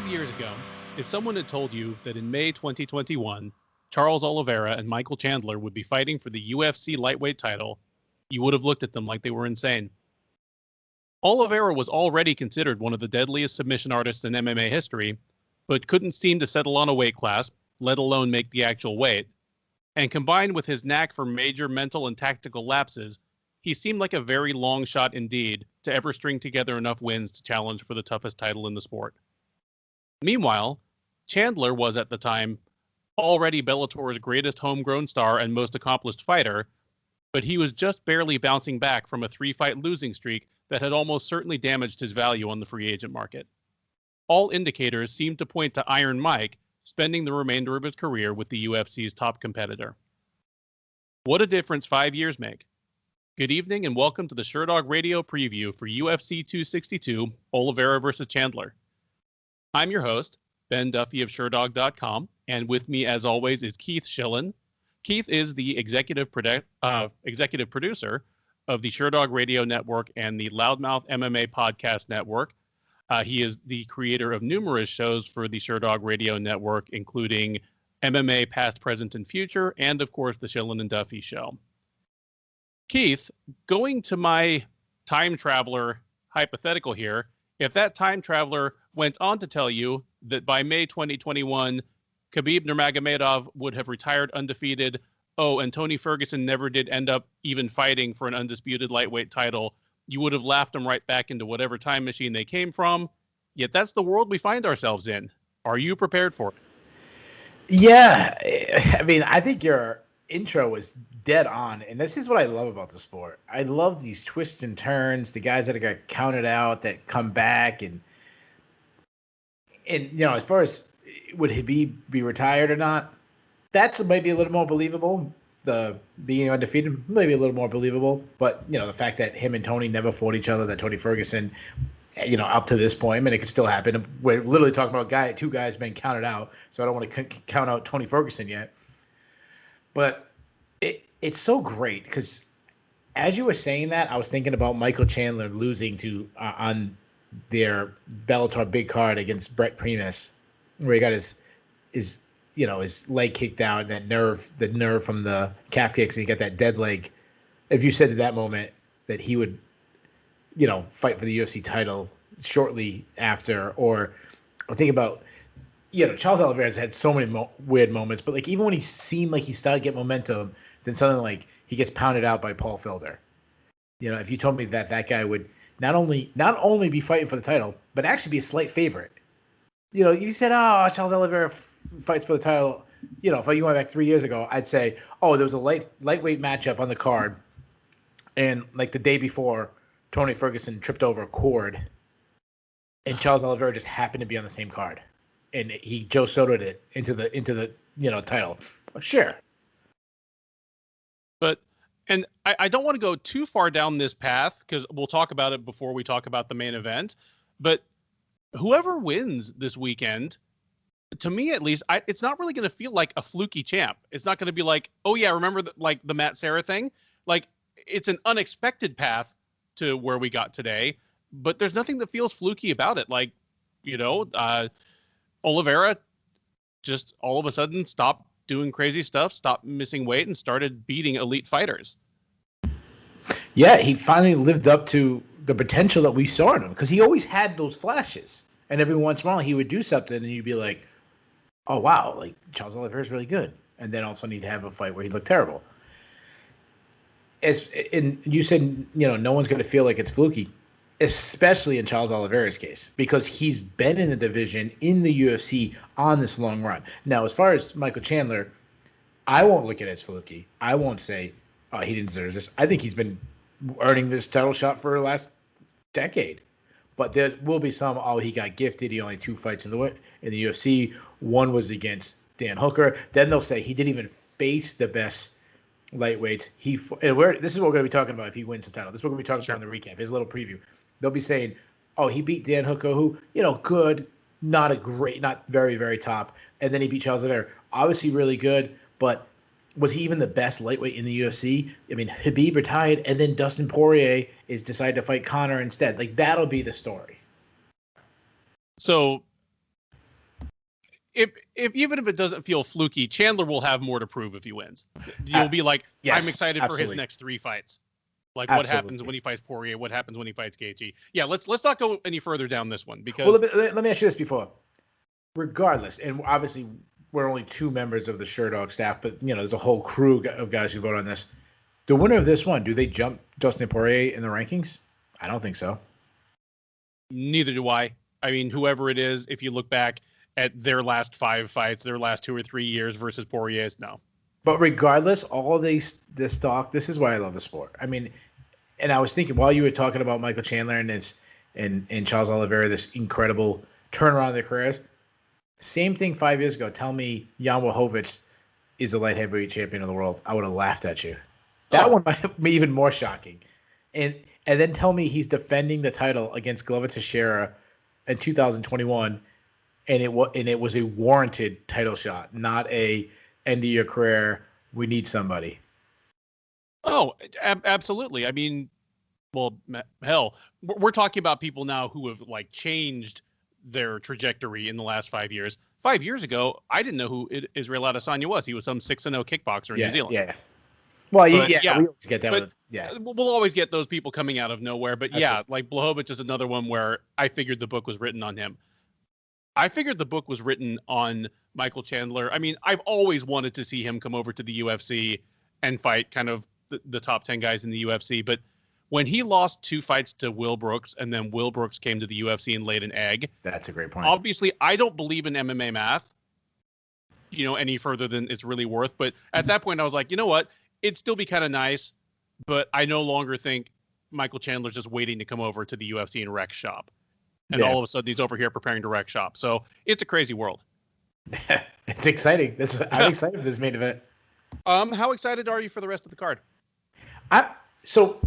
5 years ago, if someone had told you that in May 2021, Charles Oliveira and Michael Chandler would be fighting for the UFC lightweight title, you would have looked at them like they were insane. Oliveira was already considered one of the deadliest submission artists in MMA history, but couldn't seem to settle on a weight class, let alone make the actual weight. And combined with his knack for major mental and tactical lapses, he seemed like a very long shot indeed to ever string together enough wins to challenge for the toughest title in the sport. Meanwhile, Chandler was at the time already Bellator's greatest homegrown star and most accomplished fighter, but he was just barely bouncing back from a 3-fight losing streak that had almost certainly damaged his value on the free agent market. All indicators seemed to point to Iron Mike spending the remainder of his career with the UFC's top competitor. What a difference 5 years make. Good evening and welcome to the Sherdog Radio preview for UFC 262, Oliveira versus Chandler. I'm your host, Ben Duffy of Sherdog.com, and with me as always is Keith Schillen. Keith is the executive producer of the Sherdog Radio Network and the Loudmouth MMA Podcast Network. He is the creator of numerous shows for the Sherdog Radio Network, including MMA Past, Present, and Future, and of course the Schillen and Duffy Show. Keith, going to my time traveler hypothetical here, if that time traveler went on to tell you that by May 2021, Khabib Nurmagomedov would have retired undefeated, and Tony Ferguson never did end up even fighting for an undisputed lightweight title, you would have laughed them right back into whatever time machine they came from. Yet that's the world we find ourselves in. Are you prepared for it? Yeah. I mean, I think your intro was dead on, and this is what I love about the sport. I love these twists and turns, the guys that got counted out that come back, and you know, as far as would Khabib be retired or not, that's maybe a little more believable. The being undefeated, maybe a little more believable, but you know, the fact that him and Tony never fought each other, that Tony Ferguson, you know, up to this point, I mean, it could still happen. We're literally talking about two guys being counted out, so I don't want to count out Tony Ferguson yet. But it's so great because as you were saying that, I was thinking about Michael Chandler losing to on their Bellator big card against Brett Primus, where he got his leg kicked out, the nerve from the calf kicks, and he got that dead leg. If you said at that moment that he would, you know, fight for the UFC title shortly after, or think about, you know, Charles Oliveira's had so many weird moments, but like even when he seemed like he started to get momentum, then suddenly like he gets pounded out by Paul Felder. You know, if you told me that that guy would not only be fighting for the title, but actually be a slight favorite. You know, you said, oh, Charles Oliveira fights for the title. You know, if you went back 3 years ago, I'd say, oh, there was a lightweight matchup on the card, and like the day before, Tony Ferguson tripped over a cord, and Charles Oliveira just happened to be on the same card, and he Joe Soto'd it into the title. Well, sure. And I don't want to go too far down this path because we'll talk about it before we talk about the main event. But whoever wins this weekend, to me at least, it's not really going to feel like a fluky champ. It's not going to be like, oh yeah, remember the Matt Serra thing? Like it's an unexpected path to where we got today, but there's nothing that feels fluky about it. Like, you know, Oliveira just all of a sudden stopped doing crazy stuff, stopped missing weight, and started beating elite fighters. Yeah, he finally lived up to the potential that we saw in him, because he always had those flashes, and every once in a while he would do something, and you'd be like, "Oh wow, like Charles Oliveira's really good," and then all of a sudden he'd have a fight where he looked terrible. And you said, you know, no one's going to feel like it's fluky, especially in Charles Oliveira's case, because he's been in the division in the UFC on this long run. Now, as far as Michael Chandler, I won't look at it as fluky. I won't say, oh, he didn't deserve this. I think he's been earning this title shot for the last decade. But there will be some, oh, he got gifted. He only had 2 fights in the UFC. One was against Dan Hooker. Then they'll say he didn't even face the best lightweights. This is what we're going to be talking about if he wins the title. This is what we're going to be talking about in the recap, his little preview. They'll be saying, oh, he beat Dan Hooker, who, you know, good, not a great, not very, very top. And then he beat Charles Oliveira. Obviously really good, but was he even the best lightweight in the UFC? I mean, Khabib retired, and then Dustin Poirier is decided to fight Conor instead. Like, that'll be the story. So if even if it doesn't feel fluky, Chandler will have more to prove if he wins. You'll be like, yes, I'm excited absolutely. for his next 3 fights. Like Absolutely. what happens when he fights Poirier? What happens when he fights Gaethje? Yeah, let's not go any further down this one because. Well, let me ask you this before. Regardless, and obviously we're only 2 members of the Sherdog staff, but there's a whole crew of guys who vote on this. The winner of this one, do they jump Dustin Poirier in the rankings? I don't think so. Neither do I. I mean, whoever it is, if you look back at their last 5 fights, their last 2 or 3 years versus Poirier's, no. But regardless, all this talk, this is why I love the sport. I mean, and I was thinking while you were talking about Michael Chandler and Charles Oliveira, this incredible turnaround of their careers. Same thing 5 years ago. Tell me Jan Blachowicz is the light heavyweight champion of the world. I would have laughed at you. That one might be even more shocking. And then tell me he's defending the title against Glover Teixeira in 2021, and it was a warranted title shot, not a end of your career. We need somebody. Oh, absolutely. I mean, well, hell, we're talking about people now who have like changed their trajectory in the last 5 years. 5 years ago, I didn't know who Israel Adesanya was. He was some 6-0 kickboxer in New Zealand. Yeah. Well, But, we always get that. But we'll always get those people coming out of nowhere. But yeah, like Blachowicz is another one where I figured the book was written on him. I figured the book was written on Michael Chandler. I mean, I've always wanted to see him come over to the UFC and fight kind of the top 10 guys in the UFC. But when he lost 2 fights to Will Brooks and then Will Brooks came to the UFC and laid an egg. That's a great point. Obviously, I don't believe in MMA math, any further than it's really worth. But at that point, I was like, you know what? It'd still be kind of nice, but I no longer think Michael Chandler's just waiting to come over to the UFC and wreck shop. And all of a sudden he's over here preparing to wreck shop. So it's a crazy world. It's exciting. I'm excited for this main event. How excited are you for the rest of the card? So,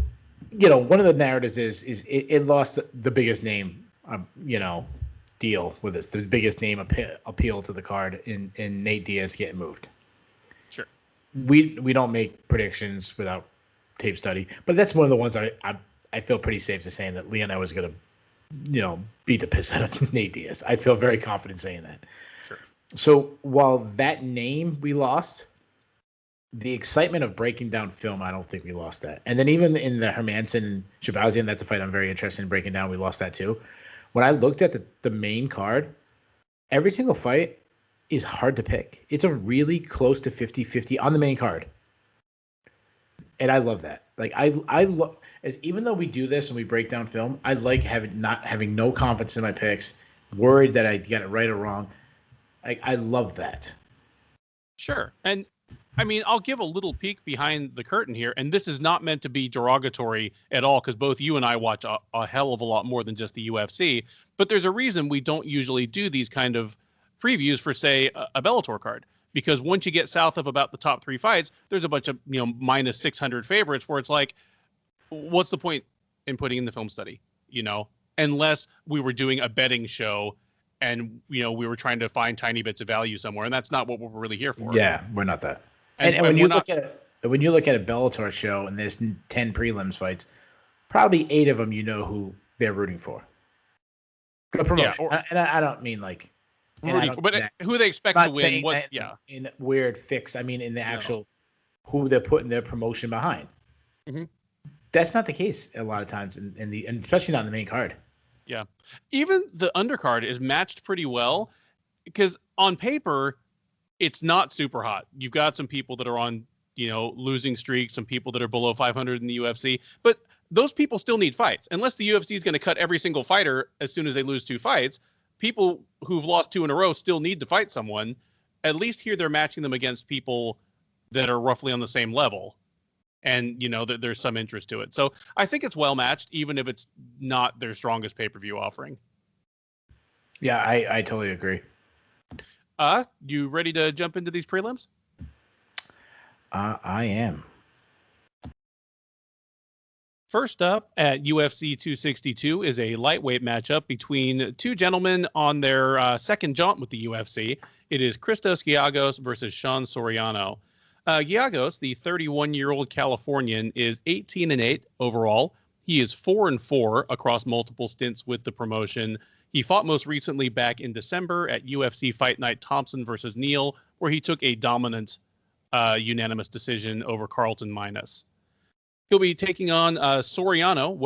one of the narratives is it lost the biggest name, deal with this, the biggest name appeal to the card in Nate Diaz getting moved. Sure. We don't make predictions without tape study, but that's one of the ones I feel pretty safe to saying that Leon was going to, beat the piss out of Nate Diaz. I feel very confident saying that. Sure. So while that name we lost, the excitement of breaking down film, I don't think we lost that. And then even in the Hermanson Shabazian, that's a fight I'm very interested in breaking down. We lost that too. When I looked at the main card, every single fight is hard to pick. It's a really close to 50-50 on the main card. And I love that. Like I love, even though we do this and we break down film, I like not having no confidence in my picks, worried that I get it right or wrong. I love that. Sure. And I mean, I'll give a little peek behind the curtain here, and this is not meant to be derogatory at all, because both you and I watch a hell of a lot more than just the UFC, but there's a reason we don't usually do these kind of previews for, say, a Bellator card, because once you get south of about the top 3 fights, there's a bunch of, minus 600 favorites where it's like, what's the point in putting in the film study, unless we were doing a betting show and, we were trying to find tiny bits of value somewhere, and that's not what we're really here for. Yeah, we're not that. And when you look at a Bellator show and there's 10 prelims fights, probably 8 of them who they're rooting for. A promotion. Yeah, and I don't mean like rooting for, but who they expect to win. What? Yeah. In weird fix. I mean, in the actual who they're putting their promotion behind. Mm-hmm. That's not the case a lot of times, and especially not in the main card. Yeah, even the undercard is matched pretty well, because on paper, it's not super hot. You've got some people that are on, losing streaks, some people that are below 500 in the UFC, but those people still need fights. Unless the UFC is going to cut every single fighter as soon as they lose 2 fights, people who've lost 2 in a row still need to fight someone. At least here they're matching them against people that are roughly on the same level. And, there's some interest to it. So I think it's well matched, even if it's not their strongest pay-per-view offering. Yeah, I totally agree. You ready to jump into these prelims? I am. First up at UFC 262 is a lightweight matchup between 2 gentlemen on their second jaunt with the UFC. It is Christos Giagos versus Sean Soriano. Giagos, the 31-year-old Californian, is 18-8 overall. He is 4-4 across multiple stints with the promotion. He fought most recently back in December at UFC Fight Night Thompson versus Neal, where he took a dominant unanimous decision over Carlton Minus. He'll be taking on Soriano,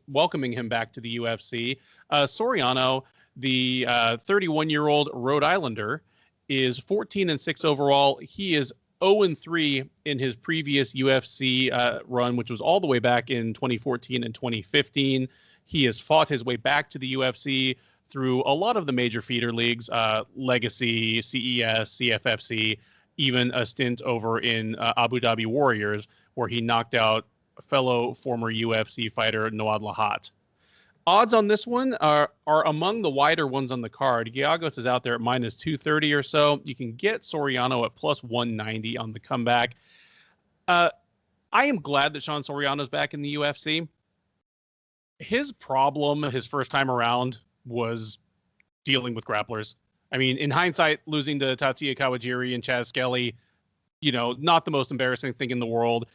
welcoming him back to the UFC. Soriano, the 31-year-old Rhode Islander, is 14-6 overall. He is 0-3 in his previous UFC run, which was all the way back in 2014 and 2015. He has fought his way back to the UFC through a lot of the major feeder leagues, Legacy, CES, CFFC, even a stint over in Abu Dhabi Warriors, where he knocked out fellow former UFC fighter Noad Lahat. Odds on this one are among the wider ones on the card. Giagos is out there at minus 230 or so. You can get Soriano at plus 190 on the comeback. I am glad that Sean Soriano's back in the UFC. His problem his first time around was dealing with grapplers. I mean, in hindsight, losing to Tatsuya Kawajiri and Chaz Skelly, not the most embarrassing thing in the world.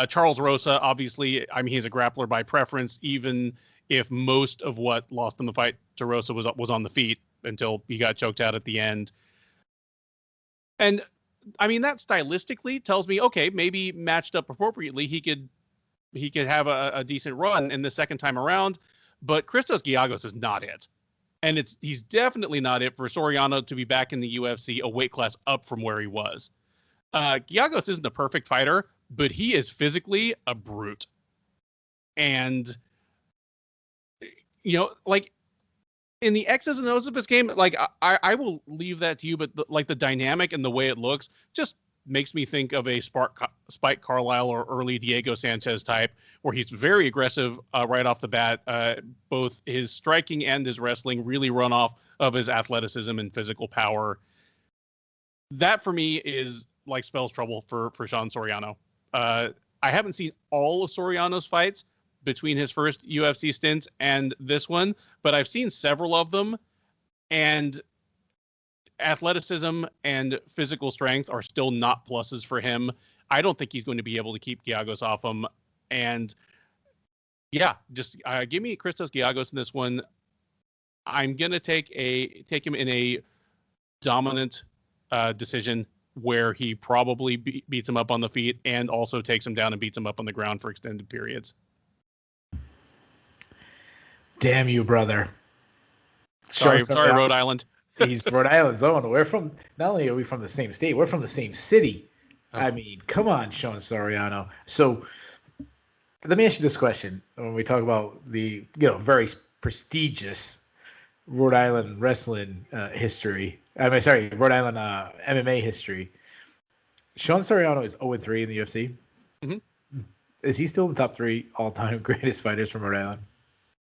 Charles Rosa, obviously, I mean, he's a grappler by preference, even if most of what lost him the fight to Rosa was on the feet until he got choked out at the end. And I mean, that stylistically tells me, okay, maybe matched up appropriately, he could have a decent run in the second time around. But Christos Giagos is not it. And he's definitely not it for Soriano to be back in the UFC, a weight class up from where he was. Giagos isn't a perfect fighter, but he is physically a brute. And, like in the X's and O's of his game, like I will leave that to you, but the dynamic and the way it looks just makes me think of a Spike Carlisle or early Diego Sanchez type, where he's very aggressive right off the bat. Both his striking and his wrestling really run off of his athleticism and physical power. That for me is like spells trouble for Sean Soriano. I haven't seen all of Soriano's fights between his first UFC stints and this one, but I've seen several of them, and athleticism and physical strength are still not pluses for him. I don't think he's going to be able to keep Giagos off him. And yeah, just give me Christos Giagos in this one. I'm going to take him in a dominant decision where he probably beats him up on the feet and also takes him down and beats him up on the ground for extended periods. Damn you, brother. Sorry, Rhode Island. He's Rhode Island's own. We're from, not only are we from the same state, we're from the same city. Oh. I mean, come on, Sean Soriano. So let me ask you this question. When we talk about the, very prestigious Rhode Island wrestling history, Rhode Island MMA history, Sean Soriano is 0-3 in the UFC. Mm-hmm. Is he still in the top 3 all-time greatest fighters from Rhode Island?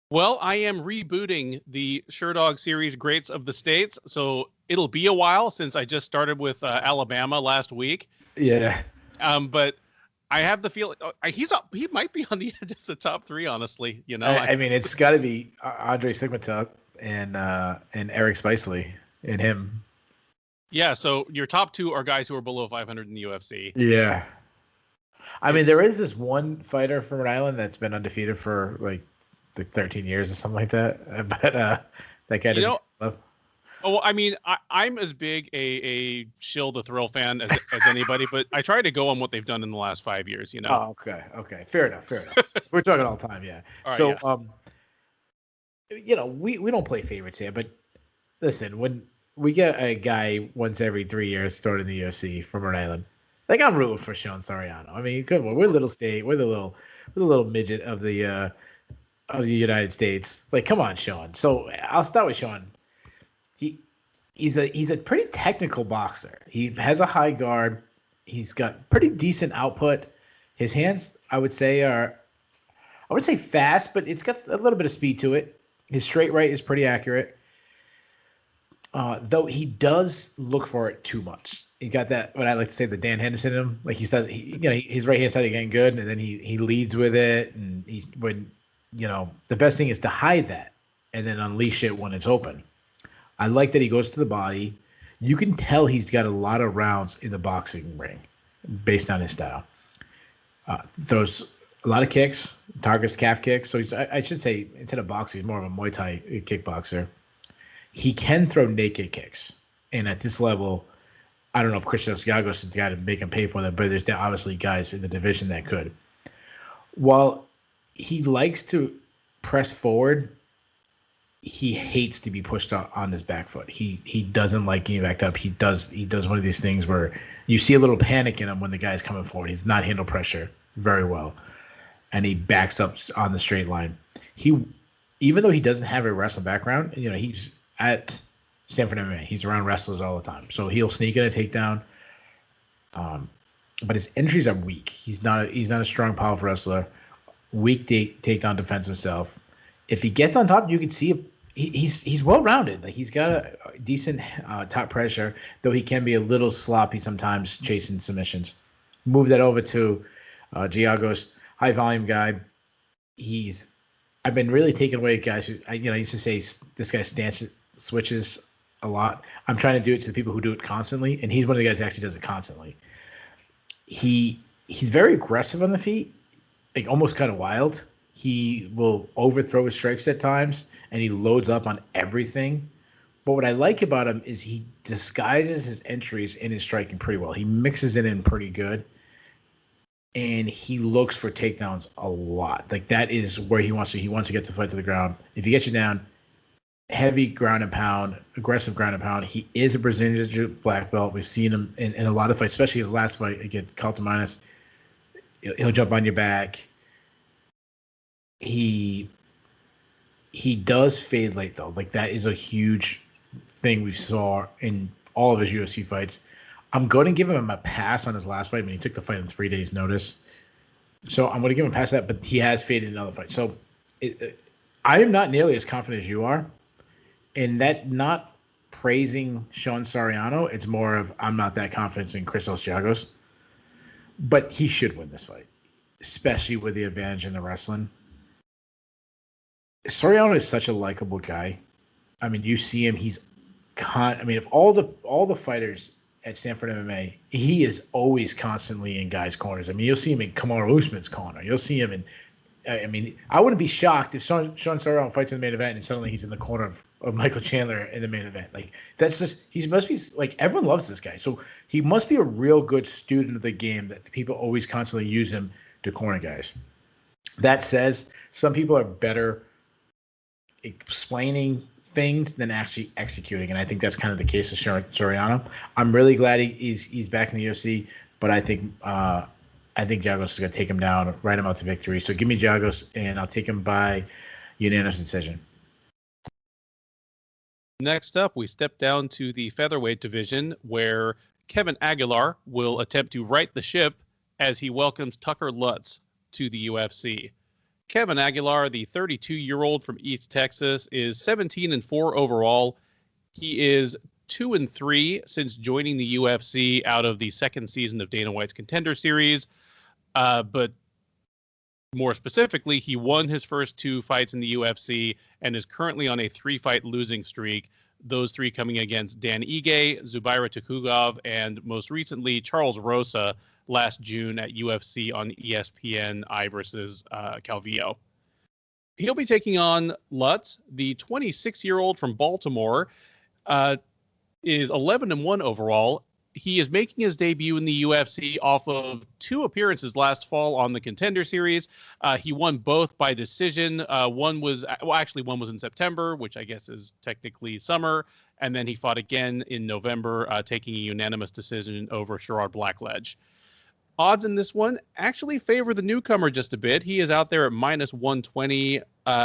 Well, I am rebooting the Sherdog series Greats of the States, so it'll be a while since I just started with Alabama last week. Yeah. But I have the feeling he might be on the edge of the top 3, honestly. I mean, it's got to be Andre Sigmatuk and Eric Spicely and him. Yeah, so your top 2 are guys who are below 500 in the UFC. Yeah. I mean, there is this one fighter from Rhode Island that's been undefeated for like 13 years or something like that. But that guy didn't love. Oh, I mean, I'm as big a Shill the Thrill fan as anybody, but I try to go on what they've done in the last 5 years, Oh, okay. Fair enough. We're talking all the time, yeah. Right, we don't play favorites here, but listen, when we get a guy once every 3 years starting the UFC from Rhode Island, like I'm rooting for Sean Soriano. I mean, come on, we're a little state, we're the little midget of the United States. Like, come on, Sean. So I'll start with Sean. He's a pretty technical boxer. He has a high guard. He's got pretty decent output. His hands, I would say fast, but it's got a little bit of speed to it. His straight right is pretty accurate. Though he does look for it too much. He got that, what I like to say, the Dan Henderson in him. Like his right hand side is getting good, and then he leads with it, and the best thing is to hide that and then unleash it when it's open. I like that he goes to the body. You can tell he's got a lot of rounds in the boxing ring based on his style. Throws a lot of kicks, targets calf kicks. So I should say, instead of boxing, he's more of a Muay Thai kickboxer. he can throw naked kicks. And at this level, I don't know if Christos Giagos is the guy to make him pay for them, but there's obviously guys in the division that could. While he likes to press forward, he hates to be pushed on his back foot. He doesn't like getting backed up. He does one of these things where you see a little panic in him when the guy's coming forward. He's not handle pressure very well, and he backs up on the straight line. Even though he doesn't have a wrestling background, he's at Stanford MMA. He's around wrestlers all the time, so he'll sneak in a takedown. But his entries are weak. He's not a strong, powerful wrestler. Weak takedown defense himself. If he gets on top, you can see he's well rounded. Like he's got a decent top pressure, though he can be a little sloppy sometimes chasing submissions. Move that over to Giagos, high volume guy. I've been really taking away guys who I used to say this guy stance switches a lot. I'm trying to do it to the people who do it constantly, and he's one of the guys who actually does it constantly. He's very aggressive on the feet, like almost kind of wild. He will overthrow his strikes at times, and he loads up on everything. But what I like about him is he disguises his entries in his striking pretty well. He mixes it in pretty good, and he looks for takedowns a lot. Like that is where he wants to. He wants to get the fight to the ground. If he gets you down, heavy ground and pound, aggressive ground and pound. He is a Brazilian Jiu-Jitsu black belt. We've seen him in a lot of fights, especially his last fight against Caltamanis. He'll jump on your back. He does fade late though. Like that is a huge thing we saw in all of his UFC fights. I'm going to give him a pass on his last fight. I mean, he took the fight in 3 days' notice, so I'm going to give him a pass that. But he has faded in other fights. So I am not nearly as confident as you are, and that not praising Sean Soriano. It's more of I'm not that confident in Christos Giagos, but he should win this fight, especially with the advantage in the wrestling. Soriano is such a likable guy. I mean, you see him. If all the fighters at Stanford MMA, he is always constantly in guys' corners. I mean, you'll see him in Kamaru Usman's corner. You'll see him in. I mean, I wouldn't be shocked if Sean Soriano fights in the main event and suddenly he's in the corner of Michael Chandler in the main event. Like that's just he must be like everyone loves this guy. So he must be a real good student of the game that people always constantly use him to corner guys. That says some people are better explaining things than actually executing, and I think that's kind of the case with Soriano. I'm really glad he's back in the UFC, but I think Giagos is going to take him down, ride him out to victory. So give me Giagos, and I'll take him by unanimous decision. Next up, we step down to the featherweight division, where Kevin Aguilar will attempt to right the ship as he welcomes Tucker Lutz to the UFC. Kevin Aguilar, the 32-year-old from East Texas, is 17-4 overall. He is 2-3 since joining the UFC out of the second season of Dana White's Contender Series. But more specifically, he won his first 2 fights in the UFC and is currently on a 3-fight losing streak. Those 3 coming against Dan Ige, Zubaira Tukhugov, and most recently Charles Rosa last June at UFC on ESPN I versus Calvillo. He'll be taking on Lutz, the 26-year-old from Baltimore, is 11-1 overall. He is making his debut in the UFC off of 2 appearances last fall on the Contender Series. He won both by decision. One was in September, which I guess is technically summer, and then he fought again in November, taking a unanimous decision over Sherrod Blackledge. Odds in this one actually favor the newcomer just a bit. He is out there at -120.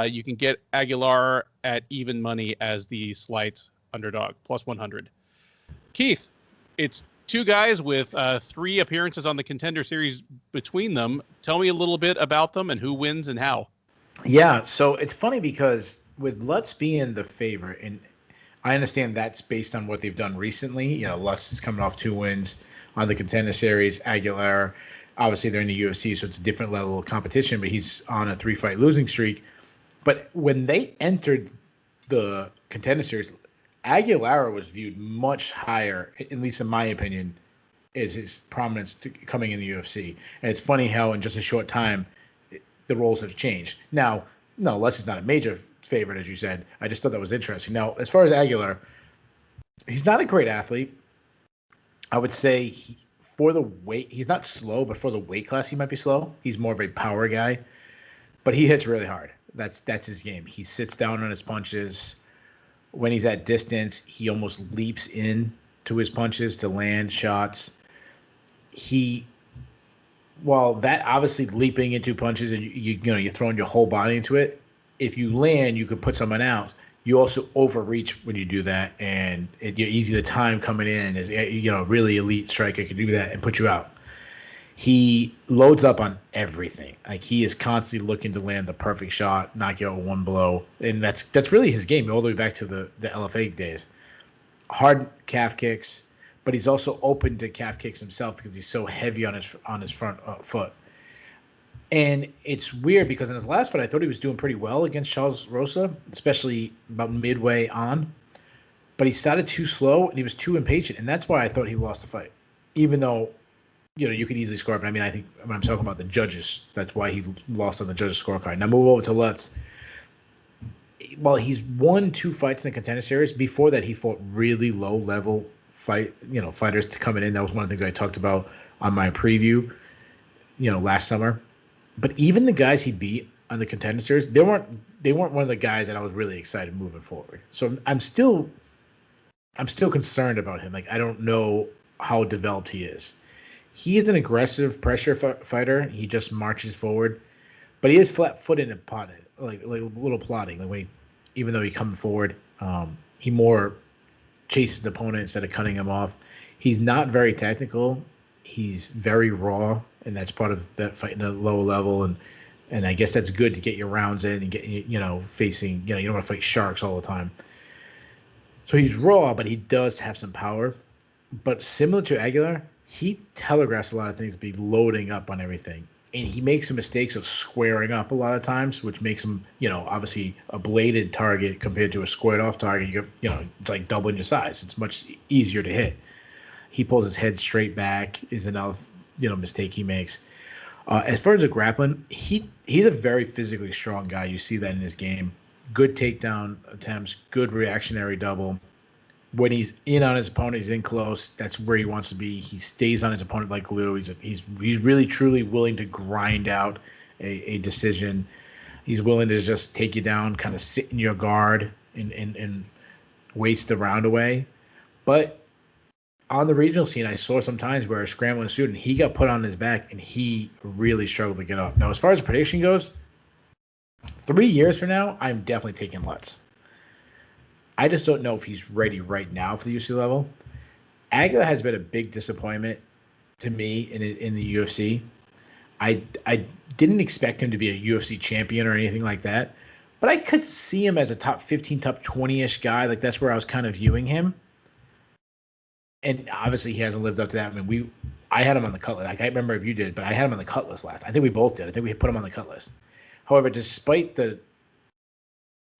You can get Aguilar at even money as the slight underdog, +100. Keith, it's 2 guys with 3 appearances on the Contender Series between them. Tell me a little bit about them and who wins and how. Yeah, so it's funny because with Lutz being the favorite, and I understand that's based on what they've done recently. Lutz is coming off 2 wins on the Contender Series. Aguilar, obviously they're in the UFC, so it's a different level of competition, but he's on a 3-fight losing streak. But when they entered the Contender Series, Aguilar was viewed much higher, at least in my opinion, as his prominence coming in the UFC. And it's funny how in just a short time, the roles have changed. Now, no, Lutz is not a major favorite, as you said. I just thought that was interesting. Now, as far as Aguilar, he's not a great athlete. I would say for the weight, he's not slow, but for the weight class, he might be slow. He's more of a power guy, but he hits really hard. That's his game. He sits down on his punches. When he's at distance, he almost leaps in to his punches to land shots. While that obviously leaping into punches and you're throwing your whole body into it, if you land, you could put someone out. You also overreach when you do that, and you're easy to time coming in. As really elite striker could do that and put you out. He loads up on everything. Like, he is constantly looking to land the perfect shot, knock you out with one blow, and that's really his game all the way back to the LFA days. Hard calf kicks, but he's also open to calf kicks himself because he's so heavy on his front foot. And it's weird because in his last fight, I thought he was doing pretty well against Charles Rosa, especially about midway on. But he started too slow and he was too impatient, and that's why I thought he lost the fight. Even though, you could easily score. But I mean, I think when I'm talking about the judges, that's why he lost on the judges' scorecard. Now move over to Lutz. Well, he's won 2 fights in the Contender Series. Before that, he fought really low-level fighters to coming in. That was one of the things I talked about on my preview, last summer. But even the guys he beat on the Contender Series, they weren't one of the guys that I was really excited moving forward. So I'm still concerned about him. Like, I don't know how developed he is. He is an aggressive pressure fighter. He just marches forward, but he is flat-footed and potted, like a little plotting. Like, even though he's coming forward, he more chases the opponent instead of cutting him off. He's not very technical. He's very raw, and that's part of that fighting at a low level. And I guess that's good to get your rounds in and get facing. You don't want to fight sharks all the time. So he's raw, but he does have some power. But similar to Aguilar, he telegraphs a lot of things, be loading up on everything. And he makes the mistakes of squaring up a lot of times, which makes him, obviously a bladed target compared to a squared off target. It's like doubling your size. It's much easier to hit. He pulls his head straight back is another, mistake he makes. As far as the grappling, he's a very physically strong guy. You see that in his game. Good takedown attempts, good reactionary double. When he's in on his opponent, he's in close. That's where he wants to be. He stays on his opponent like glue. He's really truly willing to grind out a decision. He's willing to just take you down, kind of sit in your guard and waste the round away. But on the regional scene, I saw some times where a scrambling student, he got put on his back and he really struggled to get up. Now, as far as prediction goes, 3 years from now, I'm definitely taking Lutz. I just don't know if he's ready right now for the UFC level. Aguilar has been a big disappointment to me in the UFC. I didn't expect him to be a UFC champion or anything like that, but I could see him as a top 15, top 20-ish guy. Like, that's where I was kind of viewing him. And obviously, he hasn't lived up to that. I mean, I had him on the cut list. I can't remember if you did, but I had him on the cut list last. I think we both did. I think we put him on the cut list. However, despite the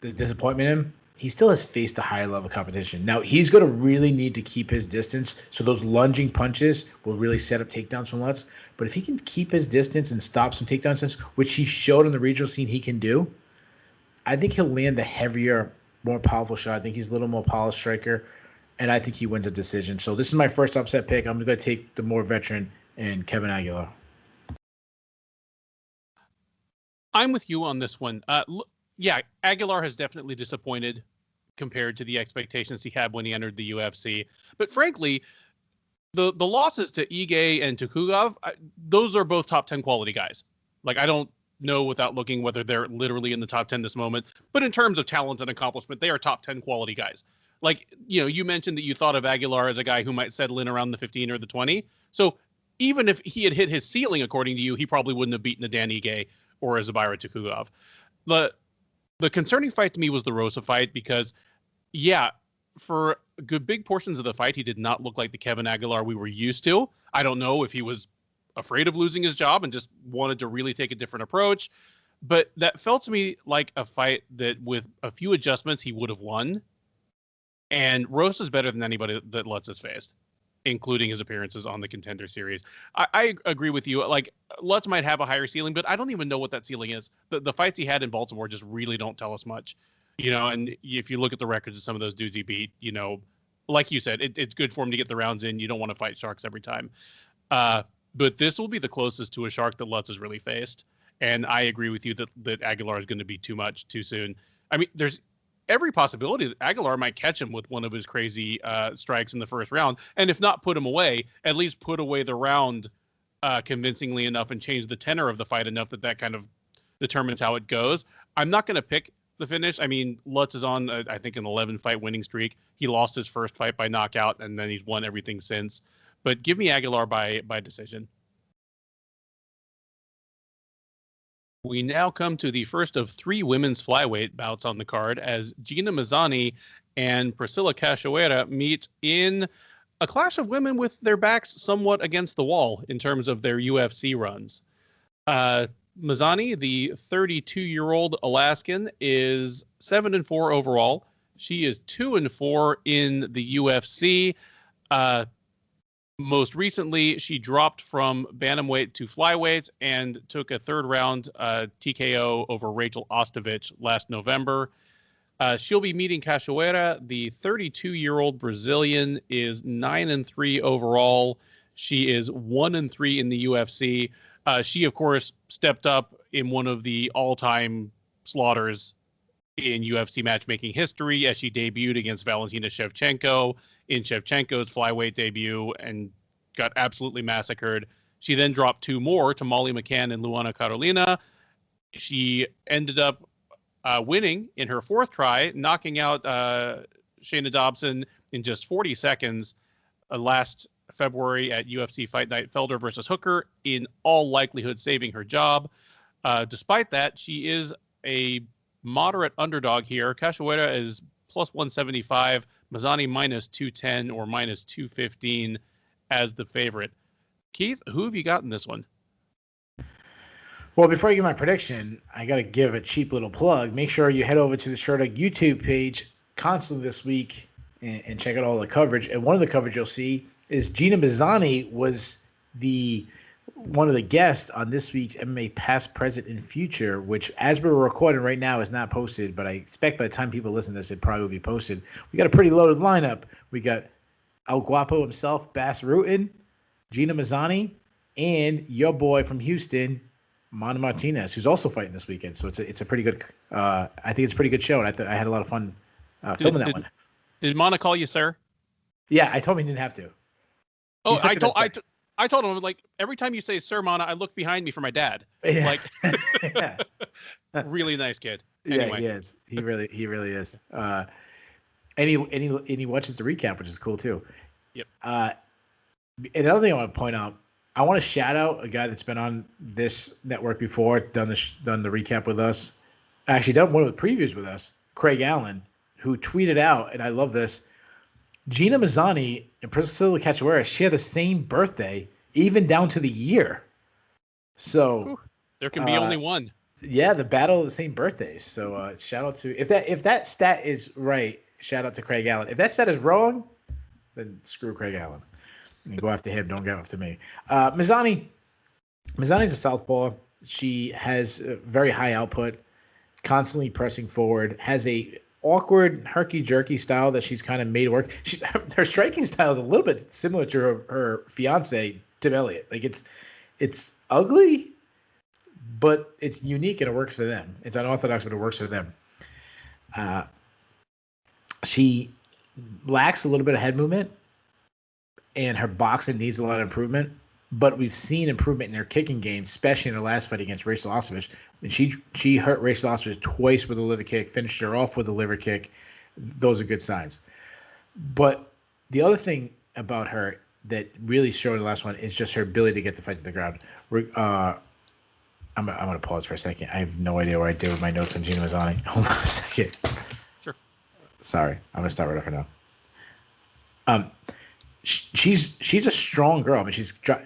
disappointment in him, he still has faced a higher level competition. Now, he's going to really need to keep his distance, so those lunging punches will really set up takedowns from Lutz. But if he can keep his distance and stop some takedowns, which he showed on the regional scene he can do, I think he'll land the heavier, more powerful shot. I think he's a little more polished striker, and I think he wins a decision. So this is my first upset pick. I'm going to take the more veteran and Kevin Aguilar. I'm with you on this one. Yeah, Aguilar has definitely disappointed compared to the expectations he had when he entered the UFC. But frankly, the losses to Ige and to Kugov, those are both top 10 quality guys. Like, I don't know without looking whether they're literally in the top 10 this moment, but in terms of talent and accomplishment, they are top 10 quality guys. Like, you mentioned that you thought of Aguilar as a guy who might settle in around the 15 or the 20. So even if he had hit his ceiling, according to you, he probably wouldn't have beaten a Dan Ige or a Zubaira Tukhugov. The concerning fight to me was the Rosa fight because, yeah, for good big portions of the fight, he did not look like the Kevin Aguilar we were used to. I don't know if he was afraid of losing his job and just wanted to really take a different approach. But that felt to me like a fight that with a few adjustments, he would have won. And Rosa's better than anybody that Lutz has faced, including his appearances on the Contender Series. I agree with you. Like, Lutz might have a higher ceiling, but I don't even know what that ceiling is. The fights he had in Baltimore just really don't tell us much. And if you look at the records of some of those dudes he beat, like you said, it's good for him to get the rounds in. You don't want to fight sharks every time. But this will be the closest to a shark that Lutz has really faced. And I agree with you that Aguilar is going to be too much too soon. I mean, there's every possibility that Aguilar might catch him with one of his crazy strikes in the first round. And if not put him away, at least put away the round convincingly enough and change the tenor of the fight enough that kind of determines how it goes. I'm not going to pick the finish. I mean, Lutz is on, I think, an 11-fight winning streak. He lost his first fight by knockout, and then he's won everything since. But give me Aguilar by decision. We now come to the first of 3 women's flyweight bouts on the card as Gina Mazany and Priscila Cachoeira meet in a clash of women with their backs somewhat against the wall in terms of their UFC runs. Mazany, the 32-year-old Alaskan, is 7-4 overall. She is 2-4 in the UFC. Most recently, she dropped from bantamweight to flyweight and took a third-round TKO over Rachel Ostovich last November. She'll be meeting Cachoeira. The 32-year-old Brazilian is 9-3 overall. She is 1-3 in the UFC. She, of course, stepped up in one of the all-time slaughters in UFC matchmaking history as she debuted against Valentina Shevchenko in Shevchenko's flyweight debut and got absolutely massacred. She then dropped 2 more to Molly McCann and Luana Carolina. She ended up winning in her 4th try, knocking out Shayna Dobson in just 40 seconds last February at UFC Fight Night Felder versus Hooker, in all likelihood saving her job. Despite that, she is a moderate underdog here. Cachoeira is plus 175, Mazany minus 210 or minus 215 as the favorite. Keith, who have you got in this one? Well, before I give my prediction, I got to give a cheap little plug. Make sure you head over to the Sherdog YouTube page constantly this week and check out all the coverage. And one of the coverage you'll see is Gina Mazany was one of the guests on this week's MMA Past, Present, and Future, which, as we're recording right now, is not posted, but I expect by the time people listen to this, it probably will be posted. We got a pretty loaded lineup. We got El Guapo himself, Bass Rutten, Gina Mazany, and your boy from Houston, Mana Martinez, who's also fighting this weekend. So it's a pretty good. I think it's a pretty good show, and I had a lot of fun filming that one. Did Mana call you sir? Yeah, I told him he didn't have to. Oh, I told him, like, every time you say sir, Mana, I look behind me for my dad. Yeah. Like, Yeah. really nice kid. Yeah, Anyway. he is. He really is. And he watches the recap, which is cool too. Yep. Another thing I want to point out, I want to shout out a guy that's been on this network before, done the recap with us, actually done one of the previews with us, Craig Allen, who tweeted out, and I love this, Gina Mazany and Priscila Cachoeira share the same birthday, even down to the year. So there can be only one. Yeah, the battle of the same birthdays. So shout out to if that stat is right, shout out to Craig Allen. If that stat is wrong, then screw Craig Allen. And go after him. Don't go after me. Mazany's a southpaw. She has a very high output, constantly pressing forward, has a awkward herky-jerky style that she's kind of made work. Her striking style is a little bit similar to her fiance, Tim Elliott. Like, it's ugly, but it's unique and it works for them. It's unorthodox, but it works for them. She lacks a little bit of head movement, and her boxing needs a lot of improvement. But we've seen improvement in her kicking game, especially in her last fight against Rachel Ostovich. And she hurt Rachel Ostovich twice with a liver kick, finished her off with a liver kick. Those are good signs. But the other thing about her that really showed in the last one is just her ability to get the fight to the ground. I'm going to pause for a second. I have no idea what I did with my notes on Gina Mazany. Hold on a second. Sure. Sorry. I'm going to start right off for now. She's a strong girl. I mean,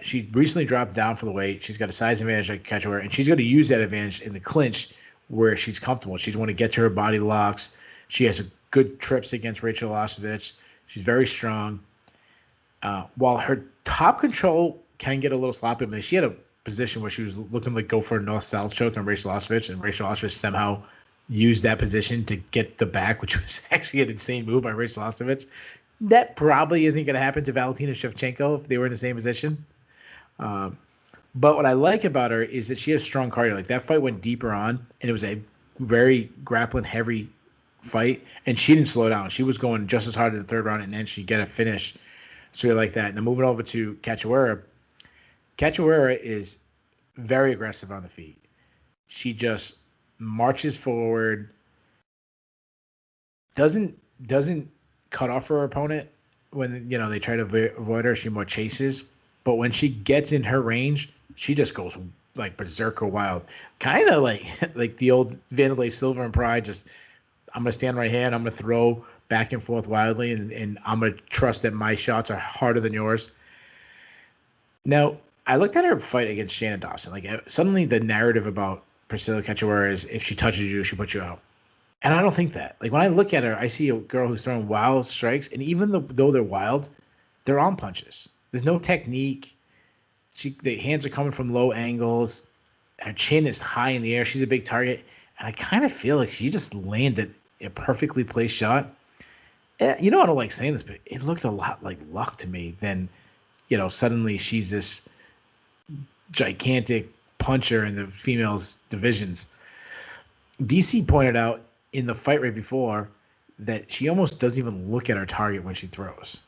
she recently dropped down for the weight. She's got a size advantage like Cachoeira, and she's going to use that advantage in the clinch where she's comfortable. She's going to get to her body locks. She has good trips against Rachel Ostovich. She's very strong. While her top control can get a little sloppy, she had a position where she was looking like go for a north-south choke on Rachel Ostovich, and Rachel Ostovich somehow use that position to get the back, which was actually an insane move by Rich Lostovich. That probably isn't going to happen to Valentina Shevchenko if they were in the same position. Um, but what I like about her is that she has strong cardio. Like that fight went deeper on, and it was a very grappling heavy fight, and she didn't slow down. She was going just as hard in the third round, and then she get a finish. So you like that. Now moving over to Cachoeira. Cachoeira is very aggressive on the feet. She just marches forward, doesn't cut off her opponent when they try to avoid her. She more chases, but when she gets in her range, she just goes like berserker wild, kind of like the old Vanderlei Silver and Pride. Just I'm gonna stand right hand, I'm gonna throw back and forth wildly, and I'm gonna trust that my shots are harder than yours. Now I looked at her fight against Shannon Dobson. Like suddenly the narrative about Priscila Cachoeira is if she touches you, she puts you out. And I don't think that. Like when I look at her, I see a girl who's throwing wild strikes, and even though they're wild, they're on punches. There's no technique. The hands are coming from low angles. Her chin is high in the air. She's a big target, and I kind of feel like she just landed a perfectly placed shot. I don't like saying this, but it looked a lot like luck to me. Then, suddenly she's this gigantic puncher in the females divisions. DC pointed out in the fight right before that she almost doesn't even look at her target when she throws.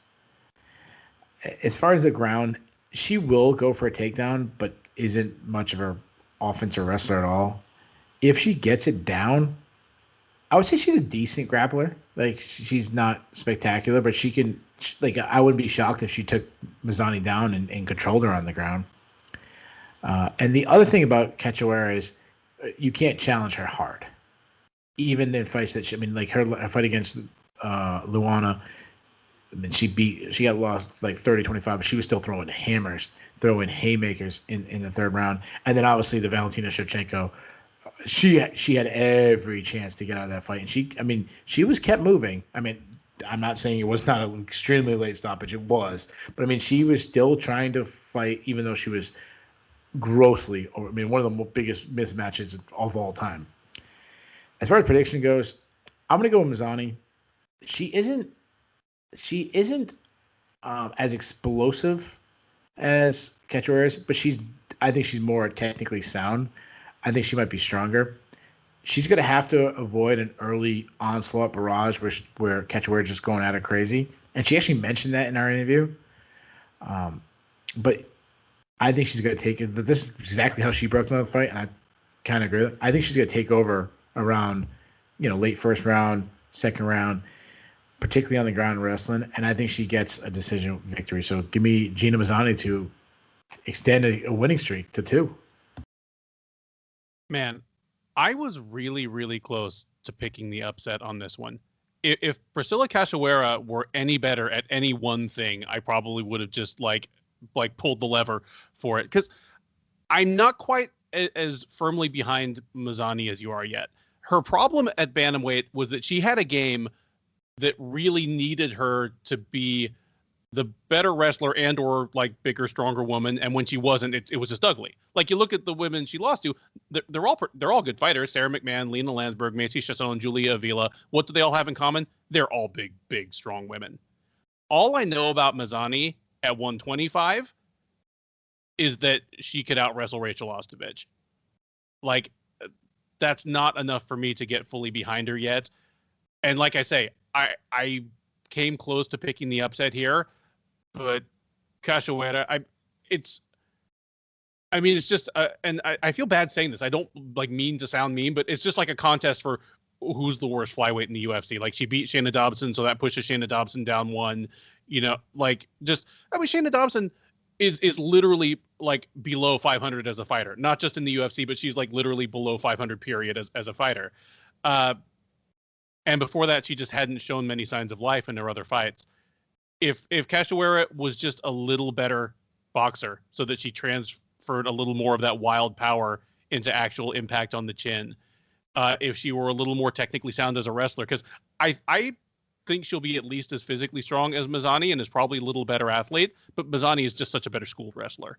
As far as the ground, she will go for a takedown, but isn't much of an offensive wrestler at all. If she gets it down, I would say she's a decent grappler. Like she's not spectacular, but she can. Like I wouldn't be shocked if she took Mazany down and controlled her on the ground. And the other thing about Cachoeira is you can't challenge her hard. Even in fights that like her fight against Luana, she got lost like 30-25, but she was still throwing hammers, throwing haymakers in the third round. And then obviously the Valentina Shevchenko, she had every chance to get out of that fight. And she was kept moving. I'm not saying it was not an extremely late stoppage, it was. But she was still trying to fight, even though she was grossly, one of the biggest mismatches of all time. As far as prediction goes, I'm going to go with Mazany. She isn't as explosive as Cachoeira is, but I think she's more technically sound. I think she might be stronger. She's going to have to avoid an early onslaught barrage where Cachoeira is just going at her crazy. And she actually mentioned that in our interview. But I think she's going to take it. This is exactly how she broke down the fight, and I kind of agree with it. I think she's going to take over around, late first round, second round, particularly on the ground wrestling, and I think she gets a decision victory. So give me Gina Mazany to extend a winning streak to 2. Man, I was really, really close to picking the upset on this one. If Priscila Cachoeira were any better at any one thing, I probably would have just like pulled the lever for it, because I'm not quite as firmly behind Mazany as you are yet. Her problem at bantamweight was that she had a game that really needed her to be the better wrestler and or like bigger, stronger woman. And when she wasn't, it was just ugly. Like you look at the women she lost to, they're all good fighters. Sarah McMahon, Lena Landsberg, Macy Chasson, Julia Avila. What do they all have in common? They're all big, strong women. All I know about Mazany at 125 is that she could out wrestle Rachel Ostovich. Like that's not enough for me to get fully behind her yet. And like I say, I came close to picking the upset here, but Cachoeira, it's just, and I feel bad saying this. I don't mean to sound mean, but it's just like a contest for who's the worst flyweight in the UFC. Like she beat Shayna Dobson, so that pushes Shayna Dobson down 1. Shayna Dobson is literally like below 500 as a fighter, not just in the UFC, but she's like literally below 500 period as a fighter. And before that, she just hadn't shown many signs of life in her other fights. If Cachoeira was just a little better boxer, so that she transferred a little more of that wild power into actual impact on the chin, if she were a little more technically sound as a wrestler, because I think she'll be at least as physically strong as Mazany and is probably a little better athlete, but Mazany is just such a better schooled wrestler.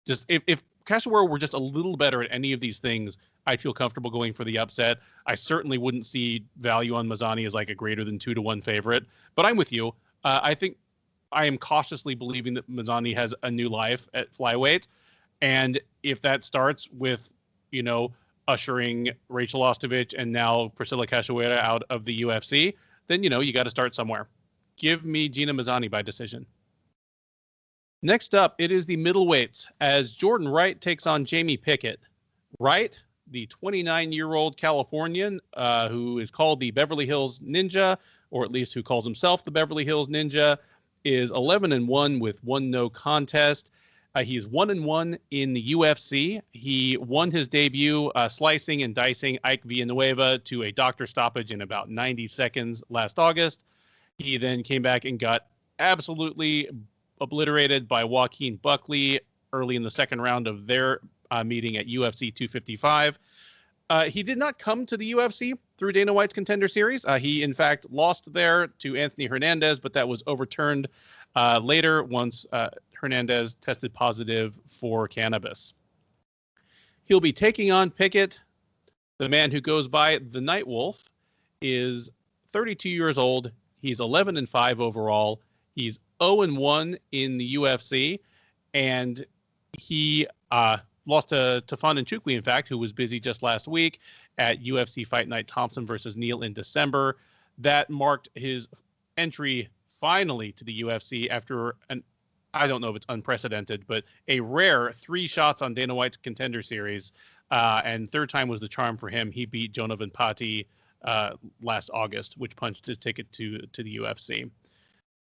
Just if Cachoeira were just a little better at any of these things, I'd feel comfortable going for the upset. I certainly wouldn't see value on Mazany as like a greater than 2-1 favorite. But I'm with you. I think I am cautiously believing that Mazany has a new life at flyweight. And if that starts with, ushering Rachel Ostovich and now Priscila Cachoeira out of the UFC, then, you got to start somewhere. Give me Gina Mazany by decision. Next up, it is the middleweights as Jordan Wright takes on Jamie Pickett. Wright, the 29-year-old Californian who is called the Beverly Hills Ninja, or at least who calls himself the Beverly Hills Ninja, is 11-1 with 1 no contest. He is 1-1 in the UFC. He won his debut slicing and dicing Ike Villanueva to a doctor stoppage in about 90 seconds last August. He then came back and got absolutely obliterated by Joaquin Buckley early in the second round of their meeting at UFC 255. He did not come to the UFC through Dana White's Contender Series. He, in fact, lost there to Anthony Hernandez, but that was overturned later once Hernandez tested positive for cannabis. He'll be taking on Pickett. The man who goes by the Night Wolf is 32 years old. He's 11-5 overall. He's 0-1 in the UFC, and he lost to Tafon Nchukwi, in fact, who was busy just last week at UFC Fight Night Thompson versus Neal in December. That marked his entry finally to the UFC after I don't know if it's unprecedented, but a rare 3 shots on Dana White's Contender Series, and third time was the charm for him. He beat Jonovan Patti last August, which punched his ticket to the UFC.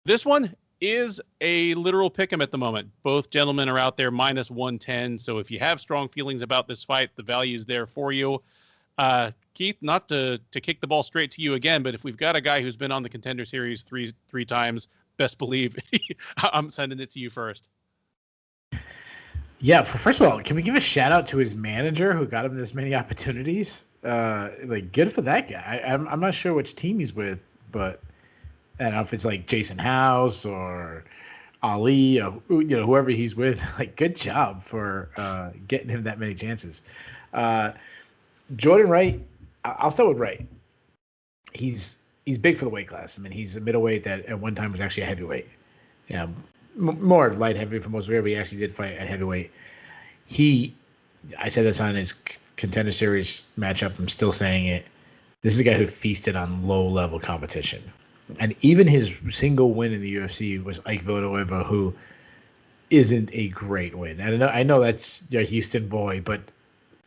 This one is a literal pick'em at the moment. Both gentlemen are out there minus 110. So if you have strong feelings about this fight, the value is there for you. Keith, not to kick the ball straight to you again, but if we've got a guy who's been on the Contender Series three times, best believe I'm sending it to you first. Yeah, first of all, can we give a shout out to his manager who got him this many opportunities? Good for that guy. I'm not sure which team he's with, but I don't know if it's like Jason House or Ali or whoever he's with. Good job for getting him that many chances. Jordan Wright, I'll start with Wright. He's big for the weight class. I mean, he's a middleweight that at one time was actually a heavyweight. Yeah, more light heavyweight for most of it, but he actually did fight at heavyweight. I said this on his Contender Series matchup. I'm still saying it. This is a guy who feasted on low-level competition. And even his single win in the UFC was Ike Villanueva, who isn't a great win. And I know that's a Houston boy, but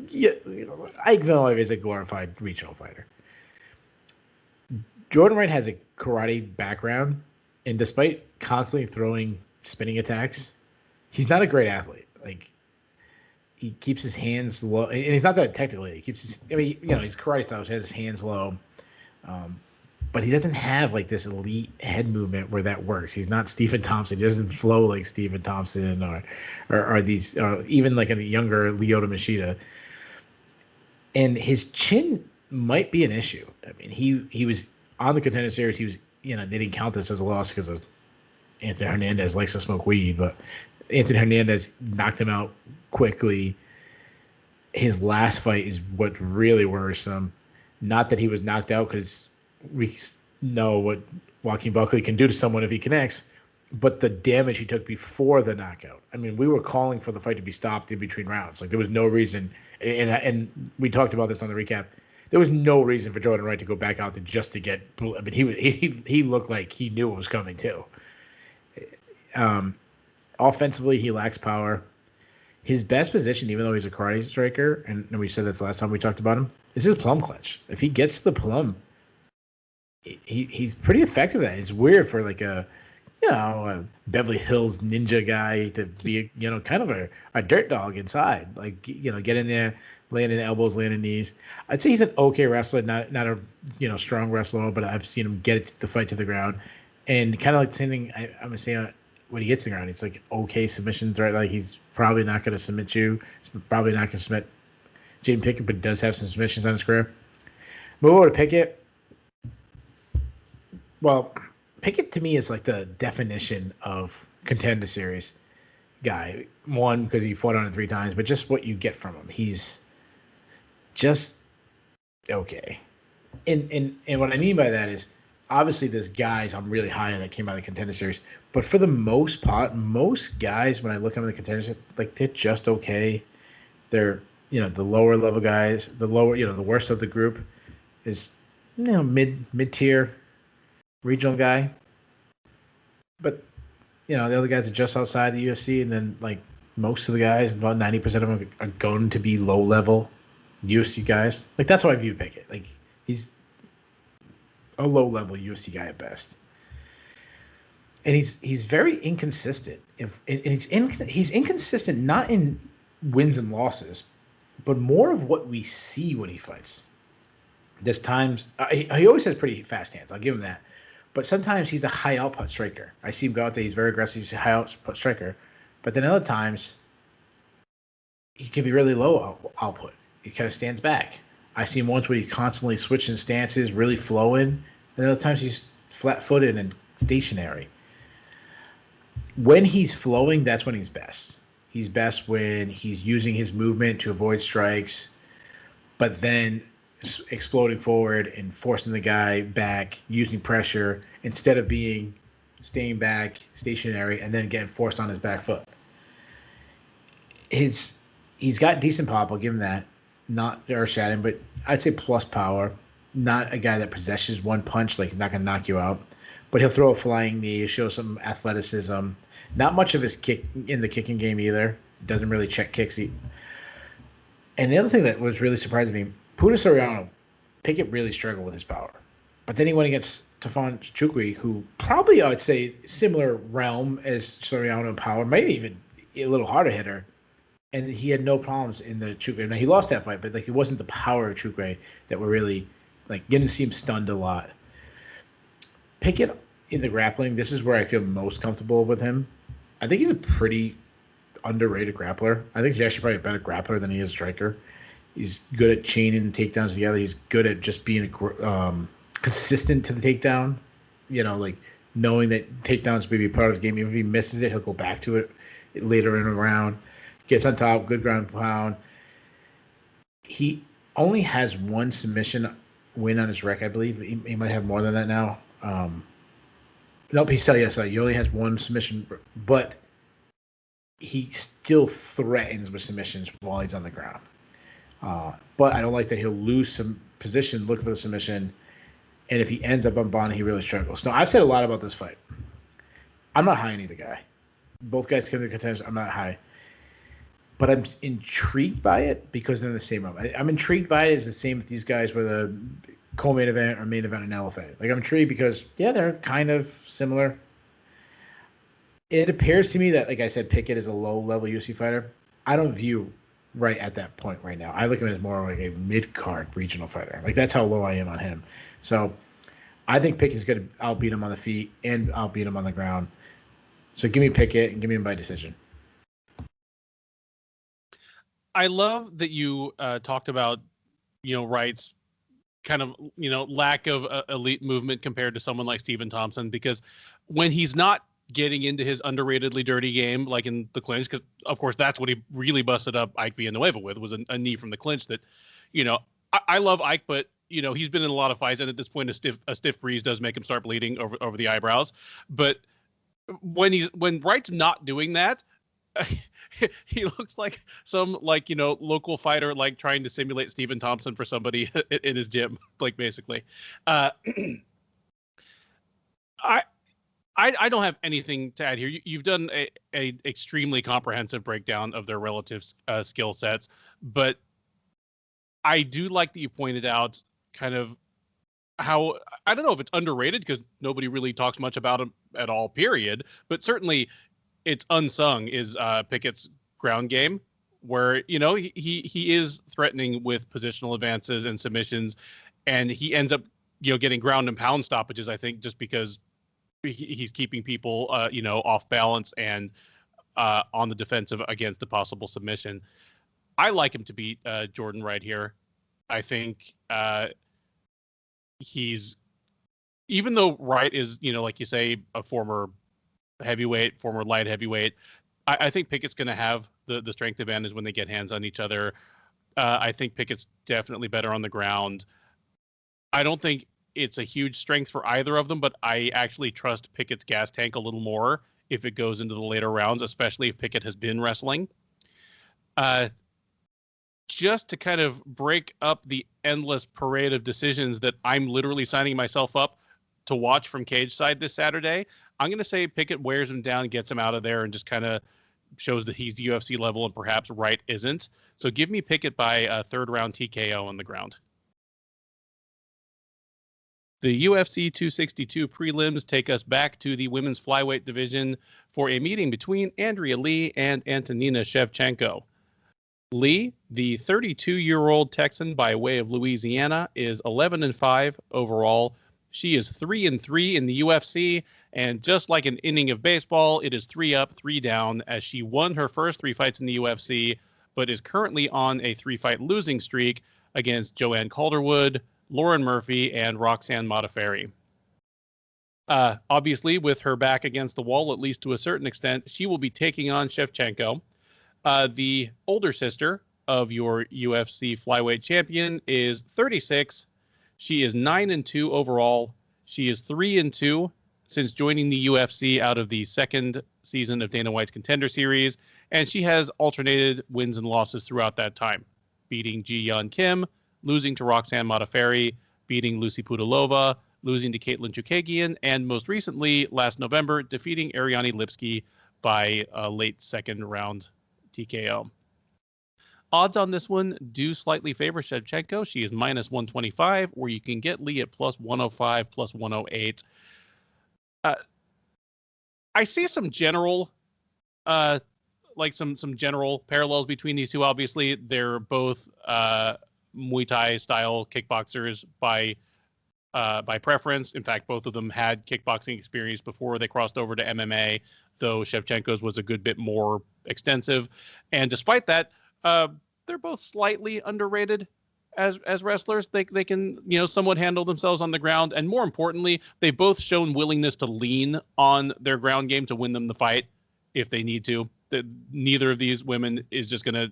Ike Villanueva is a glorified regional fighter. Jordan Wright has a karate background, and despite constantly throwing spinning attacks, he's not a great athlete. He keeps his hands low, and he's not that technically. He keeps his karate style has his hands low. But he doesn't have this elite head movement where that works. He's not Stephen Thompson. He doesn't flow like Stephen Thompson or these even a younger Lyoto Machida. And his chin might be an issue. I mean, he was on the Contender Series. He was they didn't count this as a loss because of Anthony Hernandez likes to smoke weed, but Anthony Hernandez knocked him out quickly. His last fight is what's really worrisome. Not that he was knocked out, because we know what Joaquin Buckley can do to someone if he connects, but the damage he took before the knockout. I mean, we were calling for the fight to be stopped in between rounds. There was no reason, and we talked about this on the recap. There was no reason for Jordan Wright to go back out just to get. I mean, he looked like he knew it was coming too. Offensively, he lacks power. His best position, even though he's a karate striker, and we said that's the last time we talked about him, is his plum clinch. If he gets the plum, he's pretty effective at it. It's weird for a Beverly Hills ninja guy to be kind of a dirt dog inside. Get in there, land in elbows, land in knees. I'd say he's an okay wrestler, not a strong wrestler, but I've seen him get the fight to the ground, and kind of the same thing I'm gonna say when he gets to the ground. It's okay submissions, right? He's probably not going to submit you. He's probably not going to submit Jaden Pickett, but does have some submissions on his career. Move over to Pickett. Well, Pickett to me is the definition of Contender Series. guy. One, because he fought on it 3 times, but just what you get from him. He's just okay. And what I mean by that is obviously there's guys I'm really high on that came out of the contender series, but for the most part, most guys when I look at the contenders, like they're just okay. They're the lower level guys, the lower the worst of the group is mid tier regional guy, but the other guys are just outside the UFC, and then like most of the guys, about 90% of them are going to be low level UFC guys. Like that's how I view Pickett. Like he's a low level UFC guy at best, and he's very inconsistent. And he's inconsistent not in wins and losses, but more of what we see when he fights. There's times he always has pretty fast hands. I'll give him that. But sometimes he's a high output striker. I see him go out there. He's very aggressive. He's a high output striker. But then other times he can be really low output. He kind of stands back. I see him once where he's constantly switching stances, really flowing. And other times he's flat-footed and stationary. When he's flowing, that's when he's best. He's best when he's using his movement to avoid strikes, but then exploding forward and forcing the guy back, using pressure instead of staying back, stationary, and then getting forced on his back foot. He's got decent pop. I'll give him that. Not earth-shattering, but I'd say plus power. Not a guy that possesses one punch, like he's not going to knock you out. But he'll throw a flying knee, show some athleticism. Not much of his kick in the kicking game either. Doesn't really check kicks. And the other thing that was really surprising me, Puda Soriano, Pickett really struggled with his power. But then he went against Tafon Chukwi, who probably, I would say, similar realm as Soriano in power, maybe even a little harder hitter. And he had no problems in the Chukwi. Now, he lost that fight, but like it wasn't the power of Chukwi that were really, like, didn't seem stunned a lot. Pickett in the grappling, this is where I feel most comfortable with him. I think he's a pretty underrated grappler. I think he's actually probably a better grappler than he is a striker. He's good at chaining takedowns together. He's good at just being consistent to the takedown. Like knowing that takedowns may be part of his game. Even if he misses it, he'll go back to it later in the round. Gets on top, good ground and pound. He only has one submission win on his record, I believe. He might have more than that now. Nope, he only has one submission, but he still threatens with submissions while he's on the ground. But I don't like that he'll lose some position looking for the submission, and if he ends up on Bontorin, he really struggles. Now, I've said a lot about this fight. I'm not high on either guy. Both guys come to contenders. I'm not high. But I'm intrigued by it because they're in the same room. I'm intrigued by it as the same if these guys were the co-main event or main event in LFA. Like, I'm intrigued because, yeah, they're kind of similar. It appears to me that, like I said, Pickett is a low-level UFC fighter. I don't view Wright at that point right now. I look at him as more like a mid-card regional fighter. Like, that's how low I am on him. So I think Pickett's going to outbeat him on the feet and outbeat him on the ground. So give me Pickett and give me him by decision. I love that you talked about, Wright's kind of, lack of elite movement compared to someone like Stephen Thompson, because when he's not getting into his underratedly dirty game, like in the clinch, because of course that's what he really busted up Ike Villanueva with, was a knee from the clinch that, I love Ike, but he's been in a lot of fights, and at this point a stiff breeze does make him start bleeding over the eyebrows. But when Wright's not doing that, he looks like some local fighter trying to simulate Stephen Thompson for somebody in his gym, basically. I don't have anything to add here. You've done a extremely comprehensive breakdown of their relative skill sets, but I do like that you pointed out kind of how, I don't know if it's underrated because nobody really talks much about him at all, period, but certainly it's unsung is Pickett's ground game, where he is threatening with positional advances and submissions, and he ends up getting ground and pound stoppages, I think, just because he's keeping people off balance and on the defensive against a possible submission. I like him to beat Jordan Wright here. I think he's, even though Wright is like you say, a former heavyweight, former light heavyweight, I think Pickett's going to have the strength advantage when they get hands on each other. I think Pickett's definitely better on the ground. I don't think it's a huge strength for either of them, but I actually trust Pickett's gas tank a little more if it goes into the later rounds, especially if Pickett has been wrestling. Just to kind of break up the endless parade of decisions that I'm literally signing myself up to watch from cage side this Saturday, I'm going to say Pickett wears him down, gets him out of there, and just kind of shows that he's UFC level and perhaps Wright isn't. So give me Pickett by a third round TKO on the ground. The UFC 262 prelims take us back to the women's flyweight division for a meeting between Andrea Lee and Antonina Shevchenko. Lee, the 32-year-old Texan by way of Louisiana, is 11-5 overall. She is 3-3 in the UFC, and just like an inning of baseball, it is 3 up, 3 down, as she won her first 3 fights in the UFC, but is currently on a 3-fight losing streak against Joanne Calderwood, Lauren Murphy, and Roxanne Modafferi. Obviously, with her back against the wall, at least to a certain extent, she will be taking on Shevchenko. The older sister of your UFC flyweight champion is 36. She is 9-2 overall. She is 3-2 since joining the UFC out of the second season of Dana White's Contender Series, and she has alternated wins and losses throughout that time, beating Ji Yeon Kim, losing to Roxanne Modafferi, beating Lucy Pudilova, losing to Caitlin Chukagian, and most recently, last November, defeating Ariane Lipski by a late second round TKO. Odds on this one do slightly favor Shevchenko. She is -125, where you can get Lee at +105, +108. I see some general, some general parallels between these two. Obviously, they're both Muay Thai style kickboxers by preference. In fact, both of them had kickboxing experience before they crossed over to MMA, though Shevchenko's was a good bit more extensive. And despite that, they're both slightly underrated as wrestlers. They can, somewhat handle themselves on the ground. And more importantly, they've both shown willingness to lean on their ground game to win them the fight if they need to. Neither of these women is just going to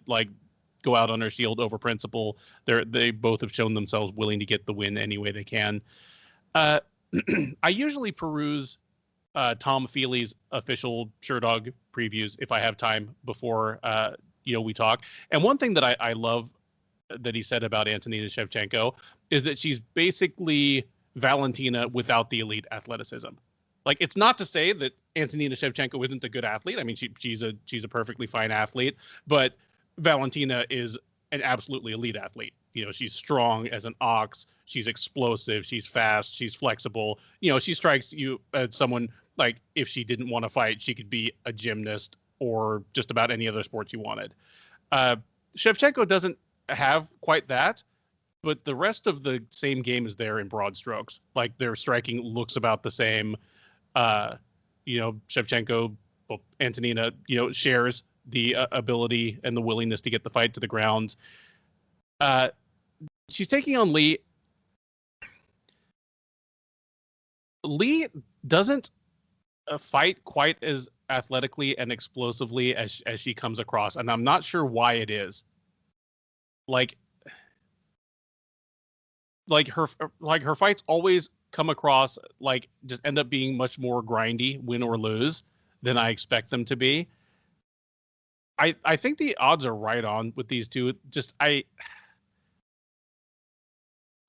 go out on her shield over principle. They both have shown themselves willing to get the win any way they can. I usually peruse Tom Feely's official Sherdog previews if I have time before we talk. And one thing that I love that he said about Antonina Shevchenko is that she's basically Valentina without the elite athleticism. Like, it's not to say that Antonina Shevchenko isn't a good athlete. I mean, she's a perfectly fine athlete, but Valentina is an absolutely elite athlete. She's strong as an ox. She's explosive. She's fast. She's flexible. She strikes you as someone, like, if she didn't want to fight, she could be a gymnast or just about any other sport you wanted. Shevchenko doesn't have quite that, but the rest of the same game is there in broad strokes. Like, their striking looks about the same. Shevchenko, Antonina, shares the ability and the willingness to get the fight to the ground. She's taking on Lee. Lee doesn't fight quite as athletically and explosively as she comes across, and I'm not sure why it is. Like her fights always come across like just end up being much more grindy, win or lose, than I expect them to be. I think the odds are right on with these two.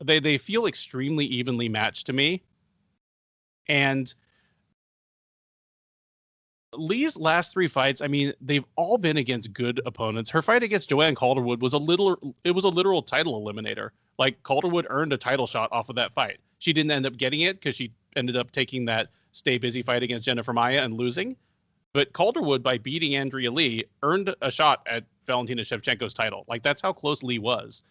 They feel extremely evenly matched to me. And Lee's last 3 fights, I mean, they've all been against good opponents. Her fight against Joanne Calderwood was a literal title eliminator. Like, Calderwood earned a title shot off of that fight. She didn't end up getting it because she ended up taking that stay busy fight against Jennifer Maia and losing. But Calderwood, by beating Andrea Lee, earned a shot at Valentina Shevchenko's title. Like, that's how close Lee was.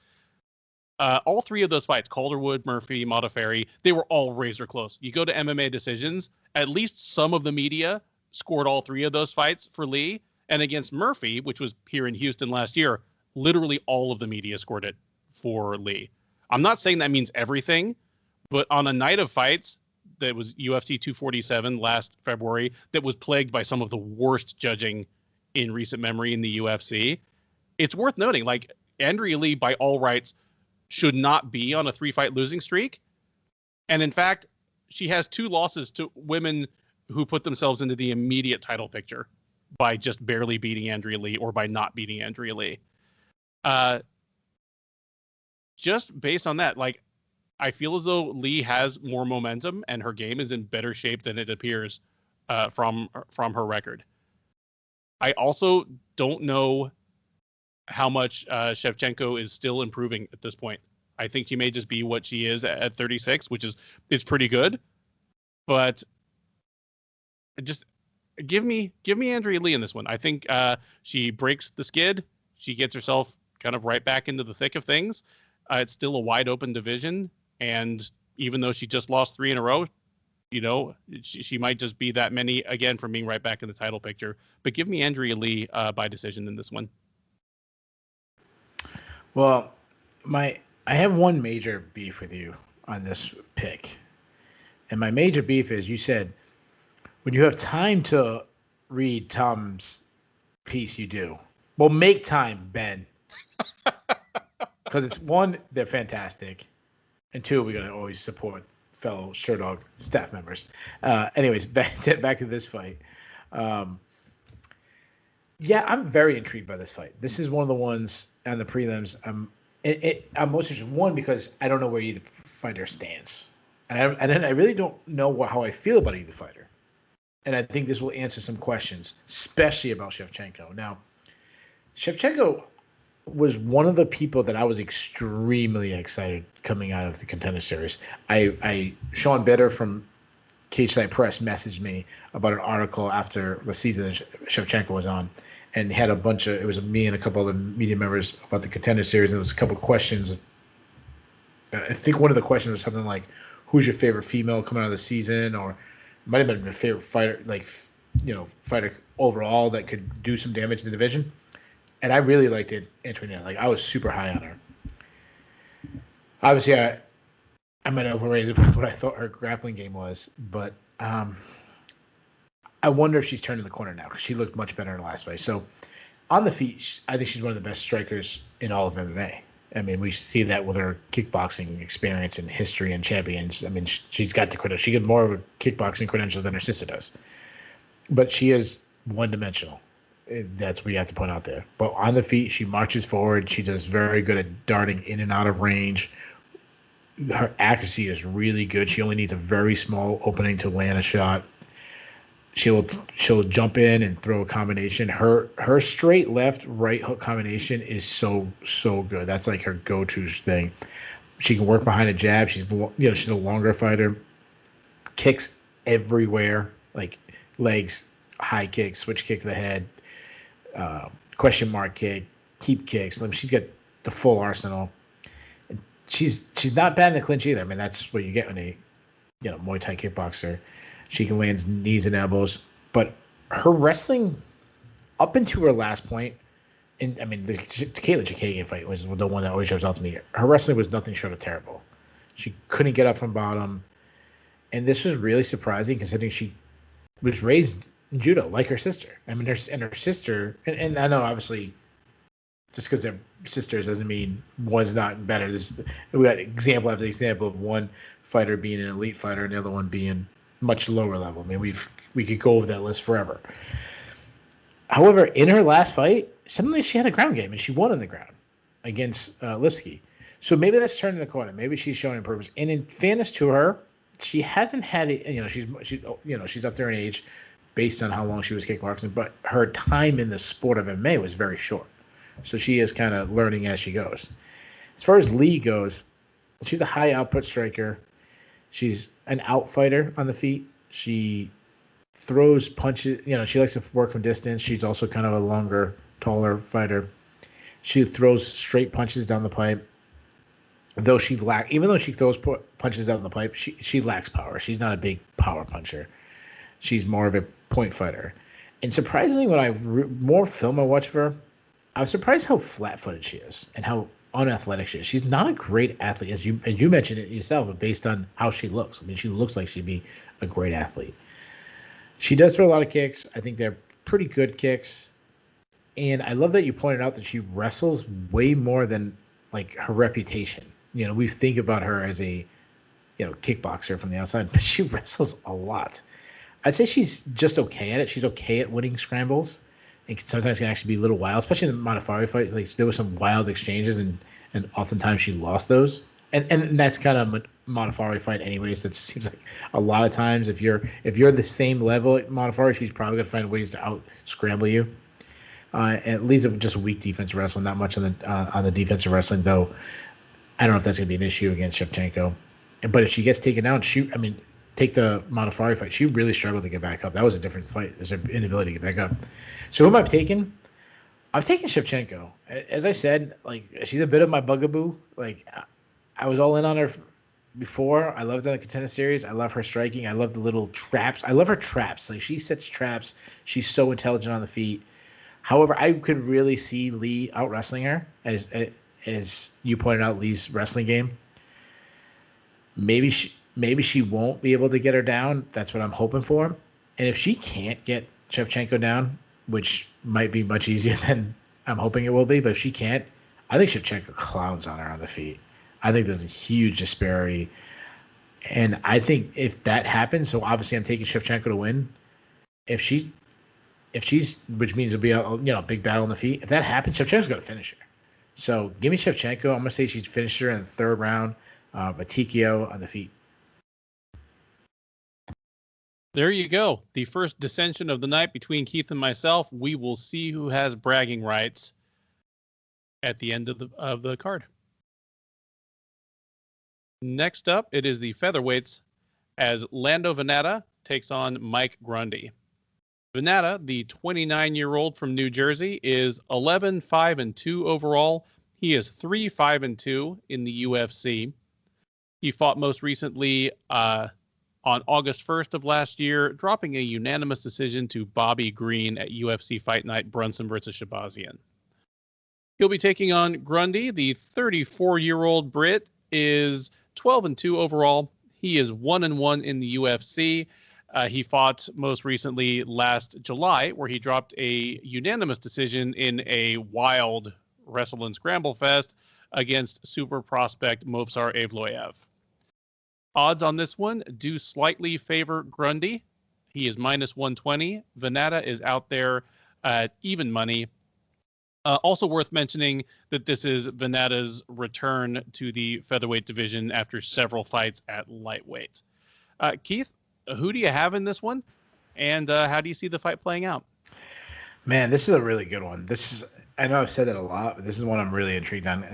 All 3 of those fights, Calderwood, Murphy, Modafferi, they were all razor close. You go to MMA decisions, at least some of the media scored all 3 of those fights for Lee. And against Murphy, which was here in Houston last year, literally all of the media scored it for Lee. I'm not saying that means everything, but on a night of fights that was UFC 247 last February, that was plagued by some of the worst judging in recent memory in the UFC. It's worth noting, like, Andrea Lee, by all rights, should not be on a 3-fight losing streak. And in fact, she has 2 losses to women who put themselves into the immediate title picture by just barely beating Andrea Lee or by not beating Andrea Lee. Just based on that, like, I feel as though Lee has more momentum and her game is in better shape than it appears from her record. I also don't know how much Shevchenko is still improving at this point. I think she may just be what she is at 36, which is pretty good. But just give me Andrea Lee in this one. I think she breaks the skid. She gets herself kind of right back into the thick of things. It's still a wide open division. And even though she just lost 3 in a row, you know, she might just be that many again from being right back in the title picture. But give me Andrea Lee by decision in this one. Well, I have one major beef with you on this pick. And my major beef is you said when you have time to read Tom's piece, you do. Well, make time, Ben. Because it's 1, they're fantastic. And 2, we're going to always support fellow Sherdog staff members. Anyways, back to this fight. Yeah, I'm very intrigued by this fight. This is one of the ones on the prelims. I'm most interested. 1, because I don't know where either fighter stands. And then I really don't know how I feel about either fighter. And I think this will answer some questions, especially about Shevchenko. Now, Shevchenko was one of the people that I was extremely excited coming out of the Contender Series. Sean Bitter from Cageside Press messaged me about an article after the season that Shevchenko was on, and had it was me and a couple other media members about the Contender Series, and there was a couple of questions. I think one of the questions was something like, who's your favorite female coming out of the season, or it might have been your favorite fighter, fighter overall that could do some damage in the division. And I really liked Antonina. Like, I was super high on her. Obviously, I might have overrated what I thought her grappling game was, but I wonder if she's turning the corner now, because she looked much better in the last fight. So on the feet, I think she's one of the best strikers in all of MMA. I mean, we see that with her kickboxing experience and history and champions. I mean, she's got the credentials. She got more of a kickboxing credentials than her sister does. But she is one-dimensional. That's what you have to point out there. But on the feet, she marches forward. She does very good at darting in and out of range. Her accuracy is really good. She only needs a very small opening to land a shot. She'll jump in and throw a combination. Her straight left right hook combination is so good. That's like her go-to thing. She can work behind a jab. She's a longer fighter. Kicks everywhere, like legs, high kick, switch kick to the head, question mark kick, keep kicks. I mean, she's got the full arsenal. She's not bad in the clinch either. I mean, that's what you get when a Muay Thai kickboxer. She can land knees and elbows, but her wrestling up into her last point, and I mean, the Kayla Chikagian fight was the one that always shows out to me. Her wrestling was nothing short of terrible. She couldn't get up from bottom, and this was really surprising considering she was raised in judo like her sister. I mean, her sister, and I know obviously, just because they're sisters doesn't mean one's not better. We got example after example of one fighter being an elite fighter and the other one being much lower level. I mean, we could go over that list forever. However, in her last fight, suddenly she had a ground game and she won on the ground against Lipsky. So maybe that's turning the corner. Maybe she's showing improvements. And in fairness to her, she hasn't had it. She's up there in age, based on how long she was kickboxing. But her time in the sport of MMA was very short. So she is kind of learning as she goes. As far as Lee goes, she's a high output striker. She's an outfighter on the feet. She throws punches. She likes to work from distance. She's also kind of a longer, taller fighter. She throws straight punches down the pipe. Even though she throws punches down the pipe, she lacks power. She's not a big power puncher. She's more of a point fighter. And surprisingly, when more film I watch of her, I was surprised how flat-footed she is and how unathletic she is. She's not a great athlete, as you mentioned it yourself, but based on how she looks. I mean, she looks like she'd be a great athlete. She does throw a lot of kicks. I think they're pretty good kicks. And I love that you pointed out that she wrestles way more than like her reputation. We think about her as a kickboxer from the outside, but she wrestles a lot. I'd say she's just okay at it. She's okay at winning scrambles. And sometimes can actually be a little wild, especially in the Modafferi fight. Like there were some wild exchanges, and oftentimes she lost those. And that's kind of Modafferi fight, anyways. That seems like a lot of times if you're the same level at Modafferi, she's probably gonna find ways to out scramble you. It leaves it just weak defensive wrestling, not much on the defensive wrestling, though. I don't know if that's going to be an issue against Shevchenko. But if she gets taken down, take the Modafferi fight. She really struggled to get back up. That was a different fight. There's an inability to get back up. So who am I taking? I'm taking Shevchenko. As I said, like she's a bit of my bugaboo. Like I was all in on her before. I loved her in the Contender Series. I love her striking. I love the little traps. I love her traps. Like she sets traps. She's so intelligent on the feet. However, I could really see Lee out wrestling her, as you pointed out, Lee's wrestling game. Maybe she won't be able to get her down. That's what I'm hoping for. And if she can't get Shevchenko down, which might be much easier than I'm hoping it will be, but if she can't, I think Shevchenko clowns on her on the feet. I think there's a huge disparity. And I think if that happens, so obviously I'm taking Shevchenko to win. If she's, which means it'll be a big battle on the feet. If that happens, Shevchenko's going to finish her. So give me Shevchenko. I'm going to say she's finished her in the third round, but TKO on the feet. There you go. The first dissension of the night between Keith and myself. We will see who has bragging rights at the end of the card. Next up, it is the featherweights as Lando Vannata takes on Mike Grundy. Vannata, the 29-year-old from New Jersey, is 11-5-2 overall. He is 3-5-2 in the UFC. He fought most recently on August 1st of last year, dropping a unanimous decision to Bobby Green at UFC Fight Night Brunson versus Shabazian. He'll be taking on Grundy. The 34-year-old Brit is 12-2 overall. He is 1-1 in the UFC. He fought most recently last July, where he dropped a unanimous decision in a wild wrestle and scramble fest against super prospect Movsar Evloev. Odds on this one do slightly favor Grundy. He is -120. Vannata is out there at even money. Also worth mentioning that this is Vannata's return to the featherweight division after several fights at lightweight. Keith, who do you have in this one, and how do you see the fight playing out? Man, this is a really good one. I know I've said that a lot, but this is one I'm really intrigued on.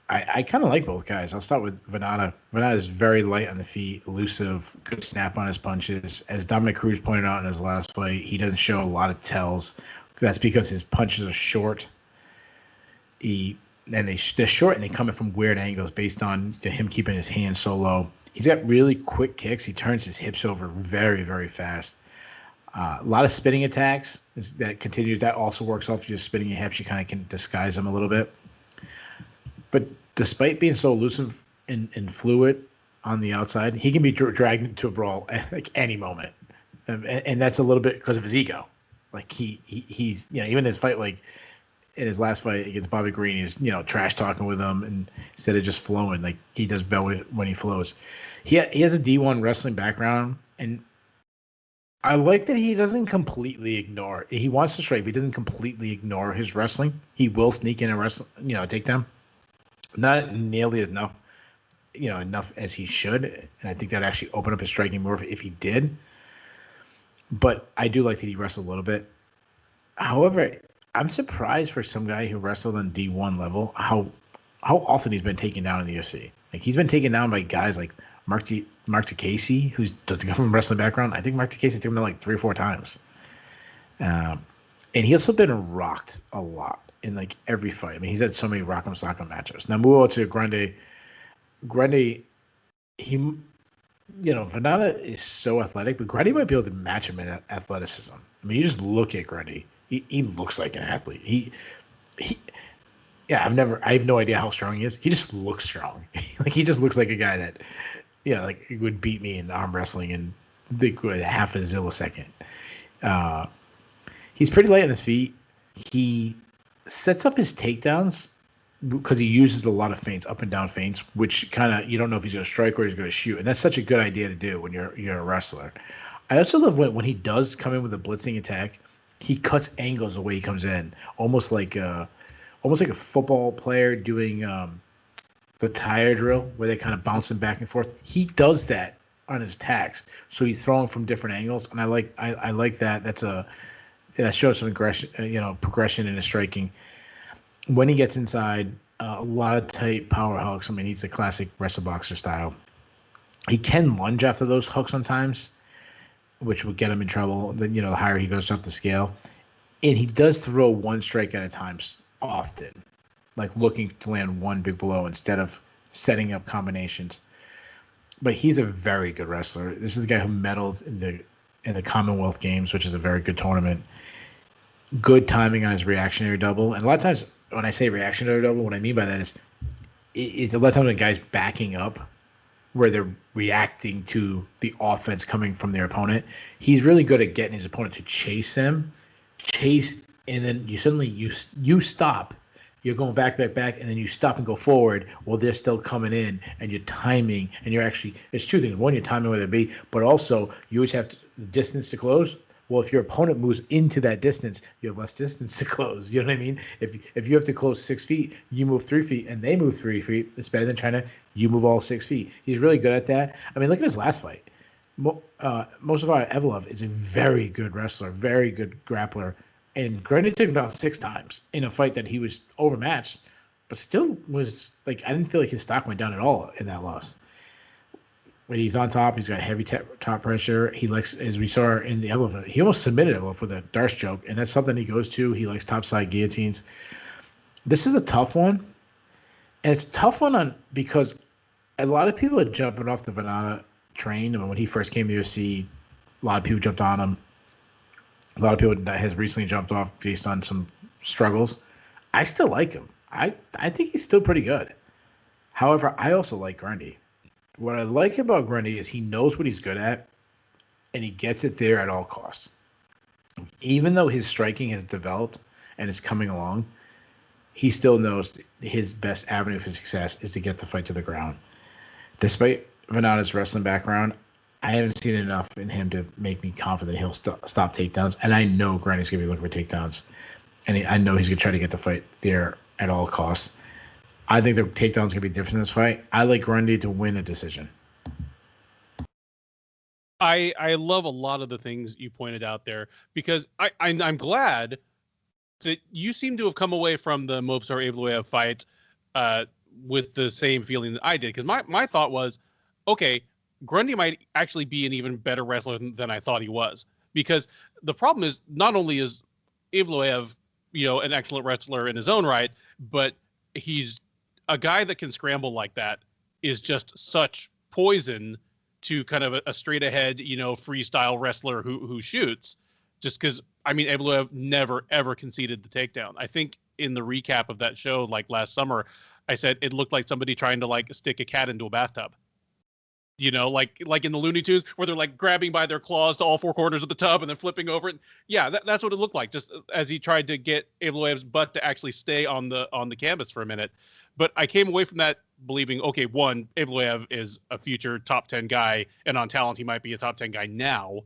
I kind of like both guys. I'll start with Vannata. Vannata is very light on the feet, elusive, good snap on his punches. As Dominic Cruz pointed out in his last fight, he doesn't show a lot of tells. That's because his punches are short. They're short and they come in from weird angles based on him keeping his hands so low. He's got really quick kicks. He turns his hips over very, very fast. A lot of spinning attacks that continues. That also works off just spinning your hips. You kind of can disguise them a little bit. But despite being so elusive and fluid on the outside, he can be dragged into a brawl at like any moment. And that's a little bit because of his ego. Like he's even his fight, like in his last fight against Bobby Green, he's trash talking with him, and instead of just flowing, like he does better when he flows. He has a D1 wrestling background, and I like that he doesn't completely ignore. He wants to strike, but he doesn't completely ignore his wrestling. He will sneak in and wrestle, take them. Not nearly enough, enough as he should, and I think that actually opened up his striking more if he did. But I do like that he wrestled a little bit. However, I'm surprised for some guy who wrestled on D1 level how often he's been taken down in the UFC. Like he's been taken down by guys like Mark Takesi, who doesn't come from a wrestling background. I think Mark Takesi took him down like 3 or 4 times. And he's also been rocked a lot in like every fight. I mean, he's had so many rock'em sock'em matchups. Now move on to Grundy. Grundy, Vannata is so athletic, but Grundy might be able to match him in athleticism. I mean, you just look at Grundy. He looks like an athlete. I have no idea how strong he is. He just looks strong. Like he just looks like a guy that, like he would beat me in arm wrestling in half a zillisecond. He's pretty light on his feet. he sets up his takedowns because he uses a lot of feints, up and down feints, which kind of you don't know if he's going to strike or he's going to shoot, and that's such a good idea to do when you're a wrestler. I also love when he does come in with a blitzing attack, he cuts angles the way he comes in, almost like a football player doing the tire drill where they kind of bouncing back and forth. He does that on his attacks, so he's throwing from different angles, and I like that. That shows some aggression, progression in his striking. When he gets inside, a lot of tight power hooks. I mean, he's a classic wrestle boxer style. He can lunge after those hooks sometimes, which would get him in trouble. Then the higher he goes up the scale, and he does throw one strike at a time often, like looking to land one big blow instead of setting up combinations. But he's a very good wrestler. This is a guy who medaled in the Commonwealth Games, which is a very good tournament. Good timing on his reactionary double, and a lot of times when I say reactionary double, what I mean by that is it's a lot of times when guys backing up where they're reacting to the offense coming from their opponent. He's really good at getting his opponent to chase, and then you stop. You're going back, and then you stop and go forward while they're still coming in, and you're timing, and it's two things. One, you're timing where they be, but also you always have the distance to close. Well, if your opponent moves into that distance, you have less distance to close. You know what I mean? If you have to close 6 feet, you move 3 feet, and they move 3 feet. It's better than you move all 6 feet. He's really good at that. I mean, look at his last fight. Most of Evlov is a very good wrestler, very good grappler, and Grundy took him down 6 times in a fight that he was overmatched, but still was like I didn't feel like his stock went down at all in that loss. When he's on top, he's got heavy top pressure. He likes, as we saw in the Evlov, he almost submitted Evlov with a Darce choke, and that's something he goes to. He likes topside guillotines. This is a tough one, and it's a tough one because a lot of people are jumping off the Vannata train. I mean, when he first came to UFC, a lot of people jumped on him. A lot of people that has recently jumped off based on some struggles. I still like him. I think he's still pretty good. However, I also like Grundy. What I like about Grundy is he knows what he's good at, and he gets it there at all costs. Even though his striking has developed and is coming along, he still knows his best avenue for success is to get the fight to the ground. Despite Vannata's wrestling background, I haven't seen enough in him to make me confident he'll stop takedowns. And I know Grundy's going to be looking for takedowns, and I know he's going to try to get the fight there at all costs. I think the takedown's going to be different in this fight. I like Grundy to win a decision. I love a lot of the things you pointed out there because I'm glad that you seem to have come away from the Movsar Evloev fight with the same feeling that I did. Because my thought was, okay, Grundy might actually be an even better wrestler than I thought he was. Because the problem is not only is Evloev, an excellent wrestler in his own right, but he's a guy that can scramble like that is just such poison to kind of a straight ahead, freestyle wrestler who shoots. Just because, Evloev never, ever conceded the takedown. I think in the recap of that show, like last summer, I said it looked like somebody trying to stick a cat into a bathtub. Like in the Looney Tunes where they're grabbing by their claws to all 4 corners of the tub and then flipping over it. Yeah, that's what it looked like. Just as he tried to get Evloev's butt to actually stay on the canvas for a minute. But I came away from that believing, okay, one, Evloev is a future top 10 guy, and on talent he might be a top 10 guy now.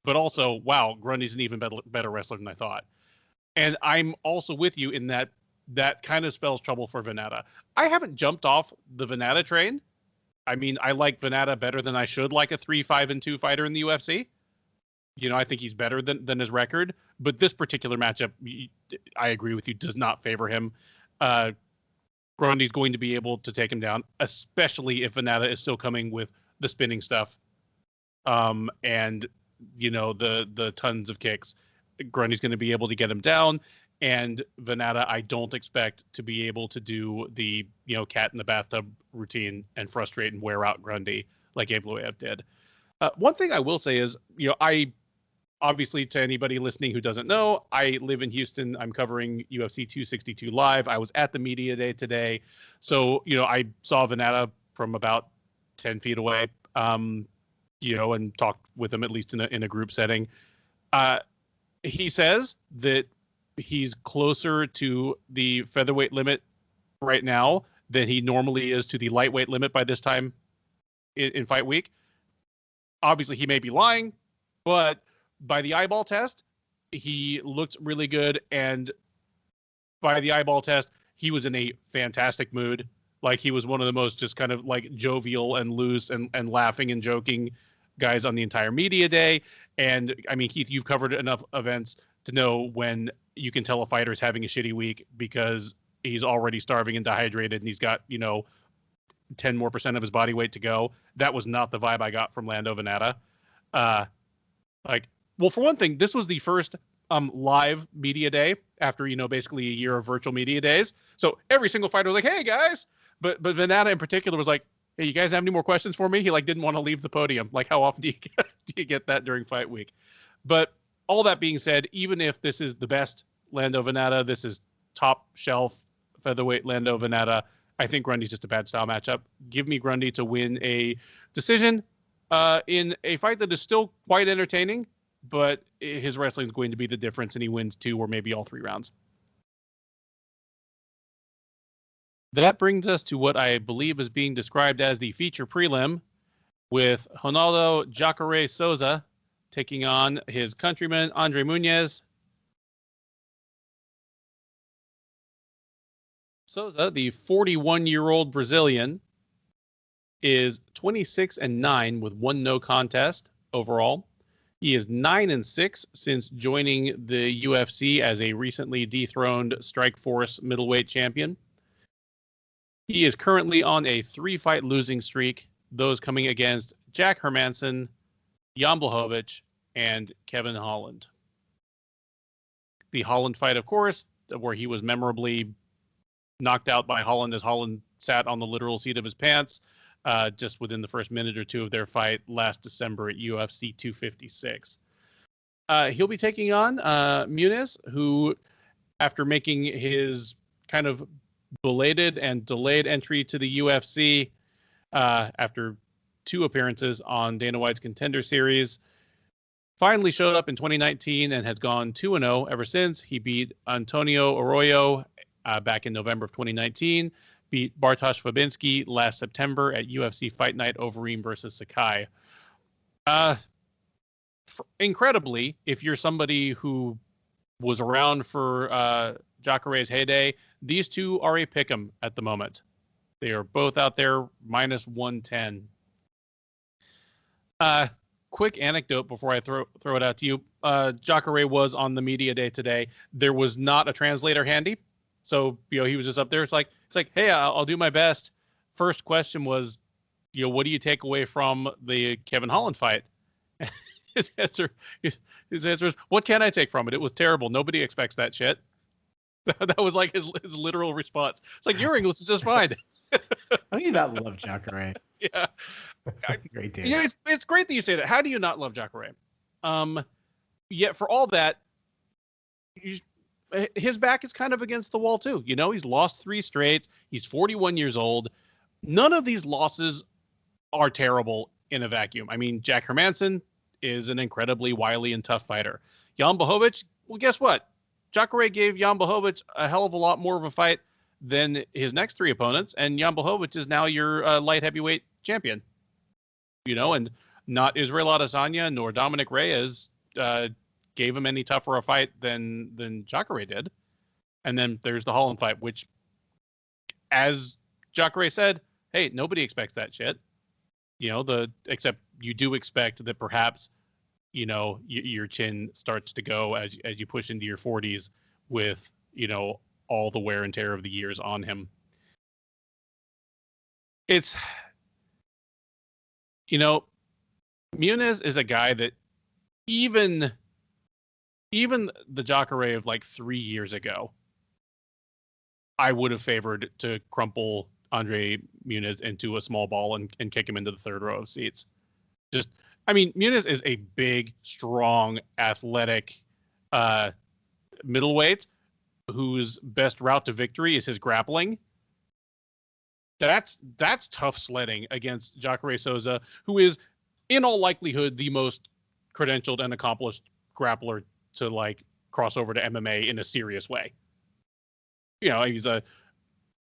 But also, wow, Grundy's an even better wrestler than I thought. And I'm also with you in that kind of spells trouble for Vannata. I haven't jumped off the Vannata train. I like Vannata better than I should like a 3-5-2 fighter in the UFC. I think he's better than his record. But this particular matchup, I agree with you, does not favor him. Grundy's going to be able to take him down, especially if Vannata is still coming with the spinning stuff. And the tons of kicks. Grundy's going to be able to get him down, and Vannata I don't expect to be able to do the cat in the bathtub routine and frustrate and wear out Grundy like Evloev did. One thing I will say is I obviously, to anybody listening who doesn't know, I live in Houston. I'm covering UFC 262 live. I was at the media day today, so I saw Vannata from about 10 feet away. And talked with him at least in a group setting. He says that he's closer to the featherweight limit right now than he normally is to the lightweight limit by this time in fight week. Obviously, he may be lying, but by the eyeball test, he looked really good. And by the eyeball test, he was in a fantastic mood. Like, he was one of the most just kind of like jovial and loose and laughing and joking guys on the entire media day. And I mean, Keith, you've covered enough events to know when you can tell a fighter's having a shitty week because he's already starving and dehydrated and he's got, 10% more of his body weight to go. That was not the vibe I got from Lando Vannata. Well, for one thing, this was the first live media day after, basically a year of virtual media days. So every single fighter was like, hey guys, but Vannata in particular was like, hey, you guys have any more questions for me? He didn't want to leave the podium. Like, how often do you get that during fight week? But all that being said, even if this is the best Lando Vannata, this is top shelf featherweight Lando Vannata, I think Grundy's just a bad style matchup. Give me Grundy to win a decision in a fight that is still quite entertaining, but his wrestling is going to be the difference, and he wins 2 or maybe all 3 rounds. That brings us to what I believe is being described as the feature prelim, with Ronaldo Cachoeira Souza taking on his countryman Andre Muniz. Souza, the 41-year-old Brazilian, is 26-9 with 1 no contest overall. He is 9-6 since joining the UFC as a recently dethroned Strikeforce middleweight champion. He is currently on a 3-fight losing streak, those coming against Jack Hermansson, Jan Blachowicz, and Kevin Holland. The Holland fight, of course, where he was memorably knocked out by Holland as Holland sat on the literal seat of his pants just within the first minute or 2 of their fight last December at UFC 256. He'll be taking on Muniz, who, after making his kind of belated and delayed entry to the UFC after 2 appearances on Dana White's Contender Series, finally showed up in 2019 and has gone 2-0 ever since. He beat Antonio Arroyo back in November of 2019, beat Bartosz Fabinski last September at UFC Fight Night Overeem versus Sakai. Incredibly, if you're somebody who was around for Cachoeira's heyday, these 2 are a pick'em at the moment. They are both out there minus 110. Quick anecdote before I throw it out to you. Cachoeira was on the media day today. There was not a translator handy. So, he was just up there. It's like, hey, I'll do my best. First question was, what do you take away from the Kevin Holland fight? His answer is, what can I take from it? It was terrible. Nobody expects that shit. That was like his literal response. It's like, your English is just fine. How do you not love Cachoeira? Yeah. Great dude. Yeah, it's great that you say that. How do you not love Cachoeira? Yet for all that, his back is kind of against the wall too. He's lost 3 straight. He's 41 years old. None of these losses are terrible in a vacuum. I mean, Jack Hermansson is an incredibly wily and tough fighter. Jan Blachowicz, well, guess what? Cachoeira gave Jan Blachowicz a hell of a lot more of a fight than his next 3 opponents, and Jan Blachowicz is now your light heavyweight champion. And not Israel Adesanya nor Dominic Reyes gave him any tougher a fight than Cachoeira did. And then there's the Holland fight, which, as Cachoeira said, hey, nobody expects that shit. Except you do expect that perhaps, your chin starts to go as you push into your 40s with, all the wear and tear of the years on him. It's, Muniz is a guy that even the Cachoeira of like 3 years ago, I would have favored to crumple Andre Muniz into a small ball and kick him into the 3rd row of seats. Muniz is a big, strong, athletic middleweight whose best route to victory is his grappling. That's tough sledding against Cachoeira Souza, who is in all likelihood the most credentialed and accomplished grappler to cross over to MMA in a serious way. You know, he's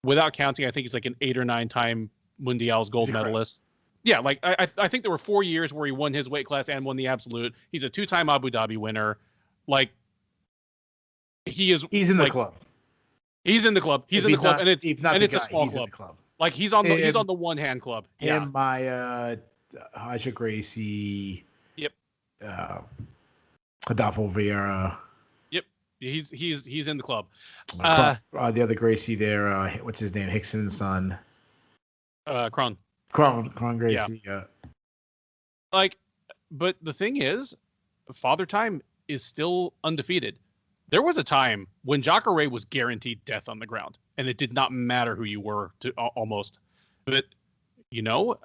without counting, I think he's like an 8 or 9 time Mundial's gold medalist. Yeah, like I think there were 4 years where he won his weight class and won the absolute. He's a 2-time Abu Dhabi winner. Like he's in the club. He's in the club. He's in the club, and it's a small club. Like he's on the one hand club. Him, Maya, Aja Gracie. Yep. Adolfo Vieira. Yep. He's in the club. The other Gracie there, what's his name? Hickson's son. Kron Gracie. Yeah. Like, but the thing is, Father Time is still undefeated. There was a time when Cachoeira was guaranteed death on the ground, and it did not matter who you were almost. But you know,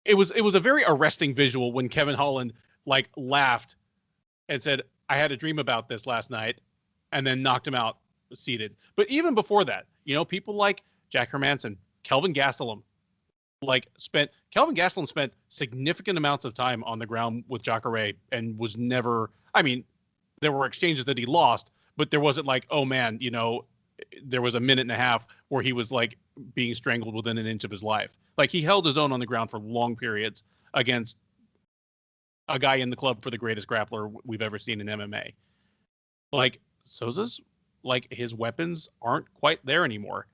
it was a very arresting visual when Kevin Holland like laughed and said, "I had a dream about this last night," and then knocked him out seated. But even before that, you know, people like Jack Hermanson, Kelvin Gastelum, Kelvin Gastelum spent significant amounts of time on the ground with Cachoeira and was never. I mean, there were exchanges that he lost, but there wasn't like, oh man, you know, there was a minute and a half where he was like being strangled within an inch of his life. Like he held his own on the ground for long periods against a guy in the club for the greatest grappler we've ever seen in MMA. Like Souza's, like his weapons aren't quite there anymore.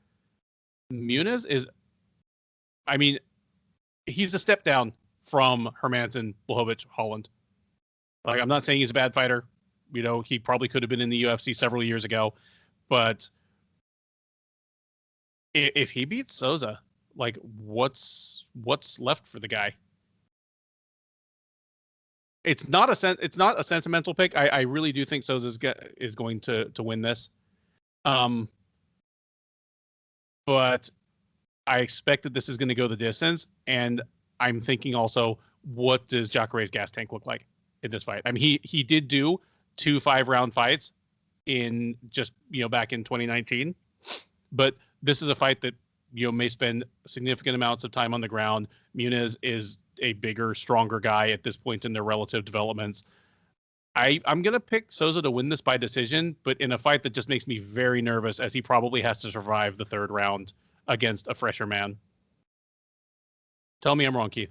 Muniz is, I mean, he's a step down from Hermanson, Blachowicz, Holland. Like I'm not saying he's a bad fighter. You know, he probably could have been in the UFC several years ago, but if he beats Souza, like what's left for the guy? It's not a sentimental pick. I really do think Souza is going to win this. But I expect that this is going to go the distance, and I'm thinking also, what does Cachoeira's gas tank look like in this fight? I mean, he did do 2 5-round fights in just, you know, back in 2019, but this is a fight that, you know, may spend significant amounts of time on the ground. Muniz is a bigger, stronger guy at this point in their relative developments. I'm going to pick Souza to win this by decision, but in a fight that just makes me very nervous, as he probably has to survive the 3rd round against a fresher man. Tell me I'm wrong, Keith.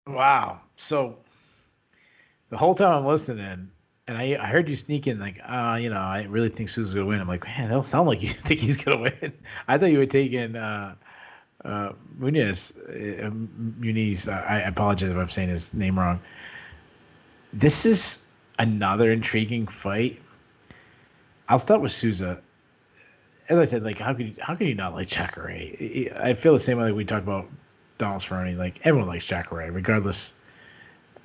Wow. So the whole time I'm listening, and I heard you sneak in like, you know, I really think Souza's going to win. I'm like, man, that don't sound like you think he's going to win. I thought you were taking Muniz. I apologize if I'm saying his name wrong. This is another intriguing fight. I'll start with Souza. As I said, like, how can you not like Cachoeira? I feel the same way like we talked about Donald Cerrone. Like, everyone likes Cachoeira, regardless.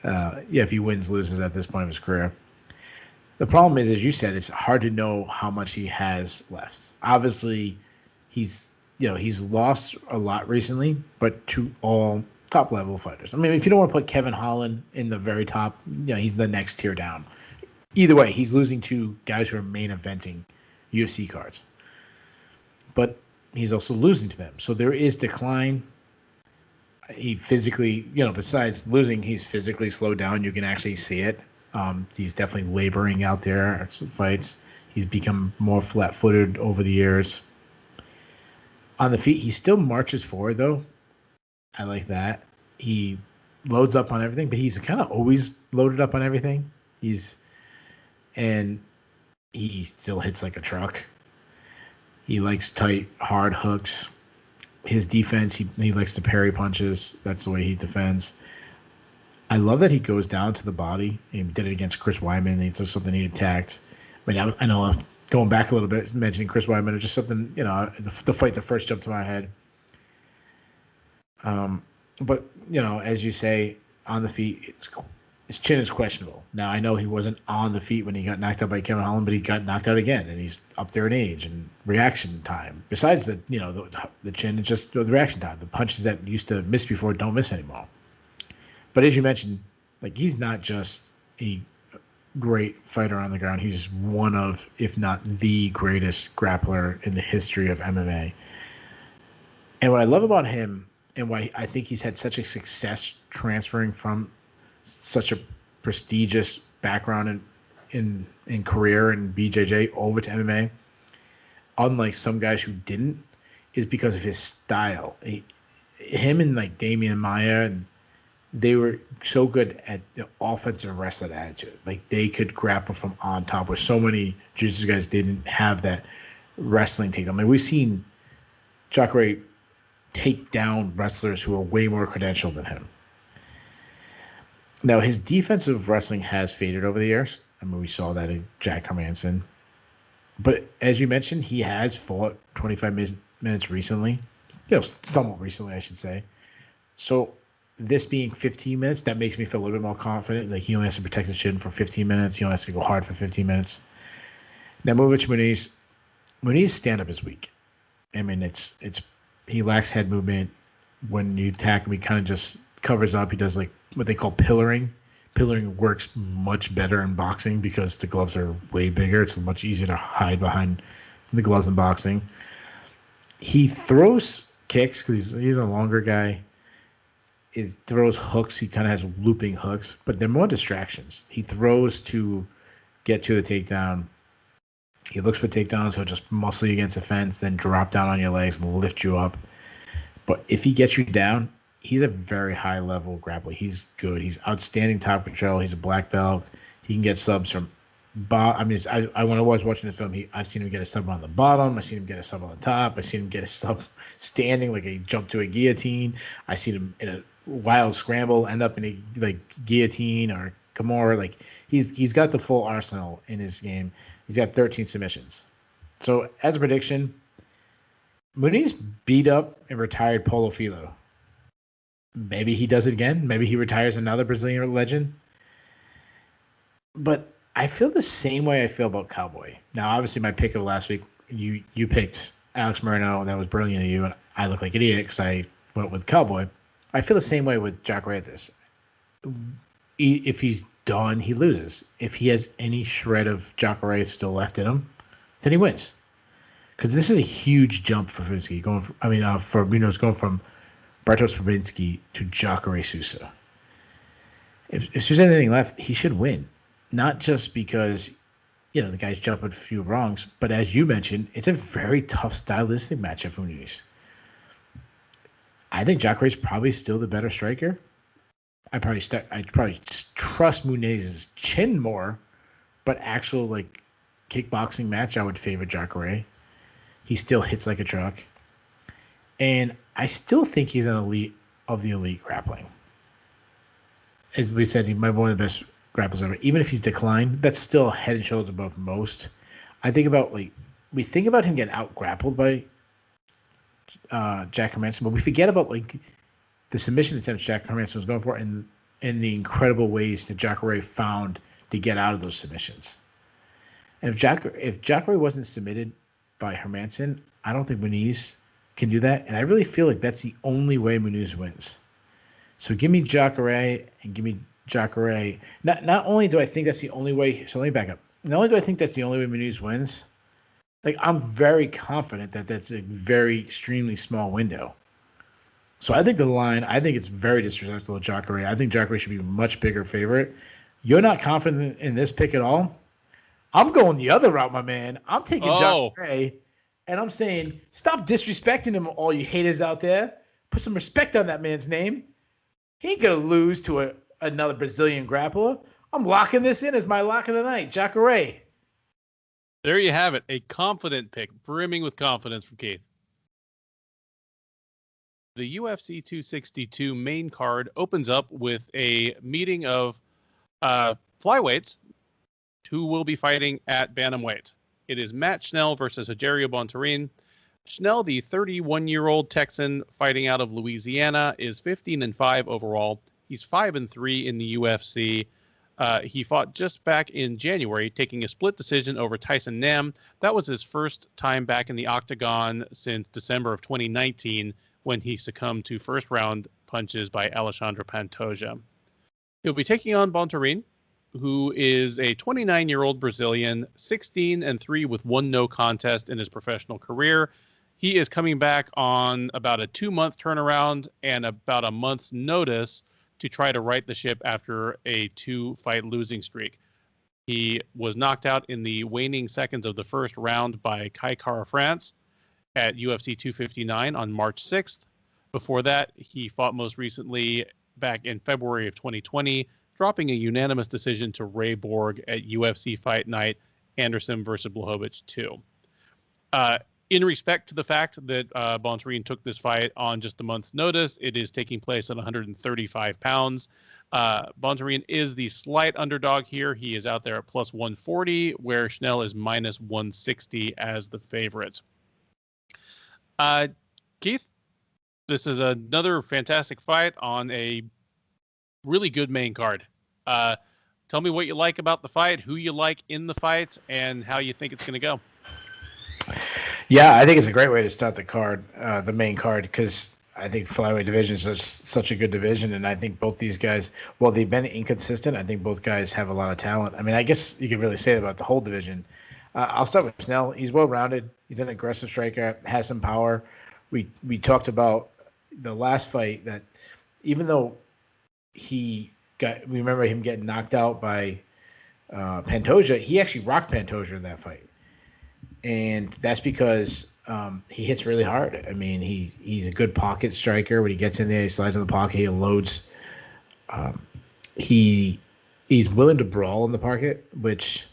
If he wins, loses at this point of his career. The problem is, as you said, it's hard to know how much he has left. Obviously, he's lost a lot recently, but to all top level fighters. I mean, if you don't want to put Kevin Holland in the very top, you know, he's the next tier down. Either way, he's losing to guys who are main eventing UFC cards. But he's also losing to them. So there is decline. He physically, you know, besides losing, he's physically slowed down. You can actually see it. He's definitely laboring out there at some fights. He's become more flat-footed over the years. On the feet, he still marches forward, though. I like that. He loads up on everything, but he's kind of always loaded up on everything. He still hits like a truck. He likes tight, hard hooks. His defense, he likes to parry punches. That's the way he defends. I love that he goes down to the body. He did it against Chris Weidman. It's something he attacked. I mean, I know I'm going back a little bit, mentioning Chris Weidman, it's just something, you know, the fight that first jumped to my head. But, you know, as you say, on the feet, his chin is questionable. Now, I know he wasn't on the feet when he got knocked out by Kevin Holland, but he got knocked out again, and he's up there in age and reaction time. Besides the, you know, the chin, it's just the reaction time. The punches that used to miss before don't miss anymore. But as you mentioned, like, he's not just a great fighter on the ground. He's one of, if not the greatest grappler in the history of MMA. And what I love about him, and why I think he's had such a success transferring from such a prestigious background in in career and BJJ over to MMA, unlike some guys who didn't, is because of his style. Him and like Damian Maia, and they were so good at the offensive wrestling attitude. Like they could grapple from on top, where so many jiu-jitsu guys didn't have that wrestling take. I mean, we've seen Cachoeira take down wrestlers who are way more credentialed than him. Now, his defensive wrestling has faded over the years. I mean, we saw that in Jack Hermanson. But as you mentioned, he has fought 25 minutes recently. Somewhat recently, I should say. So this being 15 minutes, that makes me feel a little bit more confident. Like, he only has to protect his chin for 15 minutes. He only has to go hard for 15 minutes. Now, moving to Muniz. Muniz's stand-up is weak. I mean, he lacks head movement. When you attack him, he kind of just covers up. He does like what they call pillaring. Pillaring works much better in boxing because the gloves are way bigger. It's much easier to hide behind the gloves in boxing. He throws kicks because he's a longer guy. He throws hooks. He kind of has looping hooks, but they're more distractions. He throws to get to the takedown. He looks for takedowns. He'll just muscle you against the fence, then drop down on your legs and lift you up. But if he gets you down, he's a very high-level grappler. He's good. He's outstanding top control. He's a black belt. He can get subs from I mean, when I was watching the film, I've seen him get a sub on the bottom. I've seen him get a sub on the top. I've seen him get a sub standing, like a jump to a guillotine. I've seen him in a wild scramble end up in a like guillotine or Kimura. Like he's got the full arsenal in his game. He's got 13 submissions. So as a prediction, Muniz beat up and retired Paulo Filho. Maybe he does it again. Maybe he retires another Brazilian legend. But I feel the same way I feel about Cowboy. Now, obviously, my pick of last week, you picked Alex Moreno. That was brilliant of you, and I look like an idiot because I went with Cowboy. I feel the same way with Cachoeira at this. If he's done, he loses. If he has any shred of Cachoeira still left in him, then he wins. Because this is a huge jump for Fabinski. For Muniz going from Bartosz Fabinski to Cachoeira Souza. If there's anything left, he should win. Not just because, the guy's jumping a few wrongs, but as you mentioned, it's a very tough stylistic matchup for Muniz. I think Cachoeira's probably still the better striker. I'd probably trust Muniz's chin more, but actual kickboxing match, I would favor Cachoeira. He still hits like a truck. And I still think he's an elite of the elite grappling. As we said, he might be one of the best grapplers ever. Even if he's declined, that's still head and shoulders above most. I think about we think about him getting out grappled by Jack Hermanson, but we forget about the submission attempts Jack Hermanson was going for and the incredible ways that Cachoeira found to get out of those submissions. And if Cachoeira wasn't submitted by Hermanson, I don't think Muniz can do that. And I really feel like that's the only way Muniz wins. So give me Cachoeira and give me Cachoeira. Not only do I think that's the only way. So let me back up. Not only do I think that's the only way Muniz wins, I'm very confident that that's a very extremely small window. So I think it's very disrespectful to Cachoeira. I think Cachoeira should be a much bigger favorite. You're not confident in this pick at all? I'm going the other route, my man. I'm taking Cachoeira, and I'm saying, stop disrespecting him, all you haters out there. Put some respect on that man's name. He ain't going to lose to another Brazilian grappler. I'm locking this in as my lock of the night, Cachoeira. There you have it. A confident pick, brimming with confidence from Keith. The UFC 262 main card opens up with a meeting of flyweights who will be fighting at bantamweight. It is Matt Schnell versus Rogerio Bontorin. Schnell, the 31-year-old Texan fighting out of Louisiana, is 15-5 overall. He's 5-3 in the UFC. He fought just back in January, taking a split decision over Tyson Nam. That was his first time back in the octagon since December of 2019, when he succumbed to first-round punches by Alexandre Pantoja. He'll be taking on Bontorin, who is a 29-year-old Brazilian, 16-3 with one no contest in his professional career. He is coming back on about a 2-month turnaround and about a month's notice to try to right the ship after a 2-fight losing streak. He was knocked out in the waning seconds of the first round by Cachoeira France at UFC 259 on March 6th. Before that, he fought most recently back in February of 2020, dropping a unanimous decision to Ray Borg at UFC Fight Night Anderson versus Blachowicz 2. In respect to the fact that Bontorin took this fight on just a month's notice, it is taking place at 135 pounds. Bontorin is the slight underdog here. He is out there at plus 140, where Schnell is minus 160 as the favorite. Keith, this is another fantastic fight on a really good main card. Tell me what you like about the fight, who you like in the fight, and how you think it's going to go. Yeah, I think it's a great way to start the card, the main card, because I think flyweight division is such a good division, and I think both these guys, well, they've been inconsistent. I think both guys have a lot of talent. I mean, I guess you could really say that about the whole division. I'll start with Schnell. He's well-rounded. He's an aggressive striker, has some power. We talked about the last fight that even though we remember him getting knocked out by Pantoja, he actually rocked Pantoja in that fight. And that's because he hits really hard. I mean, he's a good pocket striker. When he gets in there, he slides in the pocket, he loads. He's willing to brawl in the pocket, which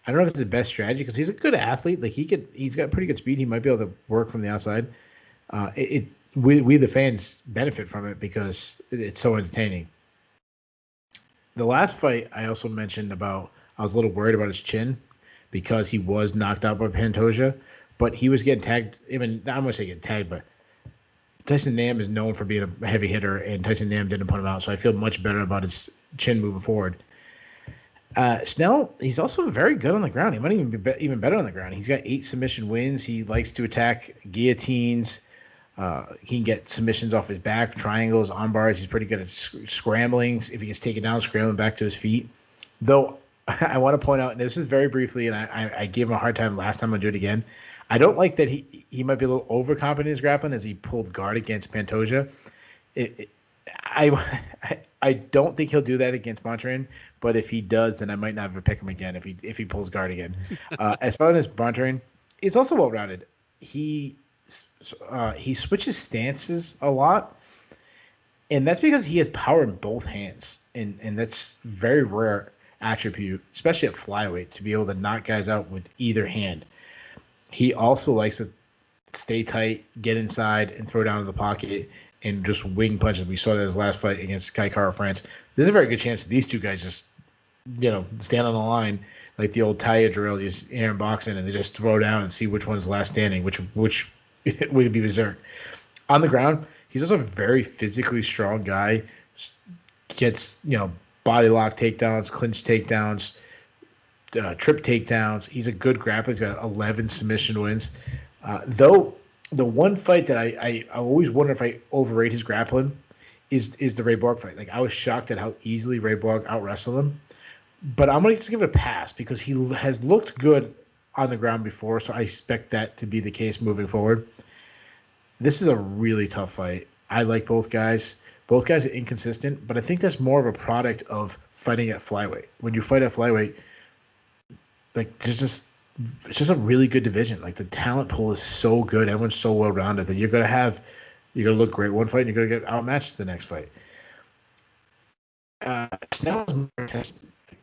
I don't know if it's the best strategy because he's a good athlete. Like he's got pretty good speed. He might be able to work from the outside. We the fans benefit from it because it's so entertaining. The last fight I also mentioned about, I was a little worried about his chin because he was knocked out by Pantoja, but he was getting tagged. Even I'm gonna say getting tagged, but Tyson Nam is known for being a heavy hitter, and Tyson Nam didn't put him out, so I feel much better about his chin moving forward. Schnell, he's also very good on the ground. He might even be even better on the ground. He's got 8 submission wins. He likes to attack guillotines. He can get submissions off his back, triangles, arm bars. He's pretty good at scrambling. If he gets taken down, scrambling back to his feet. Though I want to point out, and this is very briefly, and I gave him a hard time last time. I'll do it again. I don't like that he might be a little overconfident in his grappling as he pulled guard against Pantoja. I don't think he'll do that against Bontorin, but if he does, then I might not ever pick him again if he pulls guard again. As far as Bontorin, he's also well-rounded. He switches stances a lot, and that's because he has power in both hands, and that's very rare attribute, especially at flyweight, to be able to knock guys out with either hand. He also likes to stay tight, get inside, and throw down in the pocket and just wing punches. We saw that his last fight against Cachoeira France. There's a very good chance that these two guys just, stand on the line like the old Taya drill, just Aaron boxing, and they just throw down and see which one's last standing, which would be berserk. On the ground, he's also a very physically strong guy. Gets, body lock takedowns, clinch takedowns, trip takedowns. He's a good grappler. He's got 11 submission wins. Though the one fight that I always wonder if I overrate his grappling is the Ray Borg fight. Like, I was shocked at how easily Ray Borg out-wrestled him. But I'm going to just give it a pass because he has looked good on the ground before, so I expect that to be the case moving forward. This is a really tough fight. I like both guys. Both guys are inconsistent, but I think that's more of a product of fighting at flyweight. When you fight at flyweight, like it's just a really good division. Like the talent pool is so good, everyone's so well rounded that you're gonna look great one fight, and you're gonna get outmatched the next fight. Snell's more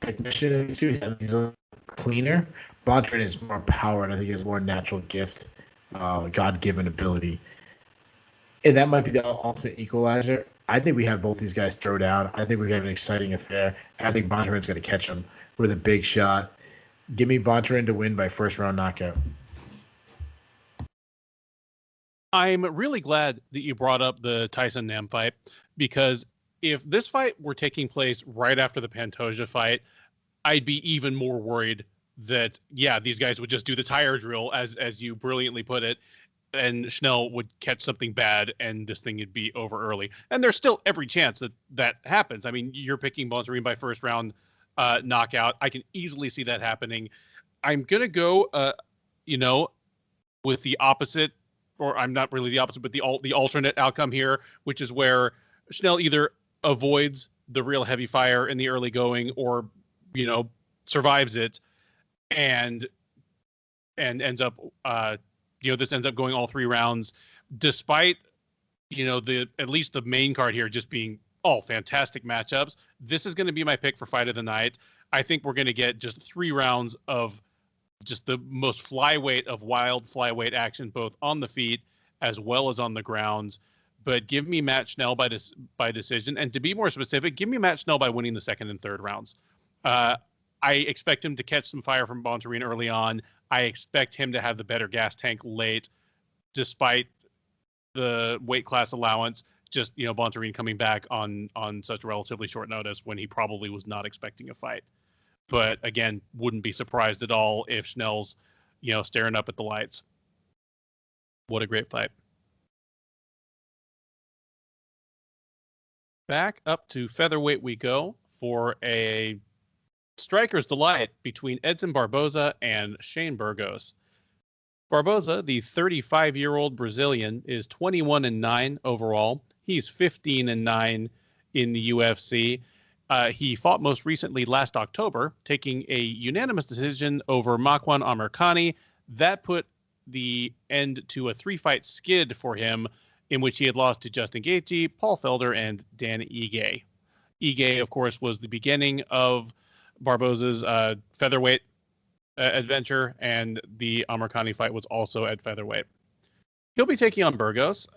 technician. He's a cleaner. Bontorin is more power, and I think he has more natural gift, God-given ability. And that might be the ultimate equalizer. I think we have both these guys throw down. I think we have an exciting affair. And I think Bontorin's going to catch him with a big shot. Give me Bontorin to win by first-round knockout. I'm really glad that you brought up the Tyson Nam fight, because if this fight were taking place right after the Pantoja fight, I'd be even more worried that, these guys would just do the tire drill, as you brilliantly put it, and Schnell would catch something bad and this thing would be over early. And there's still every chance that happens. I mean, you're picking Bontorin by first round knockout. I can easily see that happening. I'm going to go, with the opposite, or I'm not really the opposite, but the alternate outcome here, which is where Schnell either avoids the real heavy fire in the early going or, survives it, and ends up, this ends up going all 3 rounds, despite, at least the main card here just being all fantastic matchups. This is going to be my pick for fight of the night. I think we're going to get just 3 rounds of just the most flyweight of wild flyweight action, both on the feet as well as on the ground. But give me Matt Schnell by decision. And to be more specific, give me Matt Schnell by winning the 2nd and 3rd rounds. I expect him to catch some fire from Bontorin early on. I expect him to have the better gas tank late, despite the weight class allowance. Just, Bontorin coming back on such relatively short notice when he probably was not expecting a fight. But again, wouldn't be surprised at all if Schnell's, staring up at the lights. What a great fight. Back up to featherweight we go for a striker's delight between Edson Barboza and Shane Burgos. Barboza, the 35-year-old Brazilian, is 21-9 overall. He's 15-9 in the UFC. He fought most recently last October, taking a unanimous decision over Makwan Amirkhani. That put the end to a 3-fight skid for him, in which he had lost to Justin Gaethje, Paul Felder, and Dan Ige. Ige, of course, was the beginning of Barboza's featherweight adventure, and the Amirkhani fight was also at featherweight. He'll be taking on Burgos.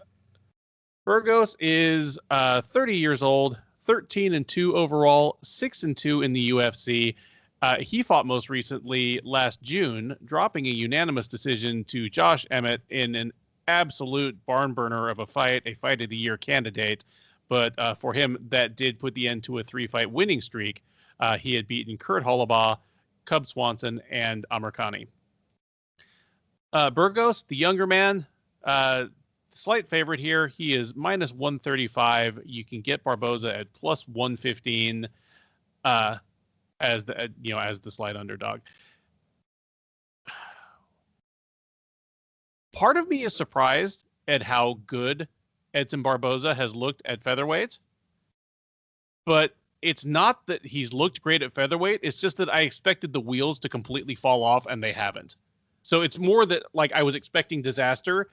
Burgos is 30 years old, 13-2 overall, 6-2 in the UFC. He fought most recently last June, dropping a unanimous decision to Josh Emmett in an absolute barn burner of a fight of the year candidate. But for him, that did put the end to a 3-fight winning streak. He had beaten Kurt Hollabaugh, Cub Swanson, and Amirkhani. Burgos, the younger man, slight favorite here. He is minus 135. You can get Barboza at plus 115 as the slight underdog. Part of me is surprised at how good Edson Barboza has looked at featherweight, but it's not that he's looked great at featherweight. It's just that I expected the wheels to completely fall off, and they haven't. So it's more that, like, I was expecting disaster,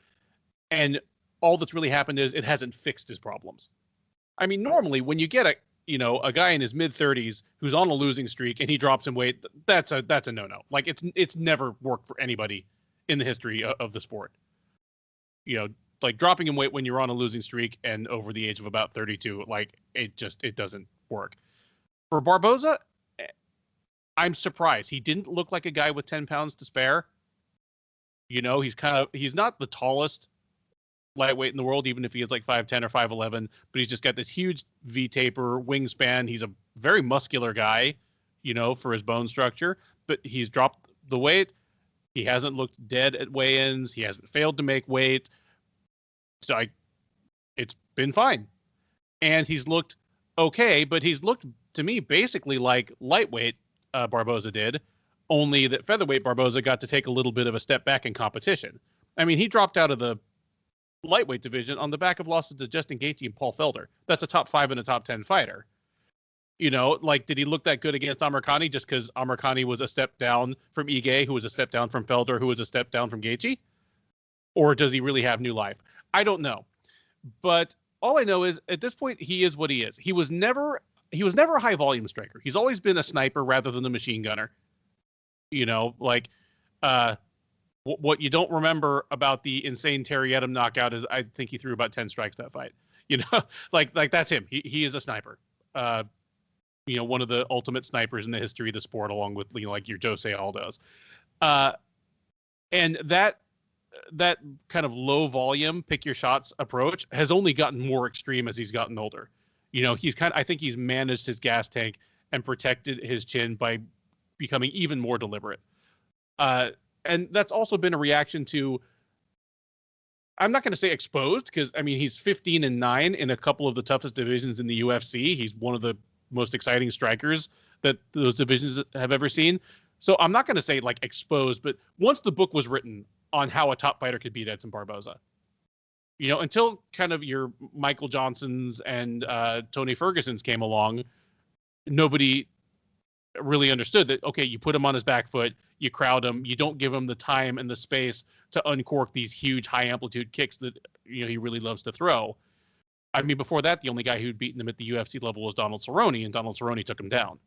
and all that's really happened is it hasn't fixed his problems. I mean, normally when you get a guy in his mid-30s who's on a losing streak and he drops in weight, that's a no-no. Like, it's never worked for anybody in the history of the sport. Like, dropping in weight when you're on a losing streak and over the age of about 32, like, it doesn't work. For Barboza, I'm surprised. He didn't look like a guy with 10 pounds to spare. He's not the tallest lightweight in the world, even if he is like 5'10 or 5'11, but he's just got this huge V-taper wingspan. He's a very muscular guy, for his bone structure, but he's dropped the weight. He hasn't looked dead at weigh-ins. He hasn't failed to make weight. So it's been fine. And he's looked okay, but he's looked to me basically like lightweight Barboza did, only that featherweight Barboza got to take a little bit of a step back in competition. I mean, he dropped out of the lightweight division on the back of losses to Justin Gaethje and Paul Felder. That's a top 5 and a top 10 fighter. Did he look that good against Amirkhani just because Amirkhani was a step down from Ige, who was a step down from Felder, who was a step down from Gaethje? Or does he really have new life? I don't know. But all I know is at this point, he is what he is. He was never a high volume striker. He's always been a sniper rather than a machine gunner. What you don't remember about the insane Terry Edom knockout is I think he threw about 10 strikes that fight. Like that's him. He is a sniper. One of the ultimate snipers in the history of the sport, along with like your Jose Aldos. And that kind of low volume, pick your shots approach has only gotten more extreme as he's gotten older. I think he's managed his gas tank and protected his chin by becoming even more deliberate. And that's also been a reaction to, I'm not going to say exposed, because I mean, he's 15-9 in a couple of the toughest divisions in the UFC. He's one of the most exciting strikers that those divisions have ever seen. So I'm not going to say like exposed, but once the book was written on how a top fighter could beat Edson Barboza, until kind of your Michael Johnsons and Tony Fergusons came along, nobody really understood that, okay, you put him on his back foot, you crowd him, you don't give him the time and the space to uncork these huge high amplitude kicks that, he really loves to throw. I mean, before that, the only guy who'd beaten him at the UFC level was Donald Cerrone, and Donald Cerrone took him down.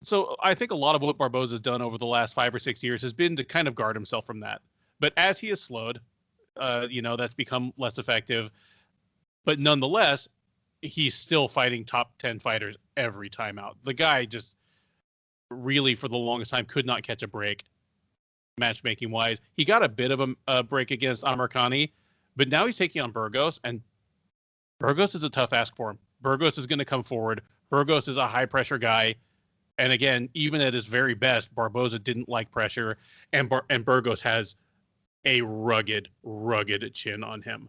So I think a lot of what Barboza's done over the last 5 or 6 years has been to kind of guard himself from that. But as he has slowed, that's become less effective. But nonetheless, he's still fighting top 10 fighters every time out. The guy just really, for the longest time, could not catch a break matchmaking wise. He got a bit of a break against Amirkhani, but now he's taking on Burgos, and Burgos is a tough ask for him. Burgos is going to come forward. Burgos is a high pressure guy. And again, even at his very best, Barboza didn't like pressure, and Burgos has a rugged chin on him.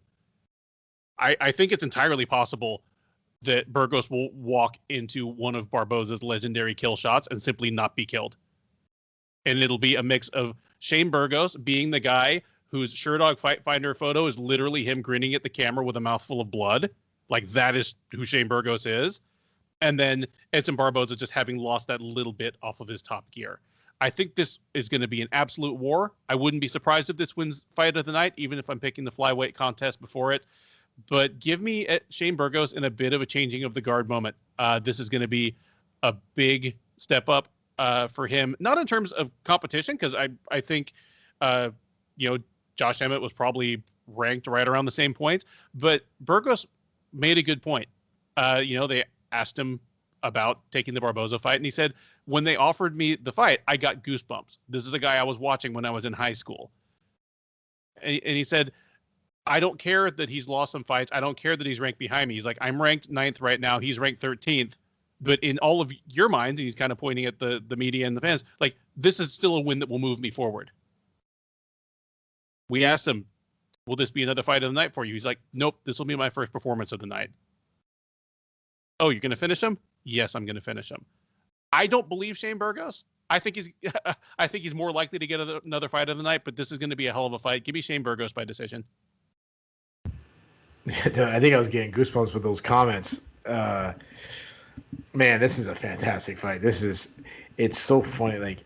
I think it's entirely possible that Burgos will walk into one of Barboza's legendary kill shots and simply not be killed. And it'll be a mix of Shane Burgos being the guy whose Sherdog Fight Finder photo is literally him grinning at the camera with a mouthful of blood. Like, that is who Shane Burgos is. And then Edson Barboza just having lost that little bit off of his top gear. I think this is going to be an absolute war. I wouldn't be surprised if this wins fight of the night, even if I'm picking the flyweight contest before it. But give me Shane Burgos in a bit of a changing of the guard moment. This is going to be a big step up for him, not in terms of competition, because I think, Josh Emmett was probably ranked right around the same points, but Burgos made a good point. They asked him about taking the Barboza fight, and he said, when they offered me the fight, I got goosebumps. This is a guy I was watching when I was in high school. And he said, I don't care that he's lost some fights. I don't care that he's ranked behind me. He's like, I'm ranked 9th right now. He's ranked 13th. But in all of your minds, and he's kind of pointing at the media and the fans, like, this is still a win that will move me forward. We asked him, will this be another fight of the night for you? He's like, nope, this will be my first performance of the night. Oh, you're going to finish him? Yes, I'm going to finish him. I don't believe Shane Burgos. I think he's more likely to get another fight of the night, but this is going to be a hell of a fight. Give me Shane Burgos by decision. I think I was getting goosebumps with those comments. Man, this is a fantastic fight. It's so funny. Like,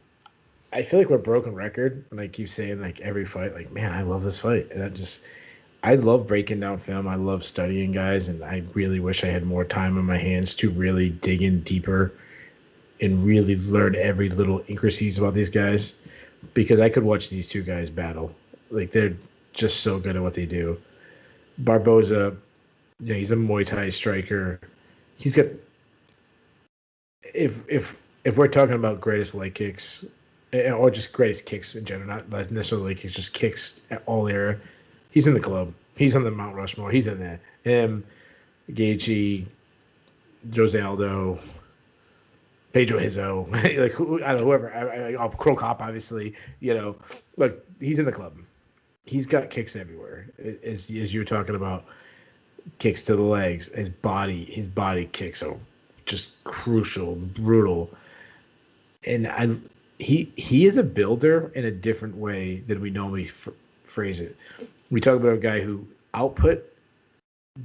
I feel like we're a broken record when I keep saying, like, every fight, like, man, I love this fight. And I love breaking down film. I love studying guys, and I really wish I had more time on my hands to really dig in deeper and really learn every little intricacies about these guys, because I could watch these two guys battle. Like, they're just so good at what they do. Barboza, he's a Muay Thai striker. He's got, if we're talking about greatest leg kicks, or just greatest kicks in general, not necessarily leg kicks, just kicks at all era, he's in the club. He's on the Mount Rushmore. He's in there. Him, Gaethje, Jose Aldo, Pedro Hizzo, like, whoever. Crow Cop, obviously. Look, he's in the club. He's got kicks everywhere. As you were talking about, kicks to the legs. His body kicks are just crucial, brutal, and he is a builder in a different way than we normally phrase it. We talk about a guy who output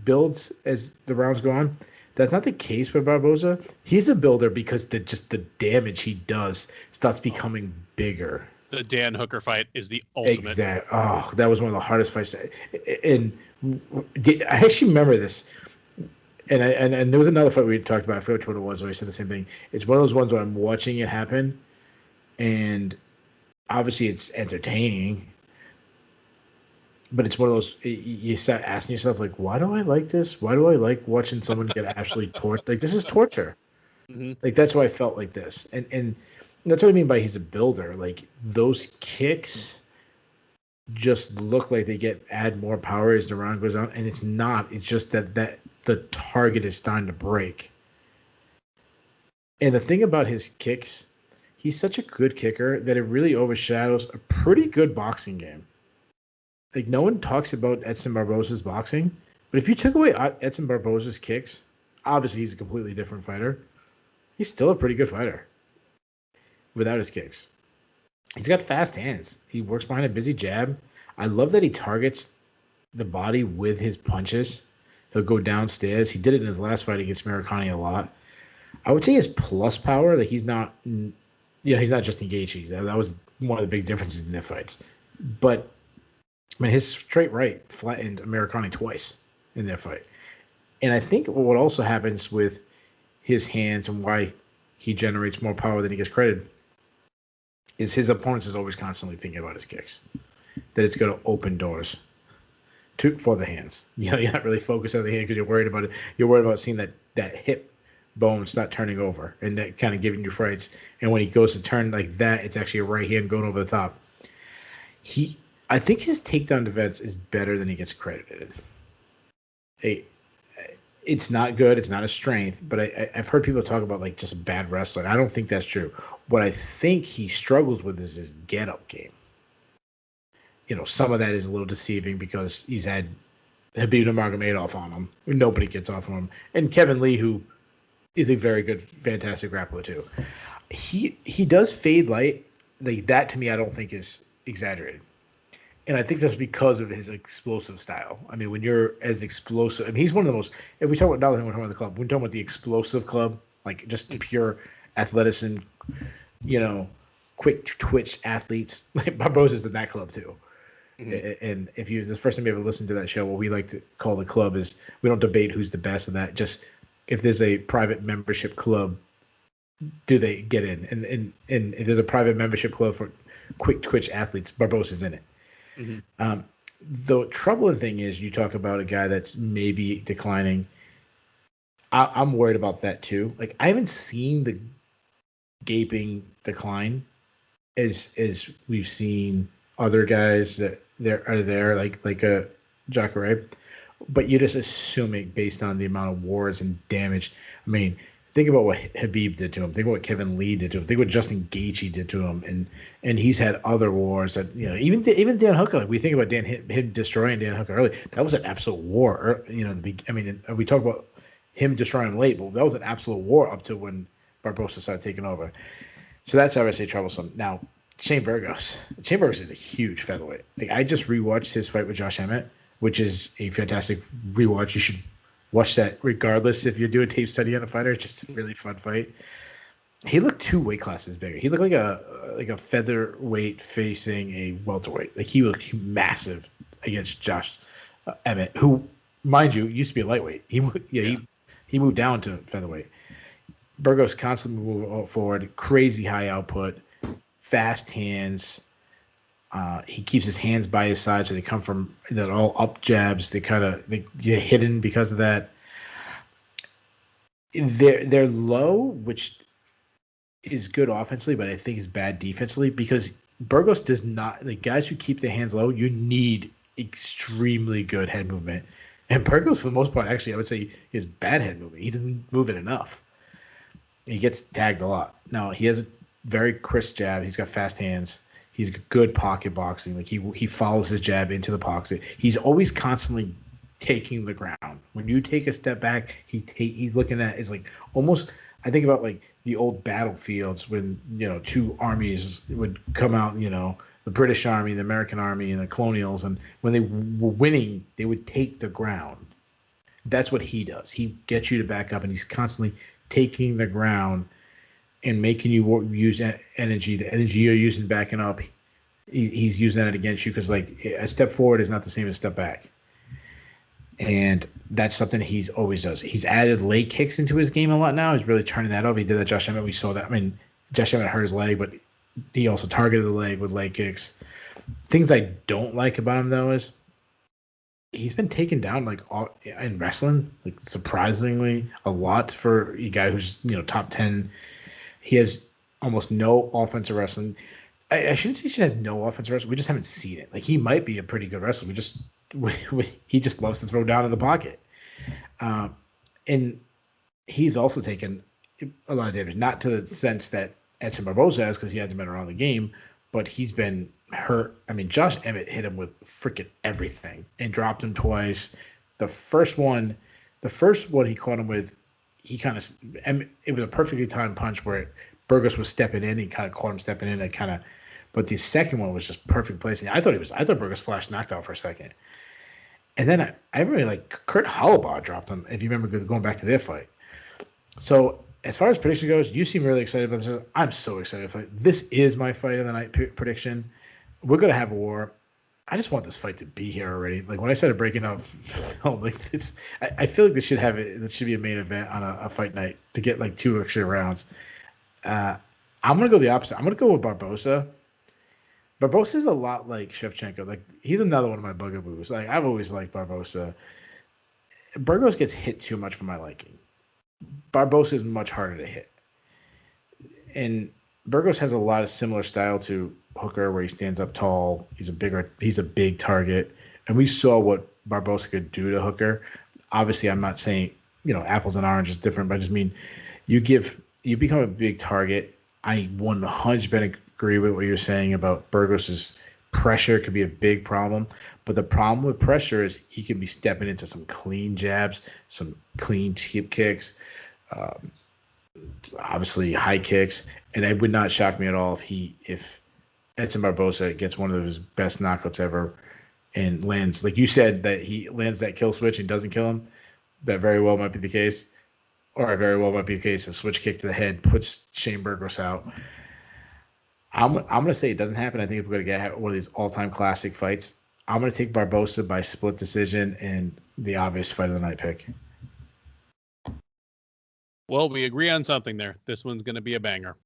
builds as the rounds go on. That's not the case with Barboza. He's a builder because the damage he does starts becoming bigger. The Dan Hooker fight is the ultimate. Exactly. Oh, that was one of the hardest fights. And I actually remember this. And there was another fight we talked about. I forget what it was. Where we said the same thing. It's one of those ones where I'm watching it happen, and obviously it's entertaining. But it's one of those, you start asking yourself, like, why do I like this? Why do I like watching someone get absolutely tortured? Like, this is torture. Mm-hmm. Like, that's why I felt like this. And that's what I mean by he's a builder. Like, those kicks just look like they add more power as the round goes on. And it's not. It's just that the target is starting to break. And the thing about his kicks, he's such a good kicker that it really overshadows a pretty good boxing game. Like, no one talks about Edson Barboza's boxing, but if you took away Edson Barboza's kicks, obviously he's a completely different fighter. He's still a pretty good fighter without his kicks. He's got fast hands. He works behind a busy jab. I love that he targets the body with his punches. He'll go downstairs. He did it in his last fight against Amirkhani a lot. I would say his plus power, like he's not, he's not just engaging. That was one of the big differences in their fights. But I mean, his straight right flattened Americani twice in their fight. And I think what also happens with his hands and why he generates more power than he gets credit is his opponents is always constantly thinking about his kicks, that it's going to open doors for the hands. You're not really focused on the hand because you're worried about it. You're worried about seeing that hip bone start turning over and that kind of giving you frights. And when he goes to turn like that, it's actually a right hand going over the top. I think his takedown defense is better than he gets credited. It's not good. It's not a strength, but I've heard people talk about like just bad wrestling. I don't think that's true. What I think he struggles with is his get-up game. Some of that is a little deceiving because he's had Khabib Nurmagomedov on him. Nobody gets off of him. And Kevin Lee, who is a very good, fantastic grappler too. He does fade light. Like that to me, I don't think is exaggerated. And I think that's because of his explosive style. I mean, when you're as explosive, I mean, he's one of the most, if we talk about Dollar, we're talking about the club. We're talking about the explosive club, like just pure athleticism, quick twitch athletes. Like Barboza's in that club too. Mm-hmm. And if this is the first time you ever listened to that show, what we like to call the club is we don't debate who's the best of that. Just if there's a private membership club, do they get in? And if there's a private membership club for quick twitch athletes, Barboza's in it. Mm-hmm. The troubling thing is you talk about a guy that's maybe declining. I'm worried about that too. Like I haven't seen the gaping decline as we've seen other guys that are there like a Cachoeira, but you're just assuming based on the amount of wars and damage. I mean, think about what Khabib did to him. Think about what Kevin Lee did to him. Think what Justin Gaethje did to him. And he's had other wars that even Dan Hooker. Like we think about him destroying Dan Hooker early. That was an absolute war. We talk about him destroying him late, but that was an absolute war up to when Barboza started taking over. So that's how I say troublesome. Now, Shane Burgos. Shane Burgos is a huge featherweight. Like I just rewatched his fight with Josh Emmett, which is a fantastic rewatch. You should watch that regardless if you're doing tape study on a fighter. It's just a really fun fight. He looked 2 weight classes bigger. He looked like a featherweight facing a welterweight. Like he looked massive against Josh Emmett, who, mind you, used to be a lightweight. He moved down to featherweight. Burgos constantly moving forward, crazy high output, fast hands. He keeps his hands by his side, so they come from they're all up jabs. They get hidden because of that. They're low, which is good offensively, but I think is bad defensively because Burgos does not. The guys who keep their hands low, you need extremely good head movement. And Burgos, for the most part, actually, I would say is bad head movement. He doesn't move it enough. He gets tagged a lot. Now he has a very crisp jab. He's got fast hands. He's good pocket boxing. Like he follows his jab into the pocket. He's always constantly taking the ground. When you take a step back, he's looking at it's like almost. I think about like the old battlefields when 2 armies would come out. The British Army, the American Army, and the Colonials, and when they were winning, they would take the ground. That's what he does. He gets you to back up, and he's constantly taking the ground and making you use energy. The energy you're using backing up, he's using that against you because like a step forward is not the same as a step back. And that's something he's always does. He's added leg kicks into his game a lot now. He's really turning that over. He did that Josh Emmett. We saw that. I mean, Josh Emmett hurt his leg, but he also targeted the leg with leg kicks. Things I don't like about him though is he's been taken down like in wrestling, like surprisingly a lot for a guy who's top 10. He has almost no offensive wrestling. I shouldn't say he has no offensive wrestling. We just haven't seen it. Like he might be a pretty good wrestler. He just loves to throw down in the pocket. And he's also taken a lot of damage, not to the sense that Edson Barboza has because he hasn't been around the game, but he's been hurt. I mean, Josh Emmett hit him with freaking everything and dropped him twice. The first one he caught him with, it was a perfectly timed punch where Burgos was stepping in. He kind of caught him stepping in. But the second one was just perfect placing. I thought Burgos flashed knocked out for a second. And then I really like Kurt Hollabaugh dropped him, if you remember going back to their fight. So as far as prediction goes, you seem really excited about this. I'm so excited for it. This is my fight of the night prediction. We're gonna have a war. I just want this fight to be here already. Like when I started breaking up, oh, like this, I feel like this should have it. This should be a main event on a fight night to get like 2 extra rounds. Uh, I'm gonna go the opposite. I'm gonna go with Barboza. Barboza is a lot like Shevchenko. Like he's another one of my bugaboos. Like I've always liked Barboza. Burgos gets hit too much for my liking. Barboza is much harder to hit, and Burgos has a lot of similar style to Hooker, where he stands up tall. He's a big target, and we saw what Barboza could do to Hooker. Obviously, I'm not saying apples and oranges different, but I just mean you become a big target. I 100% agree with what you're saying about Burgos's pressure could be a big problem. But the problem with pressure is he can be stepping into some clean jabs, some clean tip kicks, obviously high kicks, and it would not shock me at all if Edson Barboza gets one of his best knockouts ever and lands, like you said, that he lands that kill switch and doesn't kill him. That very well might be the case, or very well might be the case. A switch kick to the head puts Shane Burgos out. I'm gonna say it doesn't happen. I think if we're gonna get one of these all-time classic fights, I'm gonna take Barboza by split decision and the obvious fight of the night pick. Well, we agree on something there. This one's going to be a banger.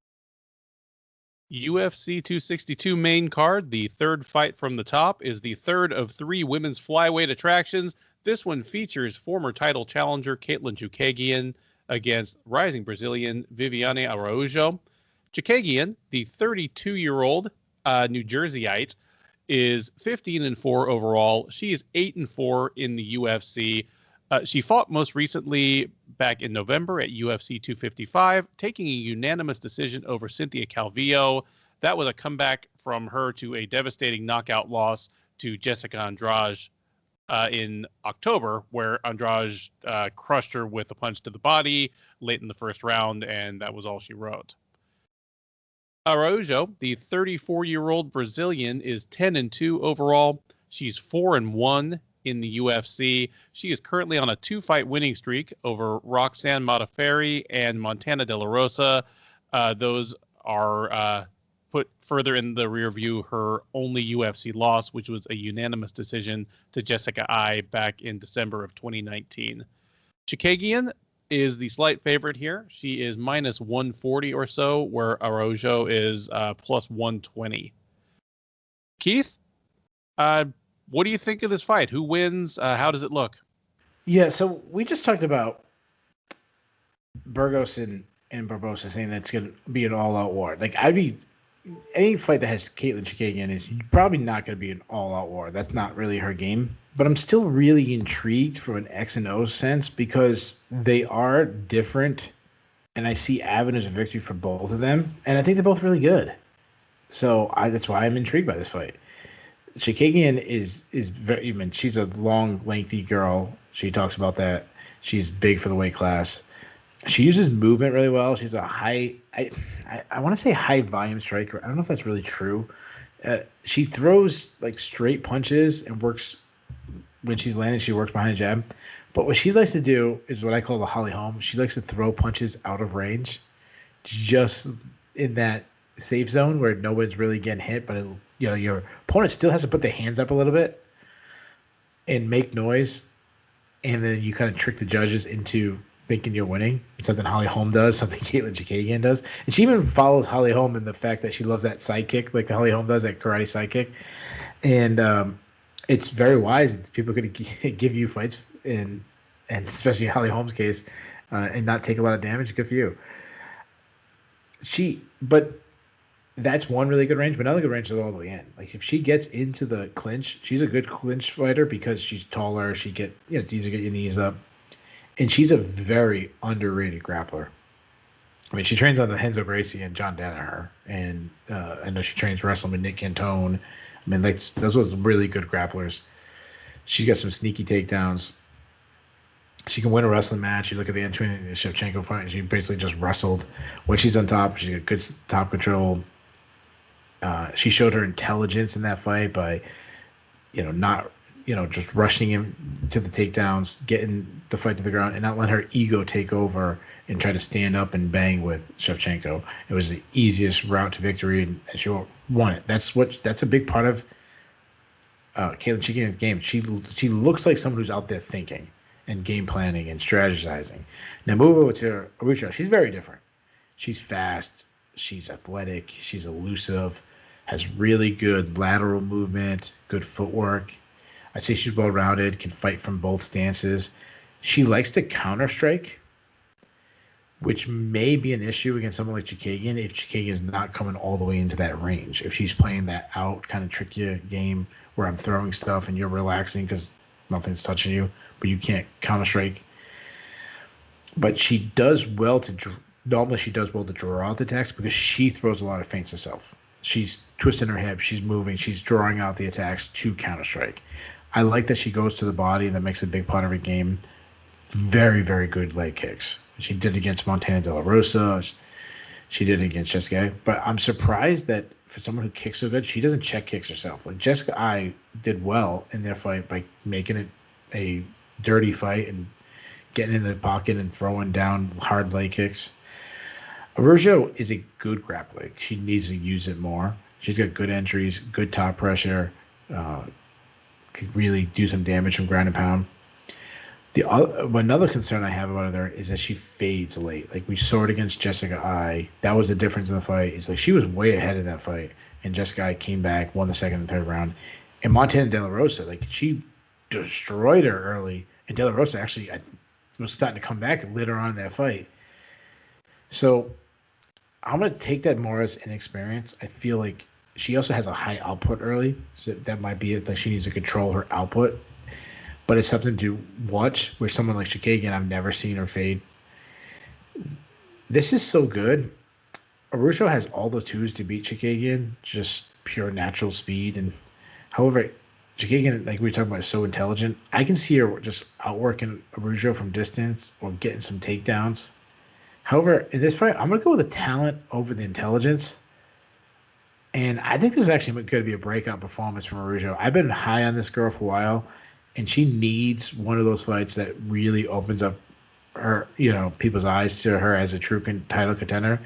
UFC 262 main card. The third fight from the top is the third of 3 women's flyweight attractions. This one features former title challenger Katlyn Chookagian against rising Brazilian Viviane Araújo. Chookagian, the 32-year-old New Jerseyite, is 15-4 overall. She is 8-4 in the UFC. She fought most recently back in November at UFC 255, taking a unanimous decision over Cynthia Calvillo. That was a comeback from her to a devastating knockout loss to Jessica Andrade in October, where Andrade crushed her with a punch to the body late in the first round, and that was all she wrote. Araújo, the 34-year-old Brazilian, is 10-2 overall. She's 4-1 in the UFC. She is currently on a 2-fight winning streak over Roxanne Modafferi and Montana De La Rosa. Those are put further in the rear view her only UFC loss, which was a unanimous decision to Jessica Ai back in December of 2019. Chookagian is the slight favorite here. She is minus 140 or so, where Araújo is plus 120. Keith, what do you think of this fight? Who wins? How does it look? Yeah, so we just talked about Burgos and Barboza saying that's going to be an all-out war. Like, any fight that has Katlyn Chookagian is probably not going to be an all-out war. That's not really her game. But I'm still really intrigued from an X and O sense because they are different, and I see avenues of victory for both of them, and I think they're both really good. So that's why I'm intrigued by this fight. Chookagian is very. I mean, she's a long, lengthy girl. She talks about that. She's big for the weight class. She uses movement really well. She's a high. I want to say high volume striker. I don't know if that's really true. She throws like straight punches and works when she's landing. She works behind a jab. But what she likes to do is what I call the Holly Holm. She likes to throw punches out of range, just in that safe zone where no one's really getting hit, but your opponent still has to put their hands up a little bit and make noise, and then you kind of trick the judges into thinking you're winning. Something Holly Holm does, something Katlyn Chookagian does, and she even follows Holly Holm in the fact that she loves that sidekick, like Holly Holm does, that karate sidekick, and it's very wise. People are going to give you fights, and especially in Holly Holm's case, and not take a lot of damage. Good for you. But that's one really good range, but another good range is all the way in. Like if she gets into the clinch, she's a good clinch fighter because she's taller. It's easy to get your knees up, and she's a very underrated grappler. I mean, she trains on the Renzo Gracie and John Danaher, and I know she trains wrestling with Nick Cantone. I mean, those were really good grapplers. She's got some sneaky takedowns. She can win a wrestling match. You look at the Antonina Shevchenko fight, she basically just wrestled. When she's on top, she's got good top control. She showed her intelligence in that fight by, not, just rushing him to the takedowns, getting the fight to the ground and not let her ego take over and try to stand up and bang with Shevchenko. It was the easiest route to victory, and she won it. That's a big part of Katlyn Chookagian's game. She looks like someone who's out there thinking and game planning and strategizing. Now move over to Araujo. She's very different. She's fast. She's athletic. She's elusive. Has really good lateral movement. Good footwork. I'd say she's well-rounded. Can fight from both stances. She likes to counter-strike, which may be an issue against someone like Chookagian if Chookagian is not coming all the way into that range. If she's playing that out kind of tricky game where I'm throwing stuff and you're relaxing because nothing's touching you, but you can't counter-strike. But she does well to normally she does well to draw out the attacks because she throws a lot of feints herself. She's twisting her hip, she's moving, she's drawing out the attacks to counter-strike. I like that she goes to the body, and that makes a big part of her game. Very, very good leg kicks. She did against Montana De La Rosa. She did against Jessica. But I'm surprised that for someone who kicks so good, she doesn't check kicks herself. Like Jessica I did well in their fight by making it a dirty fight and getting in the pocket and throwing down hard leg kicks. Araujo is a good grappler. She needs to use it more. She's got good entries, good top pressure, could really do some damage from ground and pound. Another concern I have about her is that she fades late. Like we saw it against Jessica I. That was the difference in the fight. It's like she was way ahead in that fight, and Jessica I came back, won the second and third round. And Montana De La Rosa, like she destroyed her early, and De La Rosa actually was starting to come back later on in that fight. So I'm going to take that more as inexperience. I feel like she also has a high output early, so that might be it. Like she needs to control her output. But it's something to watch where someone like Chookagian, I've never seen her fade. This is so good. Araujo has all the tools to beat Chookagian, just pure natural speed. And however, Chookagian, like we were talking about, is so intelligent. I can see her just outworking Araujo from distance or getting some takedowns. However, in this fight, I'm going to go with the talent over the intelligence. And I think this is actually going to be a breakout performance from Araujo. I've been high on this girl for a while, and she needs one of those fights that really opens up her, people's eyes to her as a true title contender.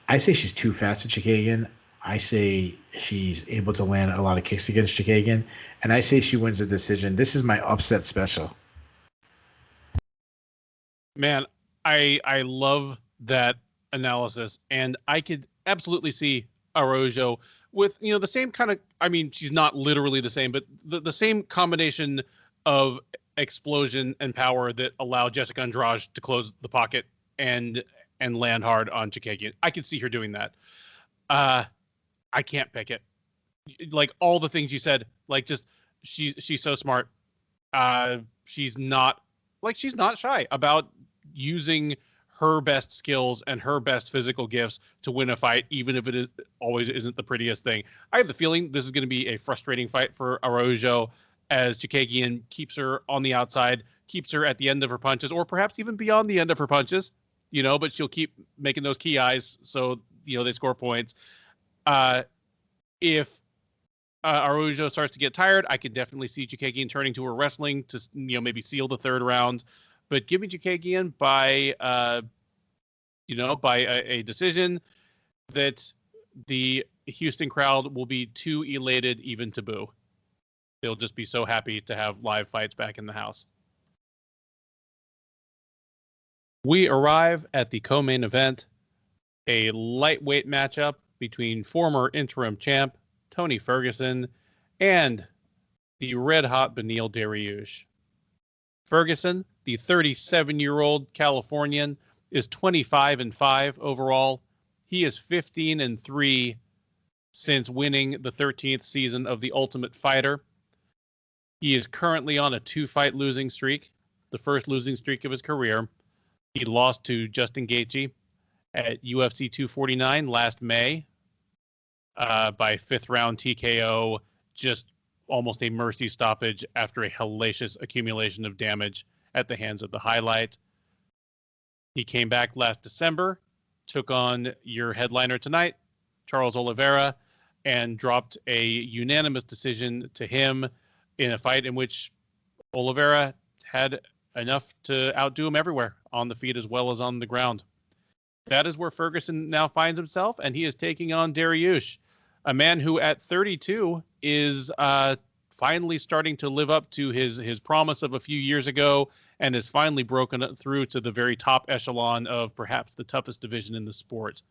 I say she's too fast for Chookagian. I say she's able to land a lot of kicks against Chookagian, and I say she wins the decision. This is my upset special. Man, I love that analysis, and I could absolutely see Araujo with the same kind of, I mean, she's not literally the same, but the same combination of explosion and power that allowed Jessica Andrade to close the pocket and land hard on Chookagian. I could see her doing that. I can't pick it. Like all the things you said, like just she's so smart. She's not shy about using her best skills and her best physical gifts to win a fight, even if it always isn't the prettiest thing. I have the feeling this is going to be a frustrating fight for Araujo as Chookagian keeps her on the outside, keeps her at the end of her punches, or perhaps even beyond the end of her punches, but she'll keep making those key eyes so, they score points. If Araujo starts to get tired, I could definitely see Chookagian turning to her wrestling to, maybe seal the third round. But giving Chookagian by a decision that the Houston crowd will be too elated even to boo. They'll just be so happy to have live fights back in the house. We arrive at the co-main event, a lightweight matchup between former interim champ Tony Ferguson and the red-hot Beneil Dariush. Ferguson, the 37-year-old Californian, is 25-5 overall. He is 15-3 since winning the 13th season of The Ultimate Fighter. He is currently on a 2-fight losing streak, the first losing streak of his career. He lost to Justin Gaethje at UFC 249 last May by fifth-round TKO, just almost a mercy stoppage after a hellacious accumulation of damage at the hands of the Highlight. He came back last December, took on your headliner tonight, Charles Oliveira, and dropped a unanimous decision to him in a fight in which Oliveira had enough to outdo him everywhere, on the feet as well as on the ground. That is where Ferguson now finds himself, and he is taking on Dariush, a man who at 32 is finally starting to live up to his promise of a few years ago, and has finally broken through to the very top echelon of perhaps the toughest division in the sport.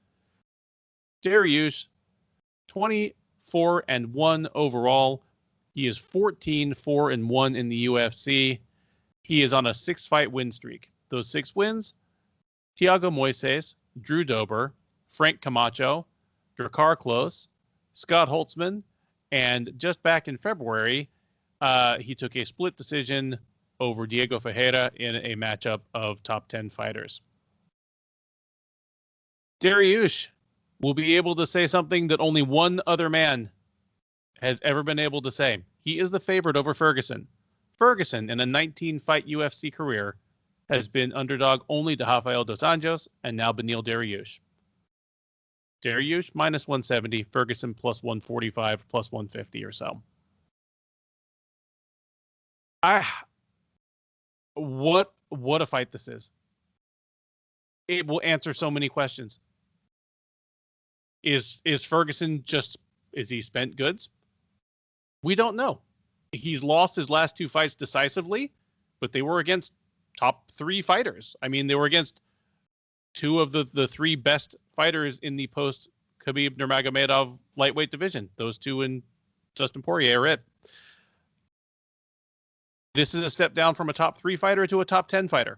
Dariush, 24-1 overall. He is 14-4-1 in the UFC. He is on a 6-fight win streak. Those 6 wins: Thiago Moises, Drew Dober, Frank Camacho, Drakkar Klose, Scott Holtzman, and just back in February, he took a split decision over Diego Ferreira in a matchup of top 10 fighters. Dariush will be able to say something that only one other man has ever been able to say. He is the favorite over Ferguson. Ferguson, in a 19-fight UFC career, has been underdog only to Rafael dos Anjos and now Beneil Dariush. Dariush minus 170, Ferguson plus 145, plus 150 or so. What a fight this is. It will answer so many questions. Is Ferguson is he spent goods? We don't know. He's lost his last 2 fights decisively, but they were against top 3 fighters. I mean, they were against 2 of the 3 best fighters in the post Khabib Nurmagomedov lightweight division. Those 2 and Dustin Poirier are it. This is a step down from a top 3 fighter to a top 10 fighter.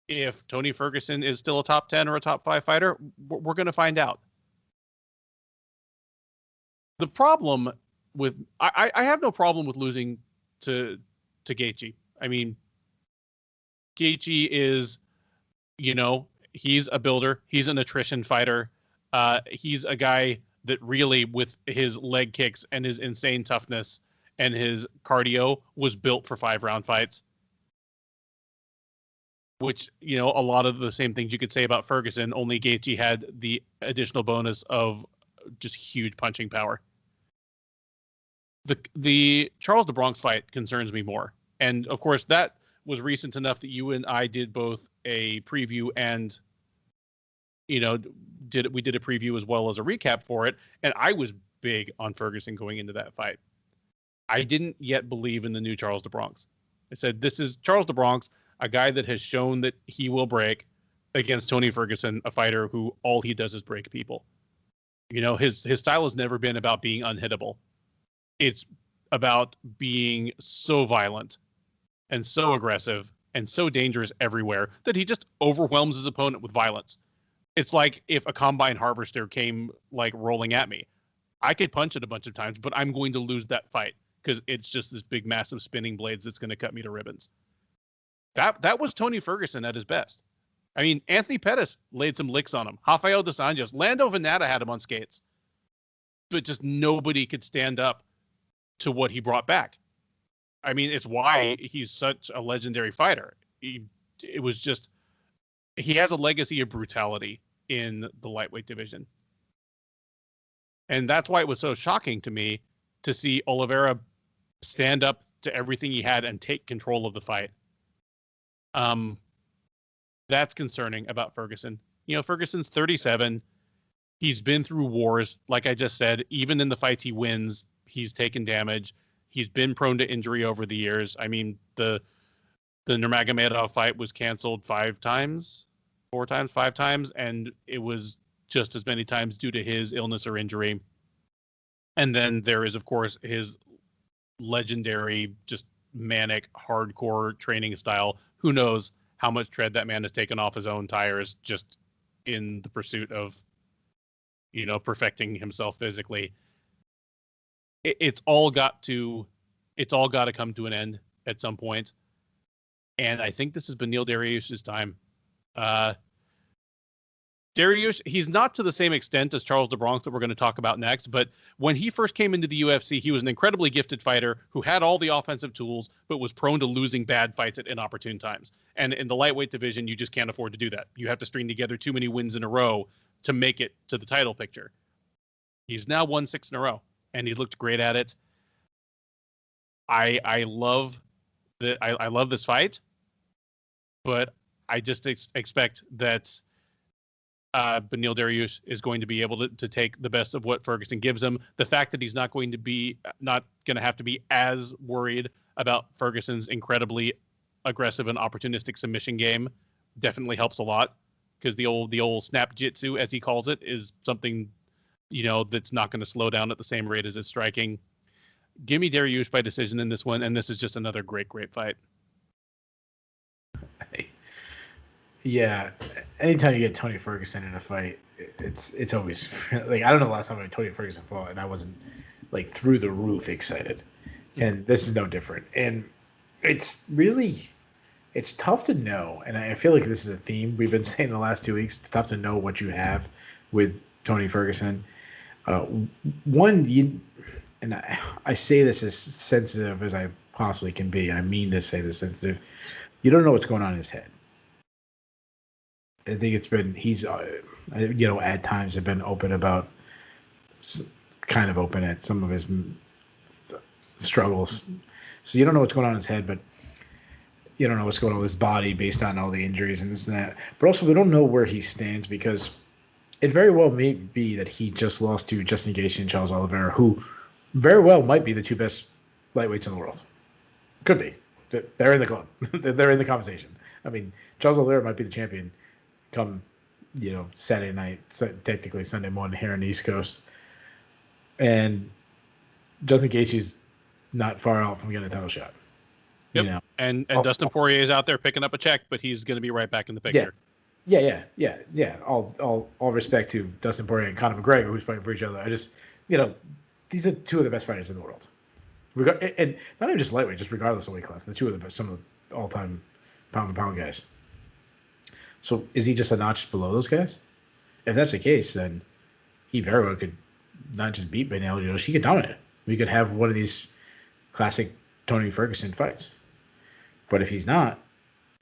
If Tony Ferguson is still a top 10 or a top 5 fighter, we're going to find out. The problem with I have no problem with losing to Gaethje. I mean, Gaethje is, he's a builder. He's an attrition fighter. He's a guy that really, with his leg kicks and his insane toughness and his cardio, was built for 5-round fights. Which, a lot of the same things you could say about Ferguson, only Gaethje had the additional bonus of just huge punching power. The Charles DeBronx fight concerns me more. And of course, that was recent enough that you and I did both a preview and, we did a preview as well as a recap for it. And I was big on Ferguson going into that fight. I didn't yet believe in the new Charles DeBronx. I said, this is Charles DeBronx, a guy that has shown that he will break, against Tony Ferguson, a fighter who all he does is break people. His style has never been about being unhittable. It's about being so violent and so aggressive and so dangerous everywhere that he just overwhelms his opponent with violence. It's like if a combine harvester came rolling at me. I could punch it a bunch of times, but I'm going to lose that fight because it's just this big, massive spinning blades that's going to cut me to ribbons. That was Tony Ferguson at his best. I mean, Anthony Pettis laid some licks on him. Rafael dos Anjos, Lando Vannata had him on skates. But just nobody could stand up to what he brought back. I mean, it's why he's such a legendary fighter. He has a legacy of brutality in the lightweight division. And that's why it was so shocking to me to see Oliveira stand up to everything he had and take control of the fight. That's concerning about Ferguson. Ferguson's 37. He's been through wars. Like I just said, even in the fights he wins, he's taken damage. He's been prone to injury over the years. I mean, the Nurmagomedov fight was canceled 5 times, and it was just as many times due to his illness or injury. And then there is, of course, his legendary, just manic, hardcore training style. Who knows how much tread that man has taken off his own tires just in the pursuit of, perfecting himself physically. It's all got to come to an end at some point. And I think this has been Beneil Dariush's time. Dariush, he's not to the same extent as Charles DeBronx that we're going to talk about next, but when he first came into the UFC, he was an incredibly gifted fighter who had all the offensive tools, but was prone to losing bad fights at inopportune times. And in the lightweight division, you just can't afford to do that. You have to string together too many wins in a row to make it to the title picture. He's now won 6 in a row, and he looked great at it. I love that I love this fight, but I just expect that Beneil Dariush is going to be able to take the best of what Ferguson gives him. The fact that he's not going to have to be as worried about Ferguson's incredibly aggressive and opportunistic submission game definitely helps a lot, because the old snap jitsu, as he calls it, is something, that's not going to slow down at the same rate as his striking. Give me Dariush by decision in this one, and this is just another great fight. Yeah, anytime you get Tony Ferguson in a fight, it's always like, I don't know the last time Tony Ferguson fought and I wasn't like through the roof excited, and this is no different. And it's tough to know, and I feel like this is a theme we've been saying the last 2 weeks. It's tough to know what you have with Tony Ferguson. I say this as sensitive as I possibly can be. I mean to say this sensitive. You don't know what's going on in his head. I think he's at times have been open about, kind of open at some of his struggles. So you don't know what's going on in his head, but you don't know what's going on with his body based on all the injuries and this and that. But also, we don't know where he stands, because it very well may be that he just lost to Justin Gaethje and Charles Oliveira, who very well might be the two best lightweights in the world. Could be. They're in the club. They're in the conversation. I mean, Charles Oliveira might be the champion come, Saturday night, technically Sunday morning here on the East Coast. And Justin Gaethje's not far out from getting a title shot. Yep. And Dustin Poirier is out there picking up a check, but he's going to be right back in the picture. Yeah. All respect to Dustin Poirier and Conor McGregor, who's fighting for each other. I just, these are two of the best fighters in the world. And not even just lightweight, just regardless of weight class. The two of the best, some of the all-time pound-for-pound guys. So is he just a notch below those guys? If that's the case, then he very well could not just beat Beneil, he could dominate. We could have one of these classic Tony Ferguson fights. But if he's not,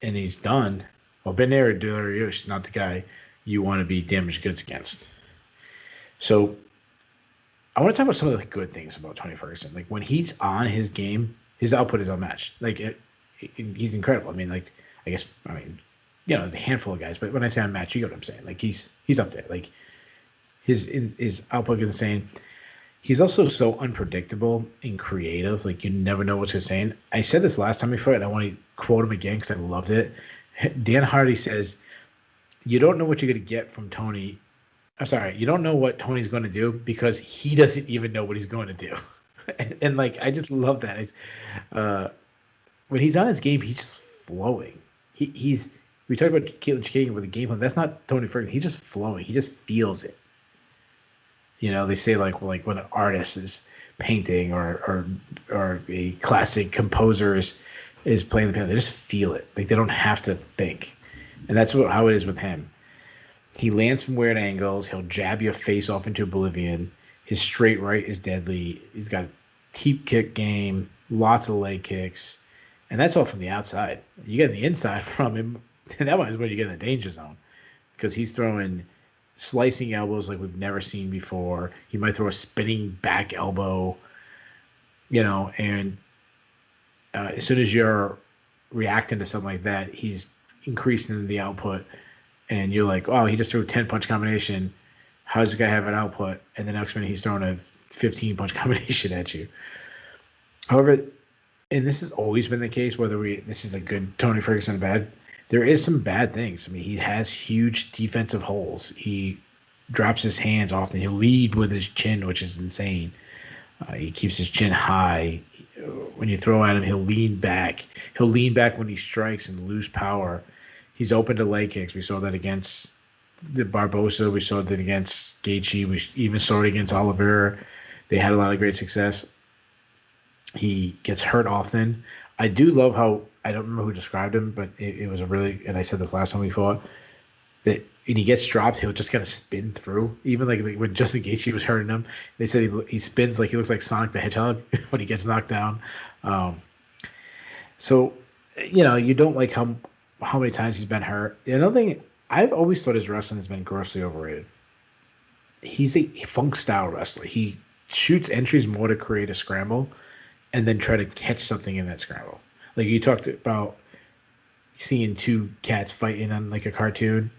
and he's done, well, Beneil Dariush is not the guy you want to be damaged goods against. So I want to talk about some of the good things about Tony Ferguson. Like, when he's on his game, his output is unmatched. Like, he's incredible. I mean, there's a handful of guys, but when I say unmatched, you get what I'm saying. Like, he's up there. Like, his output is insane. He's also so unpredictable and creative. Like, you never know what he's saying. I said this last time we fought, and I want to quote him again because I loved it. Dan Hardy says, "You don't know what you're going to get from Tony. I'm sorry, you don't know what Tony's going to do because he doesn't even know what he's going to do." and I just love that. When he's on his game, he's just flowing. We talked about Caitlin Chikagan with the game plan. That's not Tony Ferguson. He's just flowing. He just feels it. They say like when an artist is painting or a classic composer is playing the piano, they just feel it. Like, they don't have to think. And that's how it is with him. He lands from weird angles. He'll jab your face off into oblivion. His straight right is deadly. He's got a deep kick game, lots of leg kicks, and that's all from the outside. You get the inside from him, and that is when you get in the danger zone, because he's throwing slicing elbows like we've never seen before. He might throw a spinning back elbow, and as soon as you're reacting to something like that, he's increasing the output. And you're like, oh, he just threw a 10-punch combination. How does this guy have an output? And the next minute he's throwing a 15-punch combination at you. However, and this has always been the case, whether this is a good Tony Ferguson or bad, there is some bad things. I mean, he has huge defensive holes. He drops his hands often. He'll lead with his chin, which is insane. He keeps his chin high. When you throw at him, he'll lean back. He'll lean back when he strikes and lose power. He's open to leg kicks. We saw that against the Barboza. We saw that against Gaethje. We even saw it against Oliveira. They had a lot of great success. He gets hurt often. I do love how, I don't remember who described him, but it was a really, and I said this last time we fought, that when he gets dropped, he'll just kind of spin through. Even like when Justin Gaethje was hurting him, they said he spins like he looks like Sonic the Hedgehog when he gets knocked down. So, you don't like how many times he's been hurt. Another thing, I've always thought his wrestling has been grossly overrated. He's a funk style wrestler. He shoots entries more to create a scramble and then try to catch something in that scramble. Like you talked about seeing two cats fighting on like a cartoon.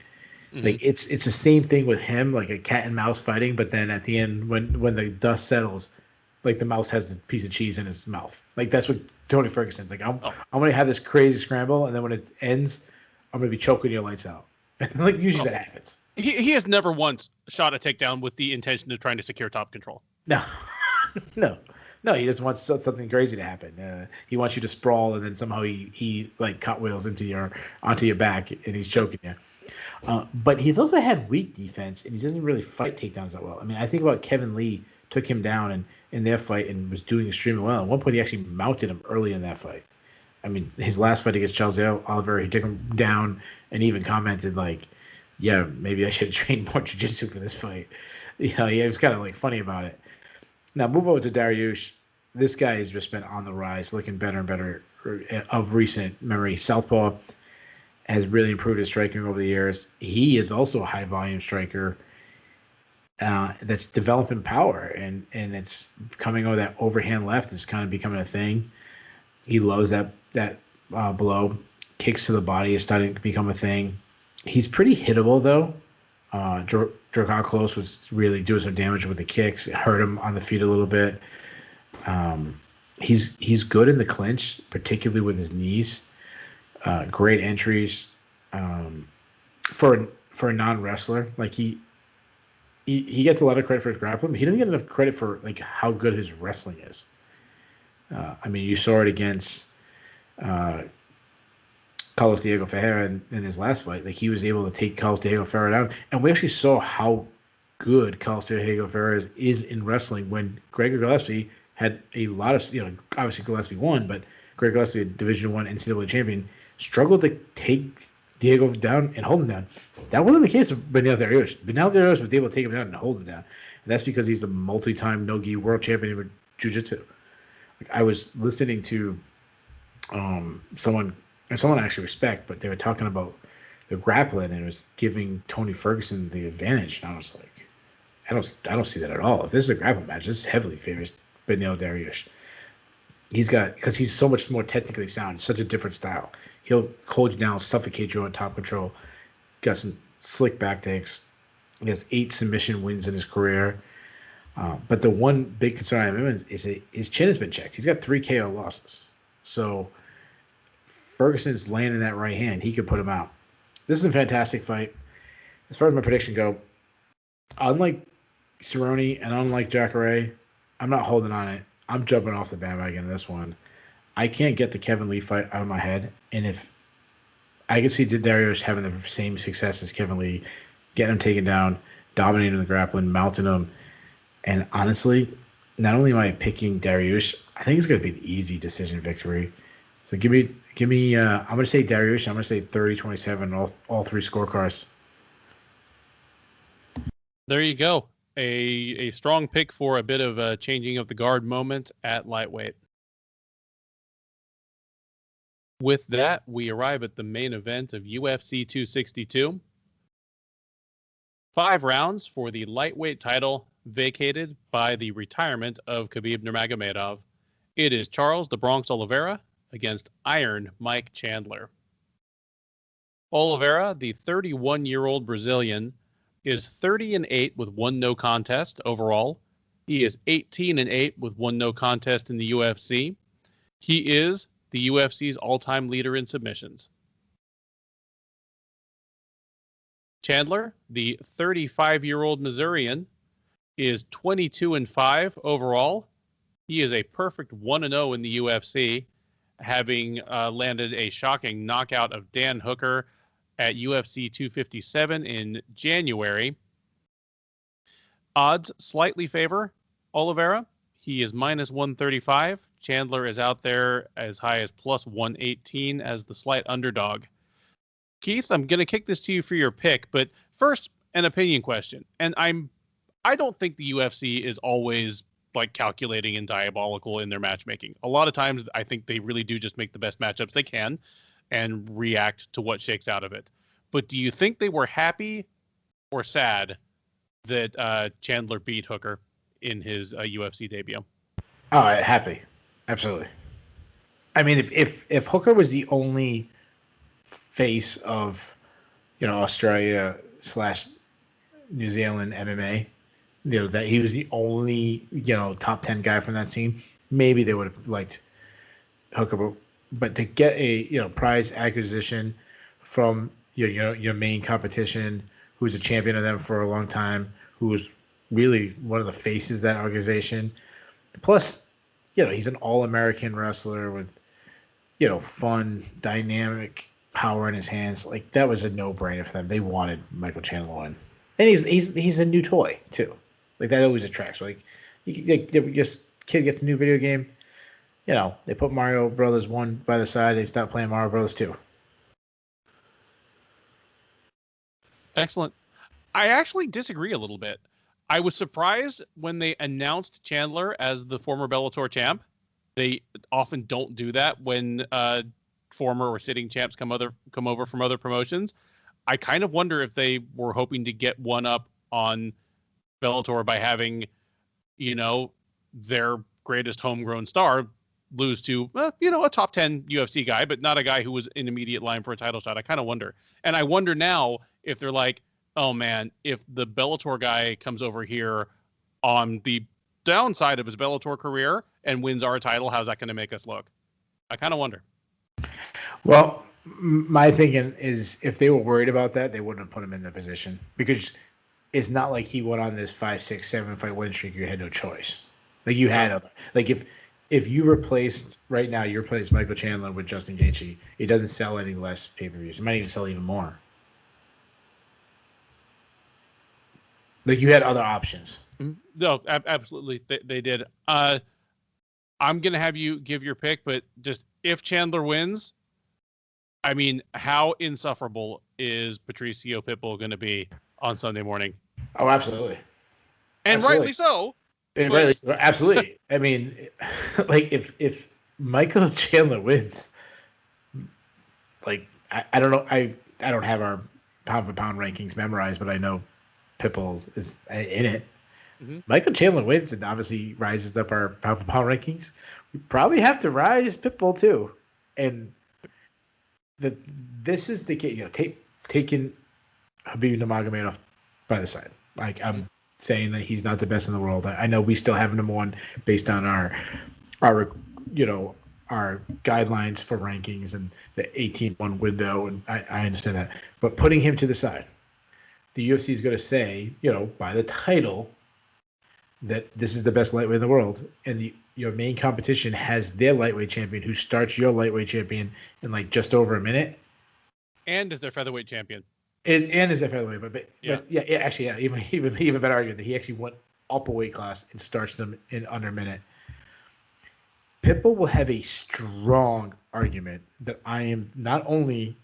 Hmm. Like it's the same thing with him, like a cat and mouse fighting. But then at the end, when the dust settles, like the mouse has the piece of cheese in his mouth. Like that's what Tony Ferguson's like. Oh, I'm gonna have this crazy scramble, and then when it ends, I'm gonna be choking your lights out. Like usually oh. that happens. He has never once shot a takedown with the intention of trying to secure top control. No, no, no. He just wants something crazy to happen. He wants you to sprawl, and then somehow he like cartwheels onto your back, and he's choking you. But he's also had weak defense, and he doesn't really fight takedowns that well. I mean, I think about Kevin Lee took him down in their fight and was doing extremely well. At one point, he actually mounted him early in that fight. I mean, his last fight against Charles Oliveira, he took him down and even commented like, "Yeah, maybe I should have trained more jiu-jitsu for this fight." You know, he was kind of like funny about it. Now, move over to Dariush. This guy has just been on the rise, looking better and better of recent memory. Southpaw has really improved his striking over the years. He is also a high volume striker that's developing power, and it's coming over that overhand left is kind of becoming a thing. He loves that blow. Kicks to the body is starting to become a thing. He's pretty hittable though. Drakkar Close was really doing some damage with the kicks. It hurt him on the feet a little bit. He's good in the clinch, particularly with his knees. Great entries for a non wrestler. Like he gets a lot of credit for his grappling, but he doesn't get enough credit for like how good his wrestling is. I mean, you saw it against Carlos Diego Ferreira in his last fight. Like he was able to take Carlos Diego Ferreira down, and we actually saw how good Carlos Diego Ferreira is in wrestling when Gregor Gillespie had a lot of, obviously Gillespie won, but Gregor Gillespie, a Division I NCAA champion, struggled to take Diego down and hold him down. That wasn't the case with Beneil Dariush. Beneil Dariush was able to take him down and hold him down. And that's because he's a multi-time no-gi world champion with jiu-jitsu. Like I was listening to someone I actually respect, but they were talking about the grappling and it was giving Tony Ferguson the advantage. And I was like, I don't see that at all. If this is a grappling match, this heavily favors Beneil Dariush. Because he's so much more technically sound, such a different style. He'll hold you down, suffocate you on top control. Got some slick back takes. He has 8 submission wins in his career. But the one big concern I have is his chin has been checked. He's got 3 KO losses. So Ferguson's landing that right hand. He could put him out. This is a fantastic fight. As far as my prediction go, unlike Cerrone and unlike Jacare, I'm not holding on it. I'm jumping off the bandwagon in this one. I can't get the Kevin Lee fight out of my head. And if I can see Dariush having the same success as Kevin Lee, getting him taken down, dominating the grappling, mounting him. And honestly, not only am I picking Dariush, I think it's going to be an easy decision victory. So give me. I'm going to say Dariush. I'm going to say 30-27, all 3 scorecards. There you go. A strong pick for a bit of a changing of the guard moment at lightweight. With that, we arrive at the main event of UFC 262. 5 rounds for the lightweight title vacated by the retirement of Khabib Nurmagomedov. It is Charles the Bronx Oliveira against Iron Mike Chandler. Oliveira, the 31-year-old Brazilian, is 30-8 with 1 no contest overall. He is 18-8 with 1 no contest in the UFC. He is the UFC's all-time leader in submissions. Chandler, the 35-year-old Missourian, is 22-5 overall. He is a perfect 1-0 in the UFC, having landed a shocking knockout of Dan Hooker at UFC 257 in January. Odds slightly favor Oliveira. He is minus 135. Chandler is out there as high as plus 118 as the slight underdog. Keith, I'm going to kick this to you for your pick, but first, an opinion question. And I don't think the UFC is always like calculating and diabolical in their matchmaking. A lot of times I think they really do just make the best matchups they can and react to what shakes out of it. But do you think they were happy or sad that Chandler beat Hooker in his UFC debut? Oh, happy. Absolutely. I mean, if Hooker was the only face of, Australia slash New Zealand MMA, that he was the only, top 10 guy from that scene, maybe they would have liked Hooker. But to get a, prize acquisition from your main competition, who's a champion of them for a long time, who was really one of the faces of that organization. Plus, he's an all-American wrestler with, fun, dynamic power in his hands. Like, that was a no-brainer for them. They wanted Michael Chandler to win. And he's a new toy, too. Like, that always attracts. Like, just kid gets a new video game. They put Mario Brothers 1 by the side. They stop playing Mario Brothers 2. Excellent. I actually disagree a little bit. I was surprised when they announced Chandler as the former Bellator champ. They often don't do that when former or sitting champs come over from other promotions. I kind of wonder if they were hoping to get one up on Bellator by having, their greatest homegrown star lose to, a top 10 UFC guy, but not a guy who was in immediate line for a title shot. I kind of wonder. And I wonder now if they're like, oh man, if the Bellator guy comes over here on the downside of his Bellator career and wins our title, how's that going to make us look? I kind of wonder. Well, my thinking is if they were worried about that, they wouldn't have put him in the position, because it's not like he went on this 5, 6, 7 fight win streak. You had no choice. Like, you had other. Like, if you replaced right now, you replace Michael Chandler with Justin Gaethje, it doesn't sell any less pay-per-views. It might even sell even more. Like, you had other options. No, absolutely. They did. I'm going to have you give your pick, but just if Chandler wins, I mean, how insufferable is Patricio Pitbull going to be on Sunday morning? Oh, absolutely. And absolutely. Rightly so. And rightly so. Absolutely. I mean, like, if Michael Chandler wins, like, I don't know. I don't have our pound for pound rankings memorized, but I know Pitbull is in it. Mm-hmm. Michael Chandler wins and obviously rises up our pound for pound rankings. We probably have to rise Pitbull too. And this is the case, taking Khabib Nurmagomedov by the side. Like, I'm saying that he's not the best in the world. I know we still have number one based on our guidelines for rankings and the 18-1 window, and I understand that. But putting him to the side, the UFC is going to say, by the title, that this is the best lightweight in the world, and your main competition has their lightweight champion who starts your lightweight champion in like just over a minute, and is their featherweight champion. And is their featherweight, but actually, even better argument that he actually went up a weight class and starts them in under a minute. Pitbull will have a strong argument that I am not only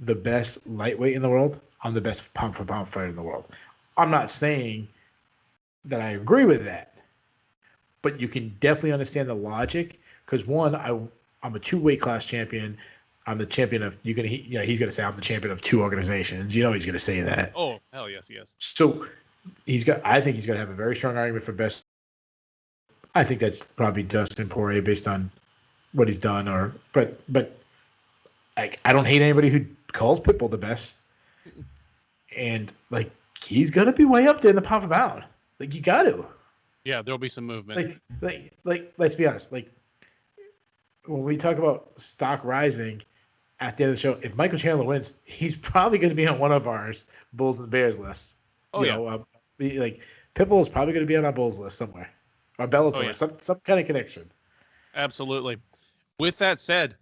the best lightweight in the world, I'm the best pound for pound fighter in the world. I'm not saying that I agree with that, but you can definitely understand the logic, because one, I'm a 2 weight class champion. I'm the champion of he's going to say I'm the champion of 2 organizations. He's going to say that. Oh, hell yes. So I think he's going to have a very strong argument for best. I think that's probably Dustin Poirier based on what he's done, but I don't hate anybody who calls Pitbull the best. And like, he's going to be way up there in the pound for pound. Like, you got to. Yeah, there'll be some movement. Like let's be honest. Like, when we talk about stock rising at the end of the show, if Michael Chandler wins, he's probably going to be on one of our Bulls and Bears lists. Like, Pitbull is probably going to be on our Bulls list somewhere, or Bellator, some kind of connection. Absolutely. With that said,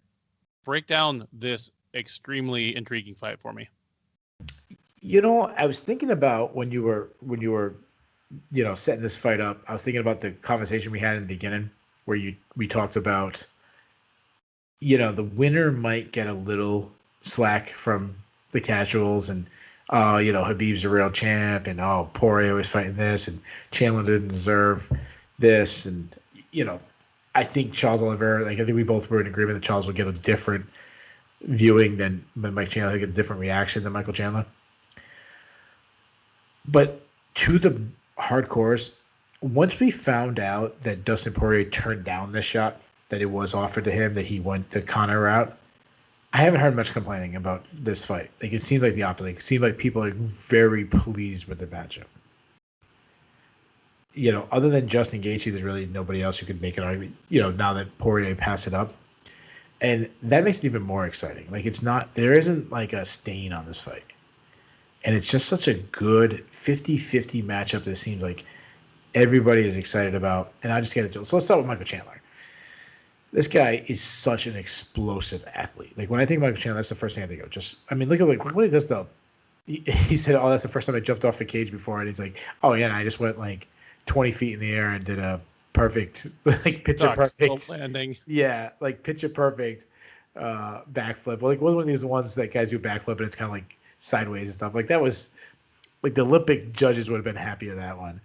break down this extremely intriguing fight for me. I was thinking about when you were setting this fight up. I was thinking about the conversation we had in the beginning where we talked about, the winner might get a little slack from the casuals, and Khabib's a real champ, and Poirier was fighting this, and Chandler didn't deserve this, and I think Charles Oliveira, I think we both were in agreement that Charles would get a different viewing than Mike Chandler, get a different reaction than Michael Chandler. But to the hardcores, once we found out that Dustin Poirier turned down this shot that it was offered to him, that he went the Conor route. I haven't heard much complaining about this fight. Like, it seemed like the opposite. It seemed like people are very pleased with the matchup. Other than Justin Gaethje, there's really nobody else who could make an argument, now that Poirier passed it up. And that makes it even more exciting. Like, there isn't like a stain on this fight. And it's just such a good 50-50 matchup that seems like everybody is excited about. And I just get it. So let's start with Michael Chandler. This guy is such an explosive athlete. Like, when I think of Michael Chandler, that's the first thing I think of. Look at what he does though. He said, "Oh, that's the first time I jumped off the cage before," and he's like, "Oh yeah, and I just went like 20 feet in the air and did a perfect, like picture perfect landing." Yeah, like picture perfect backflip. Like one of these ones that guys do backflip and it's kind of like sideways and stuff. Like that was like the Olympic judges would have been happy with that one.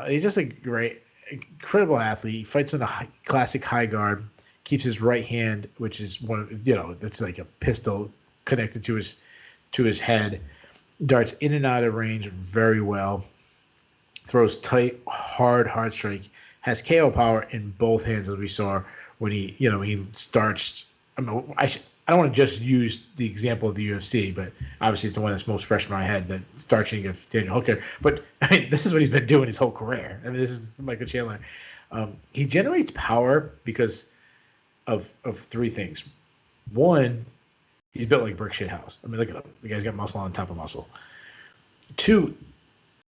He's just a great, incredible athlete. He fights in a classic high guard. Keeps his right hand, which is one of that's like a pistol connected to his head. Darts in and out of range very well. Throws tight, hard strike. Has KO power in both hands, as we saw when he starched. I don't want to just use the example of the UFC, but obviously it's the one that's most fresh in my head, that starching of Daniel Hooker. But I mean, this is what he's been doing his whole career. I mean, this is Michael Chandler. He generates power because of three things. One, he's built like a brick shit house. I mean, look at him. The guy's got muscle on top of muscle. Two,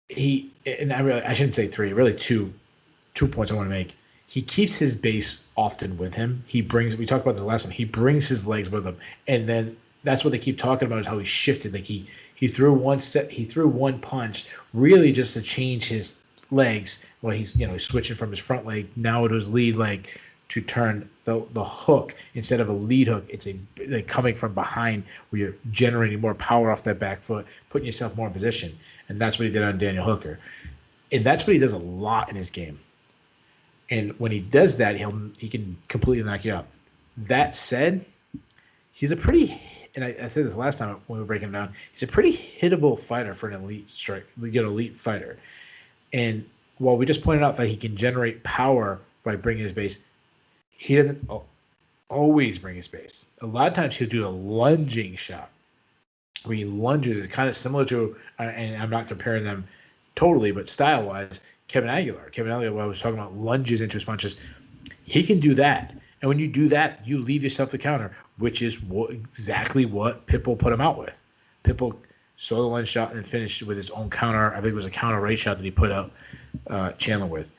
I shouldn't say three, really two points I want to make. He keeps his base often with him. We talked about this last time. He brings his legs with him. And then that's what they keep talking about, is how he shifted. Like he threw one punch really just to change his legs. Well, he's switching from his front leg now to his lead leg to turn the hook. Instead of a lead hook, it's like coming from behind, where you're generating more power off that back foot, putting yourself more in position. And that's what he did on Daniel Hooker. And that's what he does a lot in his game. And when he does that, he can completely knock you out. That said, he's a pretty, and I said this last time when we were breaking it down, he's a pretty hittable fighter for an elite fighter. And while we just pointed out that he can generate power by bringing his base, he doesn't always bring his base. A lot of times he'll do a lunging shot. When he lunges, it's kind of similar to, and I'm not comparing them totally, but style-wise, Kevin Aguilar. Kevin Aguilar, when I was talking about lunges into his punches, he can do that. And when you do that, you leave yourself the counter, which is exactly what Pitbull put him out with. Pitbull saw the lunge shot and then finished with his own counter. I think it was a counter right shot that he put out Chandler with.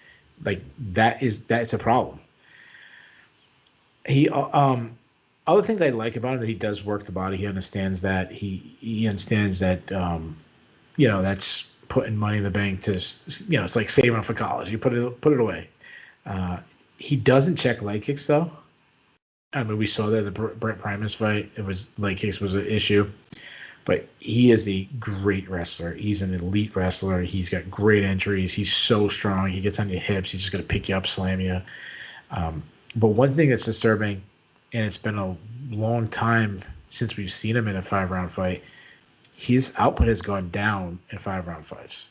Like, that's a problem. He other things I like about him, that he does work the body. He understands that he understands that that's putting money in the bank to it's like saving up for college. You put it away. He doesn't check leg kicks though. I mean, we saw that in the Brent Primus fight. It was leg kicks was an issue, but he is a great wrestler. He's an elite wrestler. He's got great entries. He's so strong. He gets on your hips. He's just gonna pick you up, slam you. But one thing that's disturbing, and it's been a long time since we've seen him in a 5-round fight, his output has gone down in 5-round fights.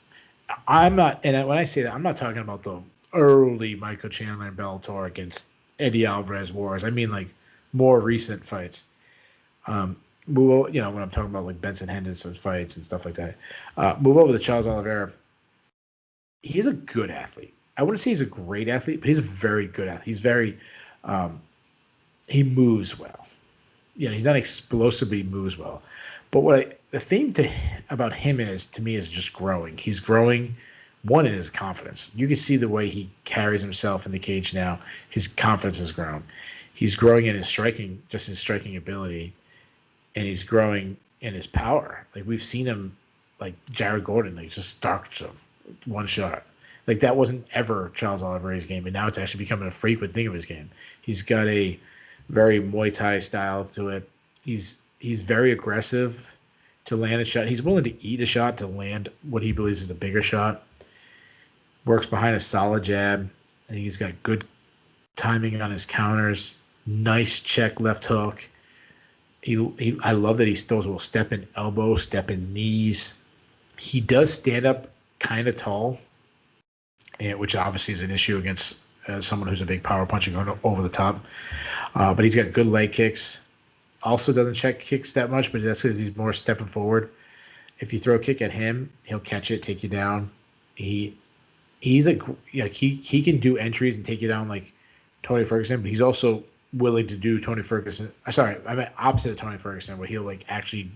When I say that, I'm not talking about the early Michael Chandler and Bellator against Eddie Alvarez wars. I mean, like, more recent fights. When I'm talking about like Benson Henderson fights and stuff like that. Move over to Charles Oliveira. He's a good athlete. I wouldn't say he's a great athlete, but he's a very good athlete. He's very, he moves well. He's not explosive, but he moves well. But the thing about him is just growing. He's growing, one, in his confidence. You can see the way he carries himself in the cage now. His confidence has grown. He's growing in his striking ability, and he's growing in his power. Like, we've seen him, like Jared Gordon, like, just starch him one shot. Like, that wasn't ever Charles Oliveira's game, and now it's actually becoming a frequent thing of his game. He's got a very Muay Thai style to it. He's very aggressive to land a shot. He's willing to eat a shot to land what he believes is a bigger shot. Works behind a solid jab. And he's got good timing on his counters. Nice check left hook. I love that he still will step in elbows, step in knees. He does stand up kind of tall, which obviously is an issue against as someone who's a big power puncher going over the top. But he's got good leg kicks. Also doesn't check kicks that much, but that's because he's more stepping forward. If you throw a kick at him, he'll catch it, take you down. He's he can do entries and take you down like Tony Ferguson, but he's also willing to do Tony Ferguson. Sorry, I meant opposite of Tony Ferguson, where he'll like actually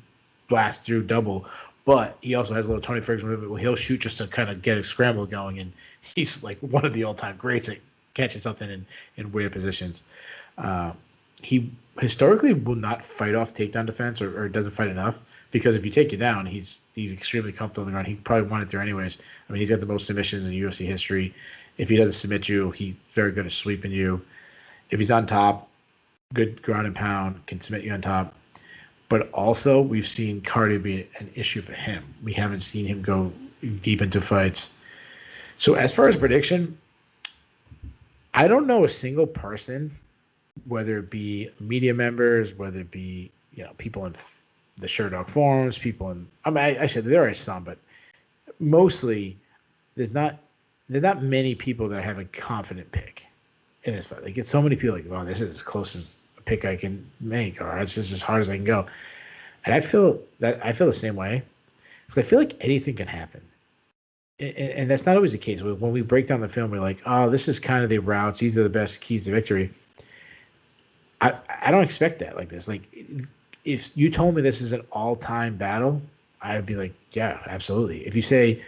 blast through double. But he also has a little Tony Ferguson movement where he'll shoot just to kind of get a scramble going, and he's like one of the all-time greats at catching something in weird positions. He historically will not fight off takedown defense or doesn't fight enough, because if you take it down, he's extremely comfortable on the ground. He probably won it there anyways. I mean, he's got the most submissions in UFC history. If he doesn't submit you, he's very good at sweeping you. If he's on top, good ground and pound, can submit you on top. But also, we've seen cardio be an issue for him. We haven't seen him go deep into fights. So as far as prediction, I don't know a single person, whether it be media members, whether it be people in the Sherdog forums, people in I said there are some, but mostly there's not many people that have a confident pick in this fight. Like, it's so many people like, wow, this is as close as a pick I can make, or it's just as hard as I can go. And I feel the same way, because I feel like anything can happen. And that's not always the case. When we break down the film, we're like, oh, this is kind of the routes. These are the best keys to victory. I don't expect that like this. Like, if you told me this is an all-time battle, I'd be like, yeah, absolutely. If you say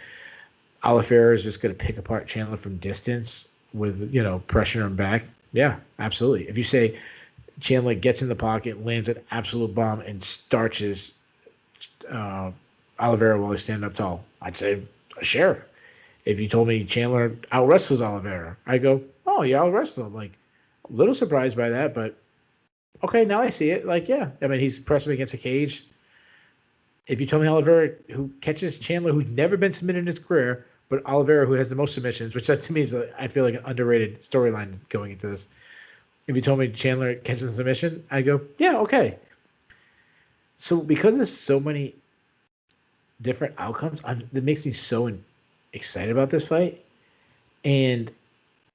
Oliveira is just going to pick apart Chandler from distance with, pressure him back, yeah, absolutely. If you say Chandler gets in the pocket, lands an absolute bomb, and starches Oliveira while he's standing up tall, I'd say, sure. If you told me Chandler out-wrestles Oliveira, I go, oh, yeah, I'll wrestle him. Like, a little surprised by that, but okay, now I see it. Like, yeah. I mean, he's pressing against a cage. If you told me Oliveira, who catches Chandler, who's never been submitted in his career, but Oliveira, who has the most submissions, which to me is, I feel like, an underrated storyline going into this. If you told me Chandler catches a submission, I go, yeah, okay. So because there's so many different outcomes, that makes me so excited about this fight. And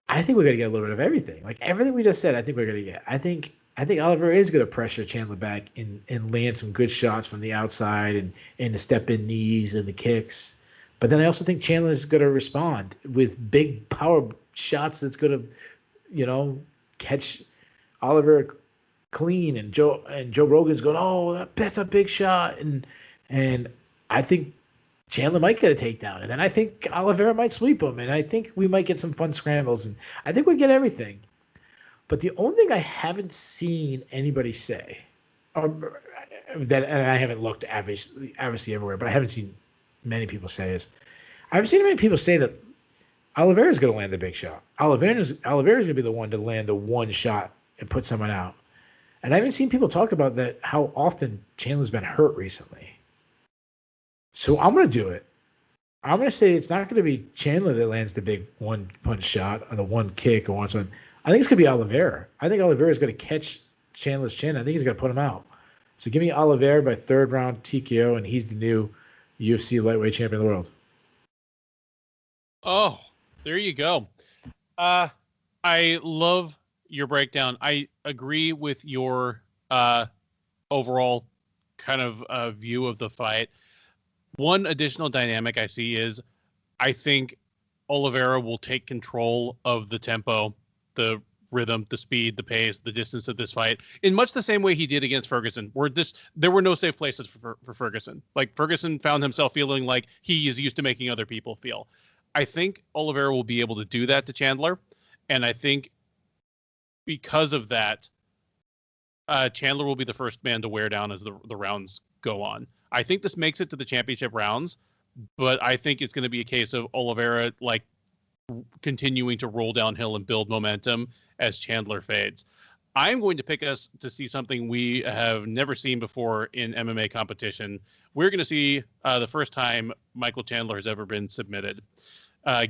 I think we're going to get a little bit of everything. Like, everything we just said, I think we're going to get. I think Oliveira is going to pressure Chandler back and land some good shots from the outside and the step-in knees and the kicks. But then I also think Chandler is going to respond with big power shots that's going to, catch Oliveira clean. And Joe Rogan's going, oh, that's a big shot. And I think Chandler might get a takedown. And then I think Oliveira might sweep him. And I think we might get some fun scrambles. And I think we get everything. But the only thing I haven't seen anybody say, and I haven't looked obviously everywhere, but I haven't seen many people say is, I haven't seen many people say that Oliveira is going to land the big shot. Oliveira is going to be the one to land the one shot and put someone out. And I haven't seen people talk about that, how often Chandler's been hurt recently. So I'm going to do it. I'm going to say it's not going to be Chandler that lands the big one punch shot or the one kick or one something. I think it's going to be Oliveira. I think Oliveira is going to catch Chandler's chin. I think he's going to put him out. So give me Oliveira by third round TKO, and he's the new UFC lightweight champion of the world. Oh, there you go. I love your breakdown. I agree with your overall kind of view of the fight. One additional dynamic I see is I think Oliveira will take control of the tempo, the rhythm, the speed, the pace, the distance of this fight in much the same way he did against Ferguson, where there were no safe places for Ferguson. Like, Ferguson found himself feeling like he is used to making other people feel. I think Oliveira will be able to do that to Chandler. And I think because of that, Chandler will be the first man to wear down as the rounds go on. I think this makes it to the championship rounds, but I think it's going to be a case of Oliveira like continuing to roll downhill and build momentum as Chandler fades. I'm going to pick us to see something we have never seen before in MMA competition. We're going to see the first time Michael Chandler has ever been submitted.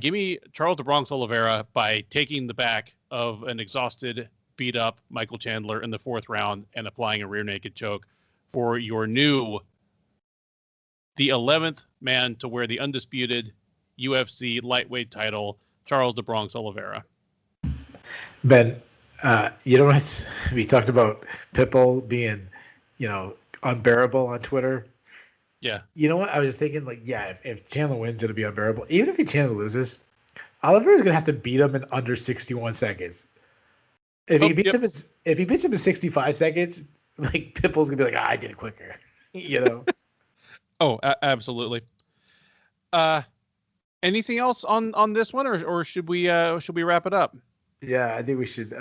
Give me Charles the Bronx Oliveira by taking the back of an exhausted, beat up Michael Chandler in the fourth round and applying a rear naked choke for your the 11th man to wear the undisputed UFC lightweight title, Charles the Bronx Oliveira. Ben, you know what? We talked about Pitbull being, unbearable on Twitter. Yeah. You know what? I was thinking, like, yeah, if Chandler wins, it'll be unbearable. Even if Chandler loses, Oliver is gonna have to beat him in under 61 seconds. If he Oh, beats yep. him, if he beats him in 65 seconds, like Pitbull's gonna be like, I did it quicker. You know. Oh, absolutely. Anything else on this one, or should we wrap it up? Yeah, I think we should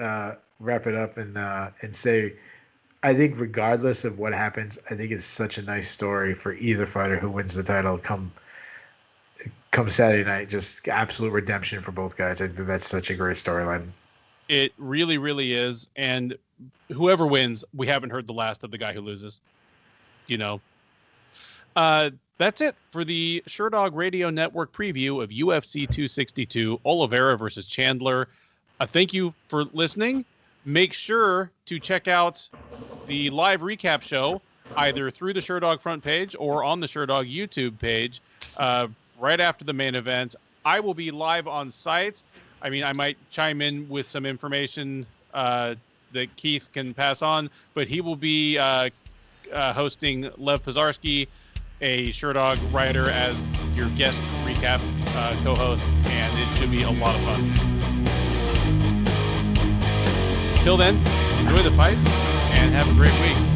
wrap it up and say, I think regardless of what happens, I think it's such a nice story for either fighter who wins the title come Saturday night. Just absolute redemption for both guys. I think that's such a great storyline. It really, really is. And whoever wins, we haven't heard the last of the guy who loses. You know. That's it for the Sherdog Radio Network preview of UFC 262, Oliveira versus Chandler. Thank you for listening. Make sure to check out the live recap show either through the Sherdog front page or on the Sherdog YouTube page right after the main event. I will be live on site. I mean, I might chime in with some information that Keith can pass on, but he will be hosting Lev Pizarski, a Sherdog writer, as your guest recap co-host, and it should be a lot of fun. Till then, enjoy the fights and have a great week.